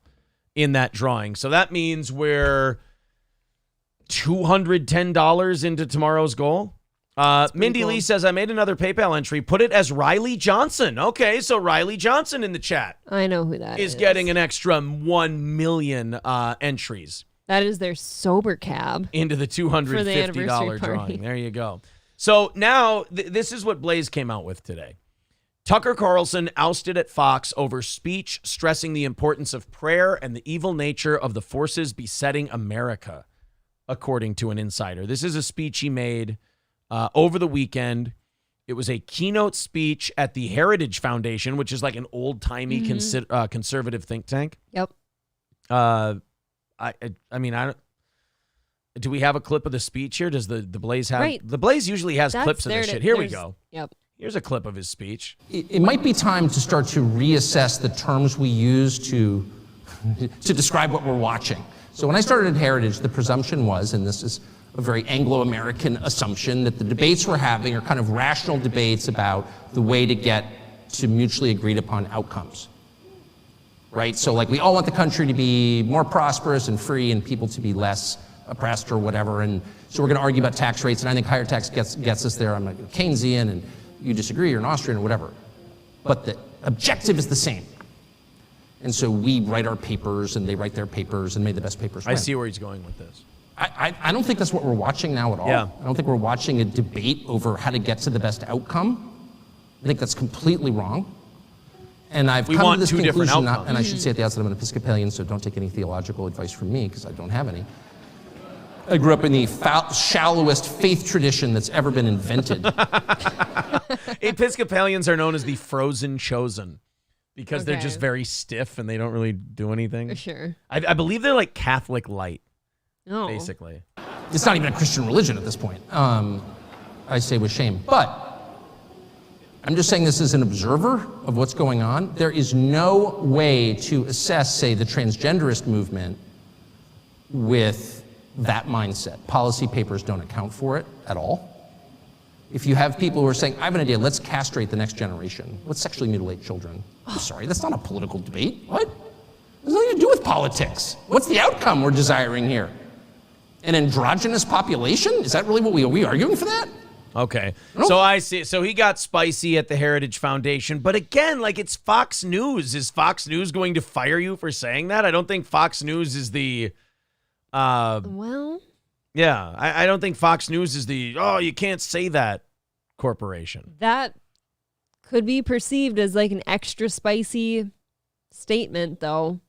in that drawing. So that means we're $210 into tomorrow's goal. Mindy Lee says, I made another PayPal entry. Put it as Riley Johnson. Okay, so Riley Johnson in the chat. I know who that is. Is getting an extra 1 million entries. That is their sober cab. Into the $250 drawing. There you go. So now, this is what Blaze came out with today. Tucker Carlson ousted at Fox over speech stressing the importance of prayer and the evil nature of the forces besetting America, according to an insider. This is a speech he made over the weekend. It was a keynote speech at the Heritage Foundation, which is like an old-timey conservative think tank. Yep. I mean, do we have a clip of the speech here? Does the Blaze have? Right. The Blaze usually has clips of this shit. Here we go. Yep. Here's a clip of his speech. It might be time to start to reassess the terms we use to describe what we're watching. So when I started at Heritage, the presumption was, and this is a very Anglo-American assumption, that the debates we're having are kind of rational debates about the way to get to mutually agreed upon outcomes. Right? So like we all want the country to be more prosperous and free and people to be less oppressed or whatever. And so we're going to argue about tax rates, and I think higher tax gets us there. I'm a Keynesian, and you disagree, you're an Austrian or whatever. But the objective is the same. And so we write our papers, and they write their papers, and may the best papers win. I see where he's going with this. I don't think that's what we're watching now at all. Yeah. I don't think we're watching a debate over how to get to the best outcome. I think that's completely wrong. And I've come to this conclusion, and I should say at the outset I'm an Episcopalian, so don't take any theological advice from me, because I don't have any. I grew up in the shallowest faith tradition that's ever been invented. Episcopalians are known as the frozen chosen because they're just very stiff and they don't really do anything. For sure. I believe they're like Catholic light, basically. It's not even a Christian religion at this point, I say with shame. But I'm just saying this as an observer of what's going on. There is no way to assess, say, the transgenderist movement with that mindset. Policy papers don't account for it at all. If you have people who are saying, I have an idea, let's castrate the next generation. Let's sexually mutilate children. I'm sorry, that's not a political debate. What? It has nothing to do with politics. What's the outcome we're desiring here? An androgynous population? Is that really what are we arguing for that? Okay. So I see. So he got spicy at the Heritage Foundation. But again, like, it's Fox News. Is Fox News going to fire you for saying that? I don't think Fox News is the... well... Yeah, I don't think Fox News is the, you can't say that corporation. That could be perceived as like an extra spicy statement, though.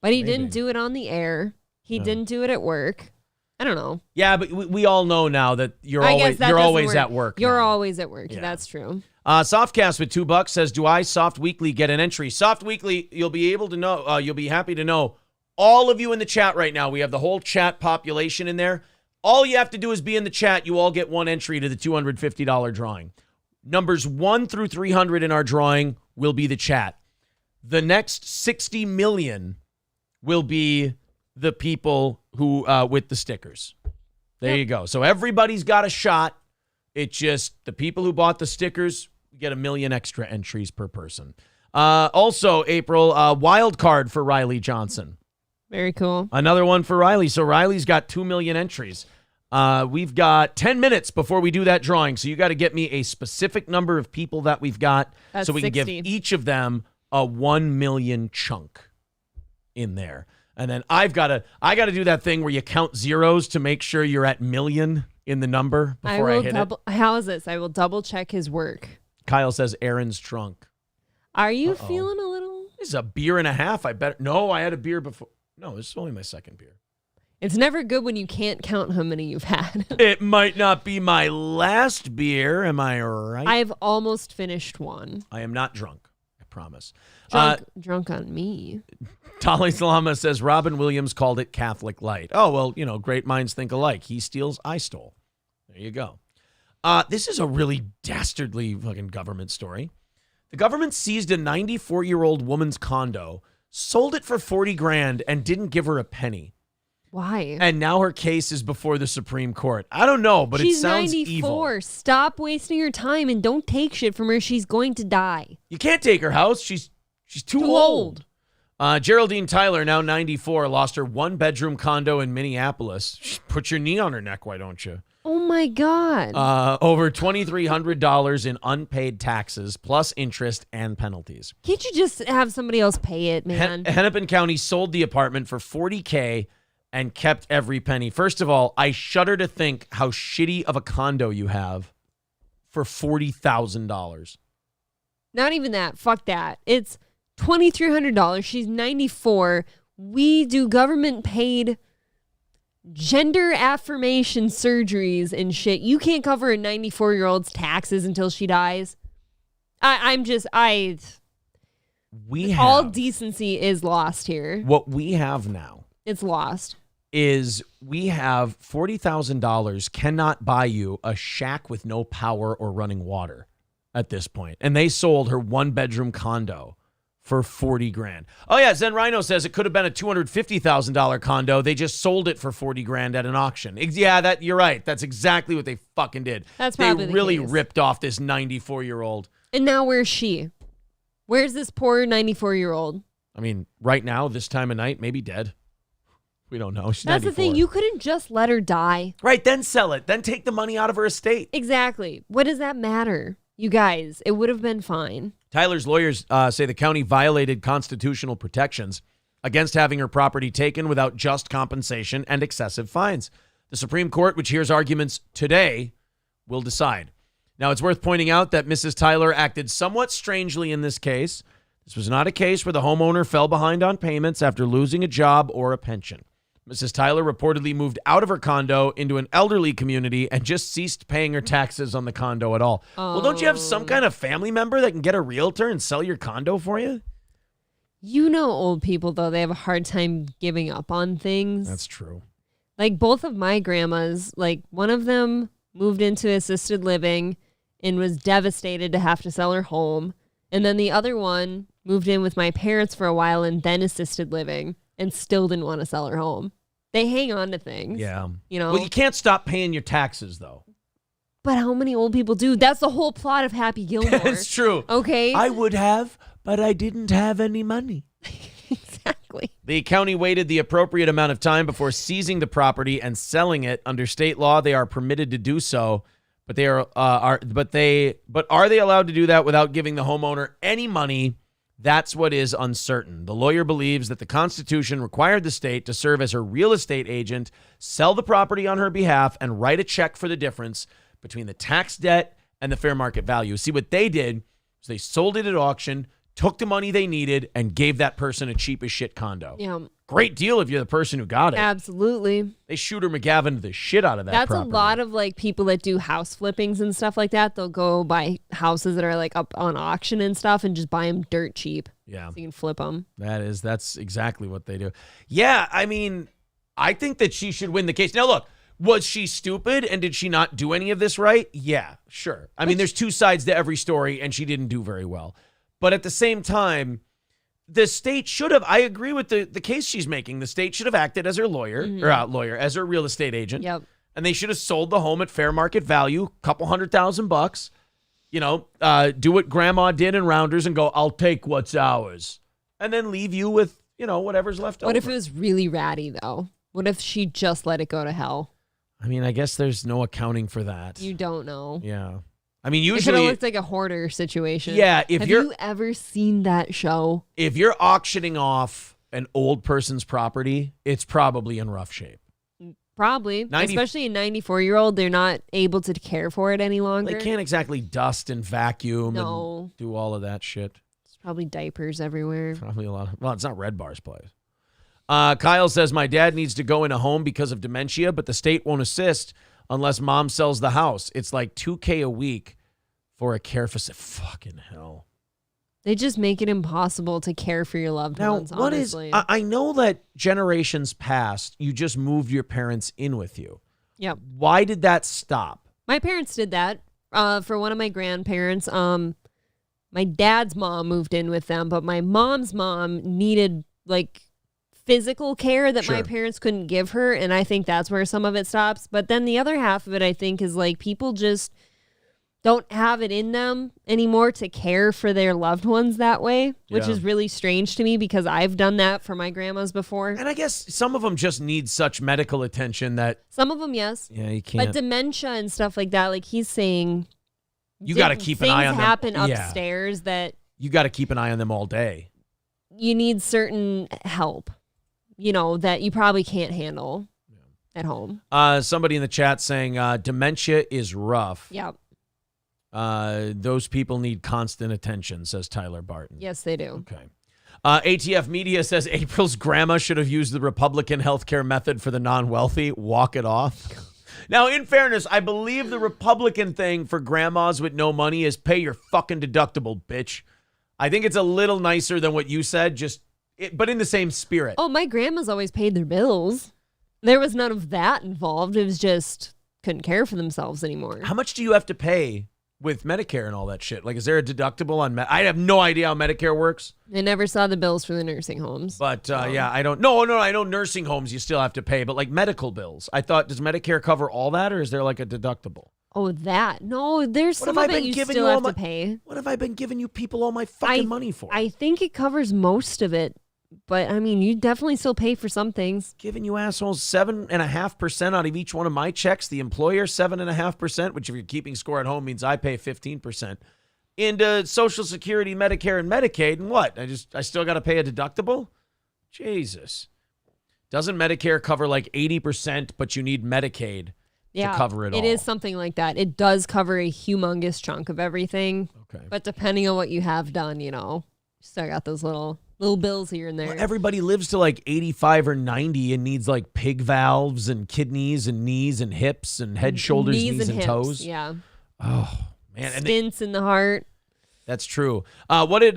But he didn't do it on the air. He didn't do it at work. I don't know. Yeah, but we all know now that you're always at work. You're always at work. Yeah. That's true. Softcast with $2 says, "Do I Soft Weekly get an entry?" Soft Weekly, you'll be able to know. You'll be happy to know. All of you in the chat right now, we have the whole chat population in there. All you have to do is be in the chat. You all get one entry to the $250 drawing. Numbers 1 through 300 in our drawing will be the chat. The next 60 million will be the people who with the stickers. There you go. So everybody's got a shot. It's just the people who bought the stickers get 1 million extra entries per person. Also, April, wild card for Riley Johnson. Very cool. Another one for Riley. So Riley's got 2 million entries. We've got 10 minutes before we do that drawing. So you got to get me a specific number of people that we've got. That's so we 60. can give each of them a 1 million chunk in there. And then I got to do that thing where you count zeros to make sure you're at million in the number before I hit it. How is this? I will double check his work. Kyle says Aaron's drunk. Are you feeling a little? This is a beer and a half. I bet. No, I had a beer before. No, this is only my second beer. It's never good when you can't count how many you've had. It might not be my last beer. Am I right? I've almost finished one. I am not drunk. I promise. Drunk on me. Dalai Lama says Robin Williams called it Catholic Light. Oh, well, great minds think alike. He steals, I stole. There you go. This is a really dastardly fucking government story. The government seized a 94-year-old woman's condo, sold it for $40,000, and didn't give her a penny. Why? And now her case is before the Supreme Court. I don't know, but it sounds evil. She's 94. Stop wasting your time and don't take shit from her. She's going to die. You can't take her house. She's too old. Geraldine Tyler, now 94, lost her one-bedroom condo in Minneapolis. Put your knee on her neck, why don't you? Oh, my God. Over $2,300 in unpaid taxes, plus interest and penalties. Can't you just have somebody else pay it, man? Hennepin County sold the apartment for $40,000 and kept every penny. First of all, I shudder to think how shitty of a condo you have for $40,000. Not even that. Fuck that. It's $2,300. She's 94. We do government paid gender affirmation surgeries and shit. You can't cover a 94-year-old's taxes until she dies. All decency is lost here. What we have now. It's lost. Is we have $40,000 cannot buy you a shack with no power or running water at this point. And they sold her one-bedroom condo for $40,000. Oh yeah, Zen Rhino says it could have been a $250,000 condo. They just sold it for $40,000 at an auction. Yeah, you're right. That's exactly what they fucking did. That's probably they really the case. Ripped off this 94-year-old. And now where's she? Where's this poor 94-year-old? I mean, right now, this time of night, maybe dead. We don't know. She's That's 94. the thing. You couldn't just let her die. Right, then sell it. Then take the money out of her estate. Exactly. What does that matter? You guys, it would have been fine. Tyler's lawyers say the county violated constitutional protections against having her property taken without just compensation and excessive fines. The Supreme Court, which hears arguments today, will decide. Now, it's worth pointing out that Mrs. Tyler acted somewhat strangely in this case. This was not a case where the homeowner fell behind on payments after losing a job or a pension. Mrs. Tyler reportedly moved out of her condo into an elderly community and just ceased paying her taxes on the condo at all. Oh. Well, don't you have some kind of family member that can get a realtor and sell your condo for you? You know old people, though, they have a hard time giving up on things. That's true. Like both of my grandmas, like one of them moved into assisted living and was devastated to have to sell her home. And then the other one moved in with my parents for a while and then assisted living and still didn't want to sell her home. They hang on to things. Yeah. You know? Well, you can't stop paying your taxes, though. But how many old people do? That's the whole plot of Happy Gilmore. That's true. Okay. I would have, but I didn't have any money. Exactly. The county waited the appropriate amount of time before seizing the property and selling it. Under state law, they are permitted to do so, but are they allowed to do that without giving the homeowner any money? That's what is uncertain. The lawyer believes that the Constitution required the state to serve as her real estate agent, sell the property on her behalf, and write a check for the difference between the tax debt and the fair market value. See, what they did was they sold it at auction, took the money they needed, and gave that person a cheap as shit condo. Yeah. Great deal if you're the person who got it. Absolutely. They Shooter McGavin the shit out of that That's property. a lot of like people that do house flippings and stuff like that. They'll go buy houses that are like up on auction and stuff and just buy them dirt cheap. Yeah. So you can flip them. That's exactly what they do. Yeah, I mean, I think that she should win the case. Now, look, was she stupid and did she not do any of this right? Yeah, sure. I mean, there's two sides to every story and she didn't do very well. But at the same time, the state should have, I agree with the case she's making. The state should have acted as her as her real estate agent. Yep. And they should have sold the home at fair market value, couple $100,000. You know, do what grandma did in Rounders and go, I'll take what's ours. And then leave you with, whatever's left over. What if it was really ratty though? What if she just let it go to hell? I mean, I guess there's no accounting for that. You don't know. Yeah. I mean, It usually looks like a hoarder situation. Yeah, Have you ever seen that show? If you're auctioning off an old person's property, it's probably in rough shape. Probably. Especially a 94-year-old, they're not able to care for it any longer. They can't exactly dust and vacuum No. and do all of that shit. There's probably diapers everywhere. Probably a lot of, well, it's not Red Bar's place. Kyle says, my dad needs to go in a home because of dementia, but the state won't assist unless mom sells the house. It's like $2,000 a week for a care facility. Fucking hell. They just make it impossible to care for your loved ones, What is? honestly. I know that generations past, you just moved your parents in with you. Yep. Why did that stop? My parents did that for one of my grandparents. My dad's mom moved in with them, but my mom's mom needed like physical care that my Sure. parents couldn't give her, and I think that's where some of it stops. But then the other half of it, I think, is like people just don't have it in them anymore to care for their loved ones that way, which Yeah. is really strange to me because I've done that for my grandmas before. And I guess some of them just need such medical attention that, Some of them, yes. yeah, you can't. But dementia and stuff like that, like he's saying, You got to keep an eye on them. things happen Yeah. upstairs that You got to keep an eye on them all day. you need certain help, that you probably can't handle at home. Somebody in the chat saying dementia is rough. Yep. Those people need constant attention, says Tyler Barton. Yes, they do. Okay. ATF Media says April's grandma should have used the Republican healthcare method for the non-wealthy. Walk it off. Now, in fairness, I believe the Republican thing for grandmas with no money is pay your fucking deductible, bitch. I think it's a little nicer than what you said, but in the same spirit. Oh, my grandma's always paid their bills. There was none of that involved. It was just couldn't care for themselves anymore. How much do you have to pay with Medicare and all that shit? Like, is there a deductible on I have no idea how Medicare works. I never saw the bills for the nursing homes. But yeah, I don't. No, I know nursing homes you still have to pay, but like medical bills, I thought, does Medicare cover all that, or is there like a deductible? Oh, that. No, there's What some have of I it been you giving still you all have my- to pay. What have I been giving you people all my fucking money for? I think it covers most of it, but I mean, you definitely still pay for some things. Giving you assholes 7.5% out of each one of my checks. The employer 7.5%, which if you're keeping score at home means I pay 15%. Into Social Security, Medicare, and Medicaid, and what? I still got to pay a deductible? Jesus. Doesn't Medicare cover like 80%, but you need Medicaid to cover it all? It is something like that. It does cover a humongous chunk of everything. Okay. But depending on what you have done, you still got those little bills here and there. Well, everybody lives to like 85 or 90 and needs like pig valves and kidneys and knees and hips and head, shoulders, knees and hips, toes. Yeah. Oh, man. And Stints in the heart. that's true. What did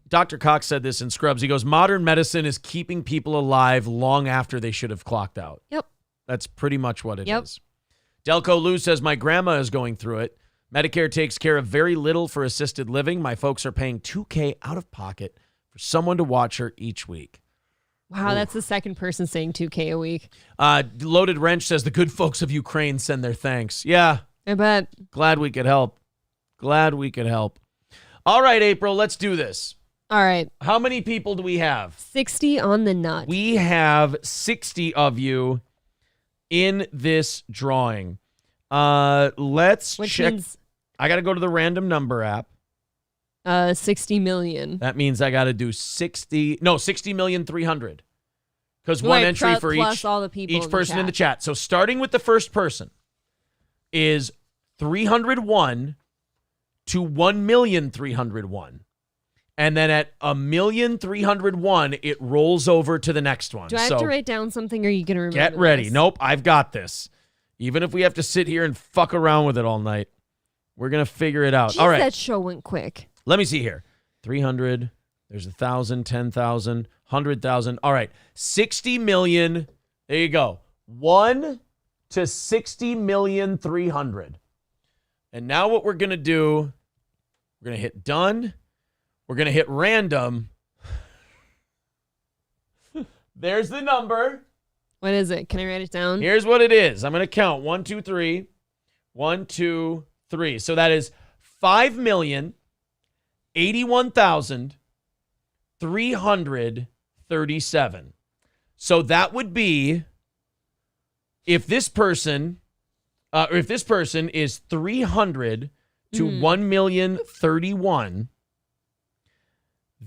Dr. Cox said this in Scrubs? He goes, modern medicine is keeping people alive long after they should have clocked out. Yep. That's pretty much what it Yep. is. Delco Lou says, my grandma is going through it. Medicare takes care of very little for assisted living. My folks are paying $2,000 out of pocket for someone to watch her each week. Wow, that's the second person saying $2,000 a week. Loaded Wrench says the good folks of Ukraine send their thanks. Yeah. I bet. Glad we could help. All right, April, let's do this. All right. How many people do we have? 60 on the nut. We have 60 of you in this drawing. Let's Which check. means I got to go to the random number app. 60 million. That means I got to do 60,300,000. Because one entry for plus all the people each person in the chat. So starting with the first person is 301 to 1,301,000. And then at 1,301,000, it rolls over to the next one. Do I have to write down something, or are you going to remember Get ready. this? Nope, I've got this. Even if we have to sit here and fuck around with it all night, we're going to figure it out. Jeez, all right. That show went quick. Let me see here. 300, there's 1,000, 10,000, 100,000. All right. 60 million. There you go. 1 to 60,300,000. And now what we're going to do, we're going to hit done. We're going to hit random. There's the number. What is it? Can I write it down? Here's what it is. I'm going to count 1, 2, 3. 1, 2, 3. So that is 5,081,337. So that would be if this person is 300 to 1,031,000.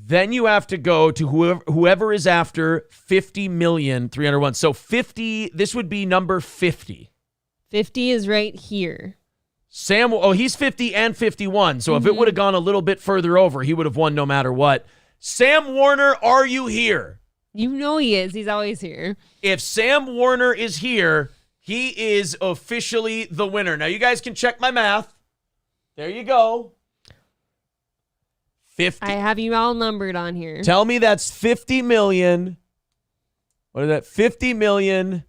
Then you have to go to whoever is after 50,301,000. So 50, this would be number 50. 50 is right here. Sam, he's 50 and 51. So if it would have gone a little bit further over, he would have won no matter what. Sam Warner, are you here? You know he is. He's always here. If Sam Warner is here, he is officially the winner. Now you guys can check my math. There you go. 50. I have you all numbered on here. Tell me that's 50 million. What is that? 50 million.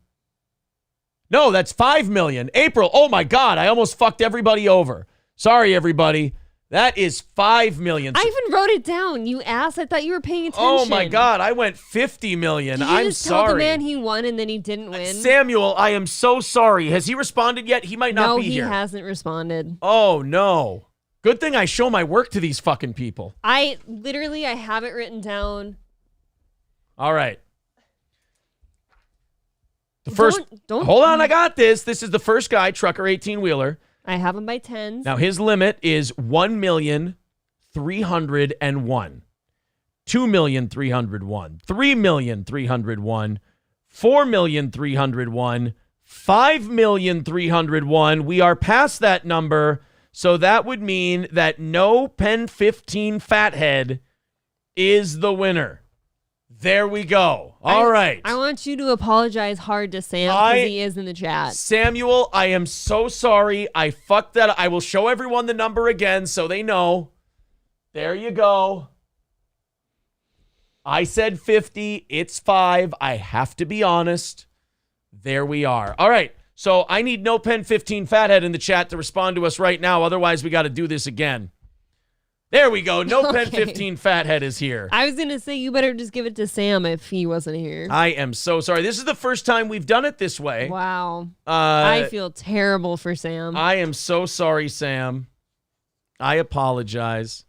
No, that's 5 million. April, oh my God, I almost fucked everybody over. Sorry, everybody. That is 5 million. I even wrote it down. You asked. I thought you were paying attention. Oh my God, I went 50 million. Did you I'm just sorry. tell the man he won and then he didn't win? Samuel, I am so sorry. Has he responded yet? He might not be here. No, he hasn't responded. Oh no. Good thing I show my work to these fucking people. I have it written down. All right. The first. Don't Hold on, I got this. This is the first guy, trucker 18-wheeler. I have them by tens. Now his limit is 1,301,000, 2,301,000, 3,301,000, 4,301,000, 5,301,000. We are past that number. So that would mean that no Pen 15 fathead is the winner. There we go. All right. I want you to apologize hard to Sam because he is in the chat. Samuel, I am so sorry. I fucked that. I will show everyone the number again so they know. There you go. I said 50. It's 5. I have to be honest. There we are. All right. So I need no Pen 15 fathead in the chat to respond to us right now. Otherwise, we got to do this again. There we go. No Pen 15 fathead is here. I was going to say you better just give it to Sam if he wasn't here. I am so sorry. This is the first time we've done it this way. Wow. I feel terrible for Sam. I am so sorry, Sam. I apologize.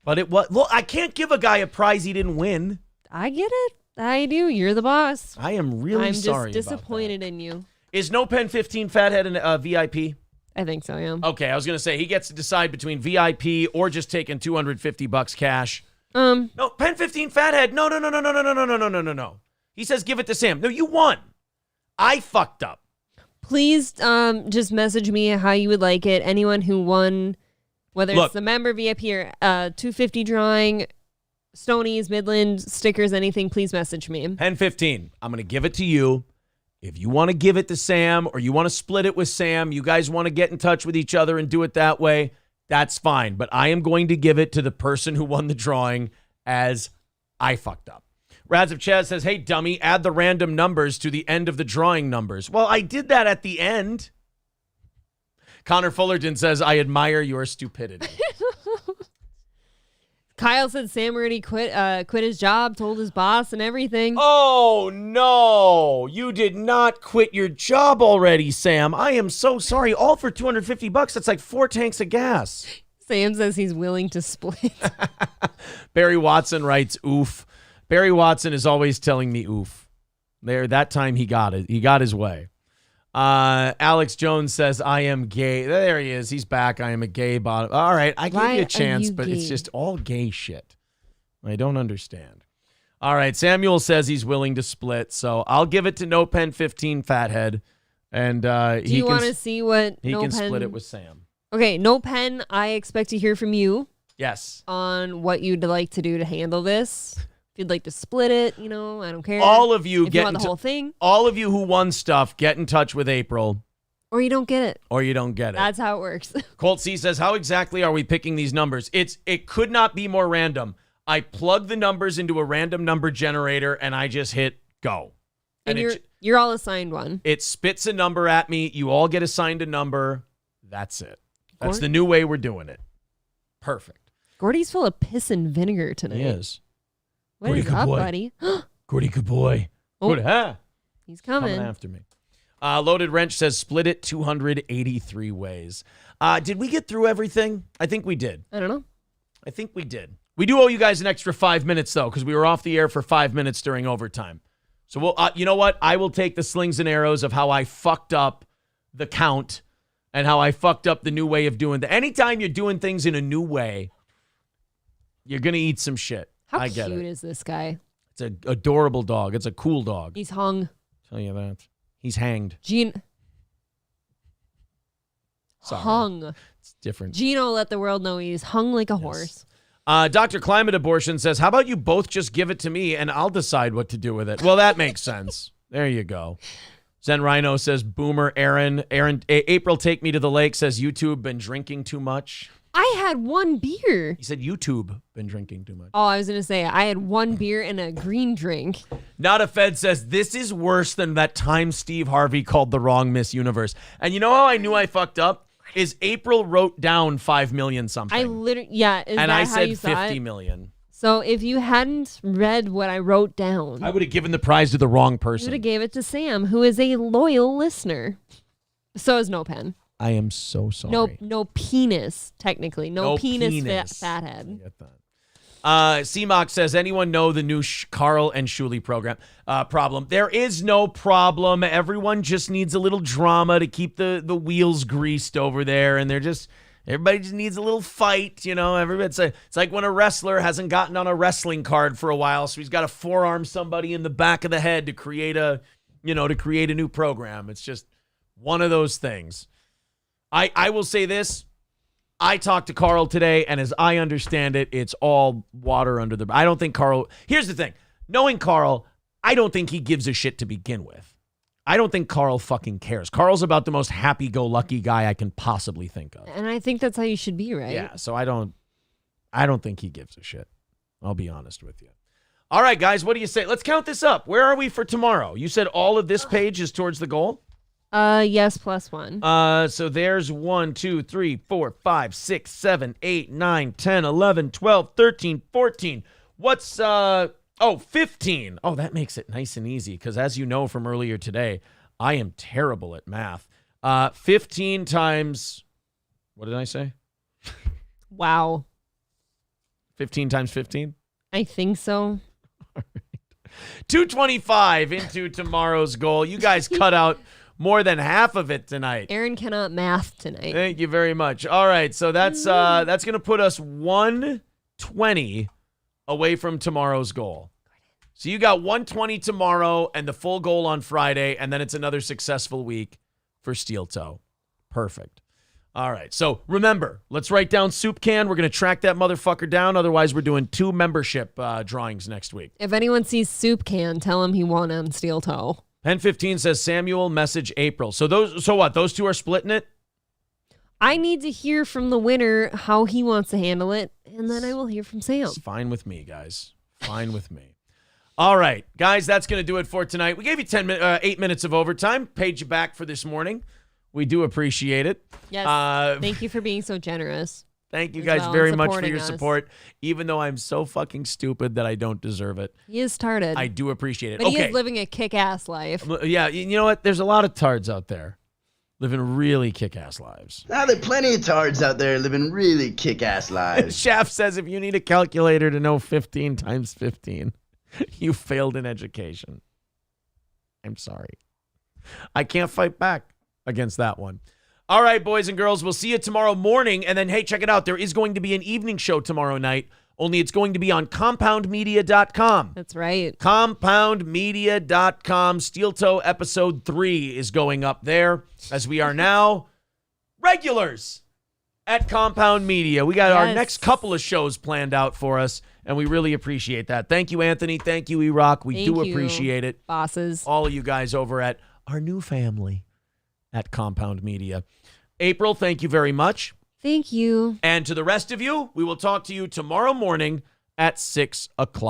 But it was, look, I can't give a guy a prize he didn't win. I get it. I do. You're the boss. I am really sorry. I'm just disappointed in you. Is no Pen 15 fathead a VIP? I think so, yeah. Okay, I was going to say he gets to decide between VIP or just taking $250 cash. No, Pen 15 fathead. No. He says give it to Sam. No, you won. I fucked up. Please just message me how you would like it. Anyone who won, whether it's the member VIP or 250 drawing, Stonies, Midland, stickers, anything, please message me. Pen 15. I'm going to give it to you. If you want to give it to Sam or you want to split it with Sam, you guys want to get in touch with each other and do it that way, that's fine. But I am going to give it to the person who won the drawing as I fucked up. Rads of Chaz says, hey, dummy, add the random numbers to the end of the drawing numbers. Well, I did that at the end Connor Fullerton says, I admire your stupidity. Kyle said Sam already quit his job, told his boss and everything. Oh, no. You did not quit your job already, Sam. I am so sorry. All for $250. That's like 4 tanks of gas. Sam says he's willing to split. Barry Watson writes, oof. Barry Watson is always telling me oof. That time he got it. He got his way. Alex Jones says, I am gay. There he is. He's back. I am a gay bottom. All right. I give you a chance, but it's just all gay shit. I don't understand. All right. Samuel says he's willing to split. So I'll give it to No Pen 15 Fathead. And Do you want to see what he No can Pen... split it with Sam. Okay. No Pen, I expect to hear from you. Yes. On what you'd like to do to handle this. If you'd like to split it, I don't care. All of you if you want the whole thing. All of you who won stuff, get in touch with April. Or you don't get it. That's how it works. Colt C says, how exactly are we picking these numbers? It could not be more random. I plug the numbers into a random number generator and I just hit go. And you're all assigned one. It spits a number at me. You all get assigned a number. That's it. That's the new way we're doing it. Perfect. Gordy's full of piss and vinegar tonight. He is. What is up, buddy? Gordy, good boy. Oh, good, huh? He's coming after me. Loaded Wrench says split it 283 ways. Did we get through everything? I think we did. I don't know. I think we did. We do owe you guys an extra 5 minutes, though, because we were off the air for 5 minutes during overtime. So, we'll, you know what? I will take the slings and arrows of how I fucked up the count and how I fucked up the new way of doing that. Anytime you're doing things in a new way, you're going to eat some shit. How I get cute it. is this guy? It's an adorable dog. It's a cool dog. He's hung. Tell you that. He's hanged. Sorry. Hung. It's different. Gino let the world know he's hung like a horse. Dr. Climate Abortion says, how about you both just give it to me and I'll decide what to do with it? Well, that makes sense. There you go. Zen Rhino says, Boomer, Aaron, April, take me to the lake, says, YouTube, been drinking too much. I had 1 beer. He said YouTube, been drinking too much. Oh, I was going to say, I had 1 beer and a green drink. Not a Fed says, this is worse than that time Steve Harvey called the wrong Miss Universe. And you know how I knew I fucked up? Is April wrote down 5 million something. I literally, yeah. Is and that I how said you 50 million. So if you hadn't read what I wrote down, I would have given the prize to the wrong you person. would have gave it to Sam, who is a loyal listener. So is No Pen. I am so sorry. No penis, technically. No penis. Fathead. I get that. CMOC says, anyone know the new Carl and Shuley program? Problem. There is no problem. Everyone just needs a little drama to keep the wheels greased over there. And everybody just needs a little fight, it's like when a wrestler hasn't gotten on a wrestling card for a while, so he's got to forearm somebody in the back of the head to create a new program. It's just one of those things. I will say this. I talked to Carl today, and as I understand it, it's all water under the... I don't think Carl... Here's the thing. Knowing Carl, I don't think he gives a shit to begin with. I don't think Carl fucking cares. Carl's about the most happy-go-lucky guy I can possibly think of. And I think that's how you should be, right? Yeah, so I don't think he gives a shit. I'll be honest with you. All right, guys, what do you say? Let's count this up. Where are we for tomorrow? You said all of this page is towards the goal? Yes, +1. So there's 1, 2, 3, 4, 5, 6, 7, 8, 9, 10, 11, 12, 13, 14. What's 15. Oh, that makes it nice and easy because as you know from earlier today, I am terrible at math. 15 times, what did I say? Wow. 15 times 15? I think so. All right. 225 into tomorrow's goal. You guys cut out more than half of it tonight. Aaron cannot math tonight. Thank you very much. All right, so that's going to put us 120 away from tomorrow's goal. So you got 120 tomorrow and the full goal on Friday, and then it's another successful week for Steel Toe. Perfect. All right, so remember, let's write down Soup Can. We're going to track that motherfucker down. Otherwise, we're doing 2 membership drawings next week. If anyone sees Soup Can, tell him he won on Steel Toe. Pen 15 says Samuel message April. So what? Those 2 are splitting it? I need to hear from the winner how he wants to handle it, and then I will hear from Sam. It's fine with me, guys. Fine with me. All right, guys, that's going to do it for tonight. We gave you 8 minutes of overtime, paid you back for this morning. We do appreciate it. Yes. Thank you for being so generous. Thank you as guys well, very and much for supporting your us. support, even though I'm so fucking stupid that I don't deserve it. He is started. I do appreciate it. But he Okay. is living a kick-ass life. Yeah, you know what? There's a lot of tards out there living really kick-ass lives. Now there are plenty of tards out there living really kick-ass lives. Shaft says if you need a calculator to know 15 times 15, you failed in education. I'm sorry. I can't fight back against that one. All right, boys and girls, we'll see you tomorrow morning. And then, hey, check it out. There is going to be an evening show tomorrow night, only it's going to be on compoundmedia.com. That's right. Compoundmedia.com. Steel Toe episode 3 is going up there, as we are now regulars at Compound Media. We got our next couple of shows planned out for us, and we really appreciate that. Thank you, Anthony. Thank you, E-Rock. We Thank do you, appreciate it. Bosses. All of you guys over at our new family at Compound Media. April, thank you very much. Thank you. And to the rest of you, we will talk to you tomorrow morning at 6 o'clock.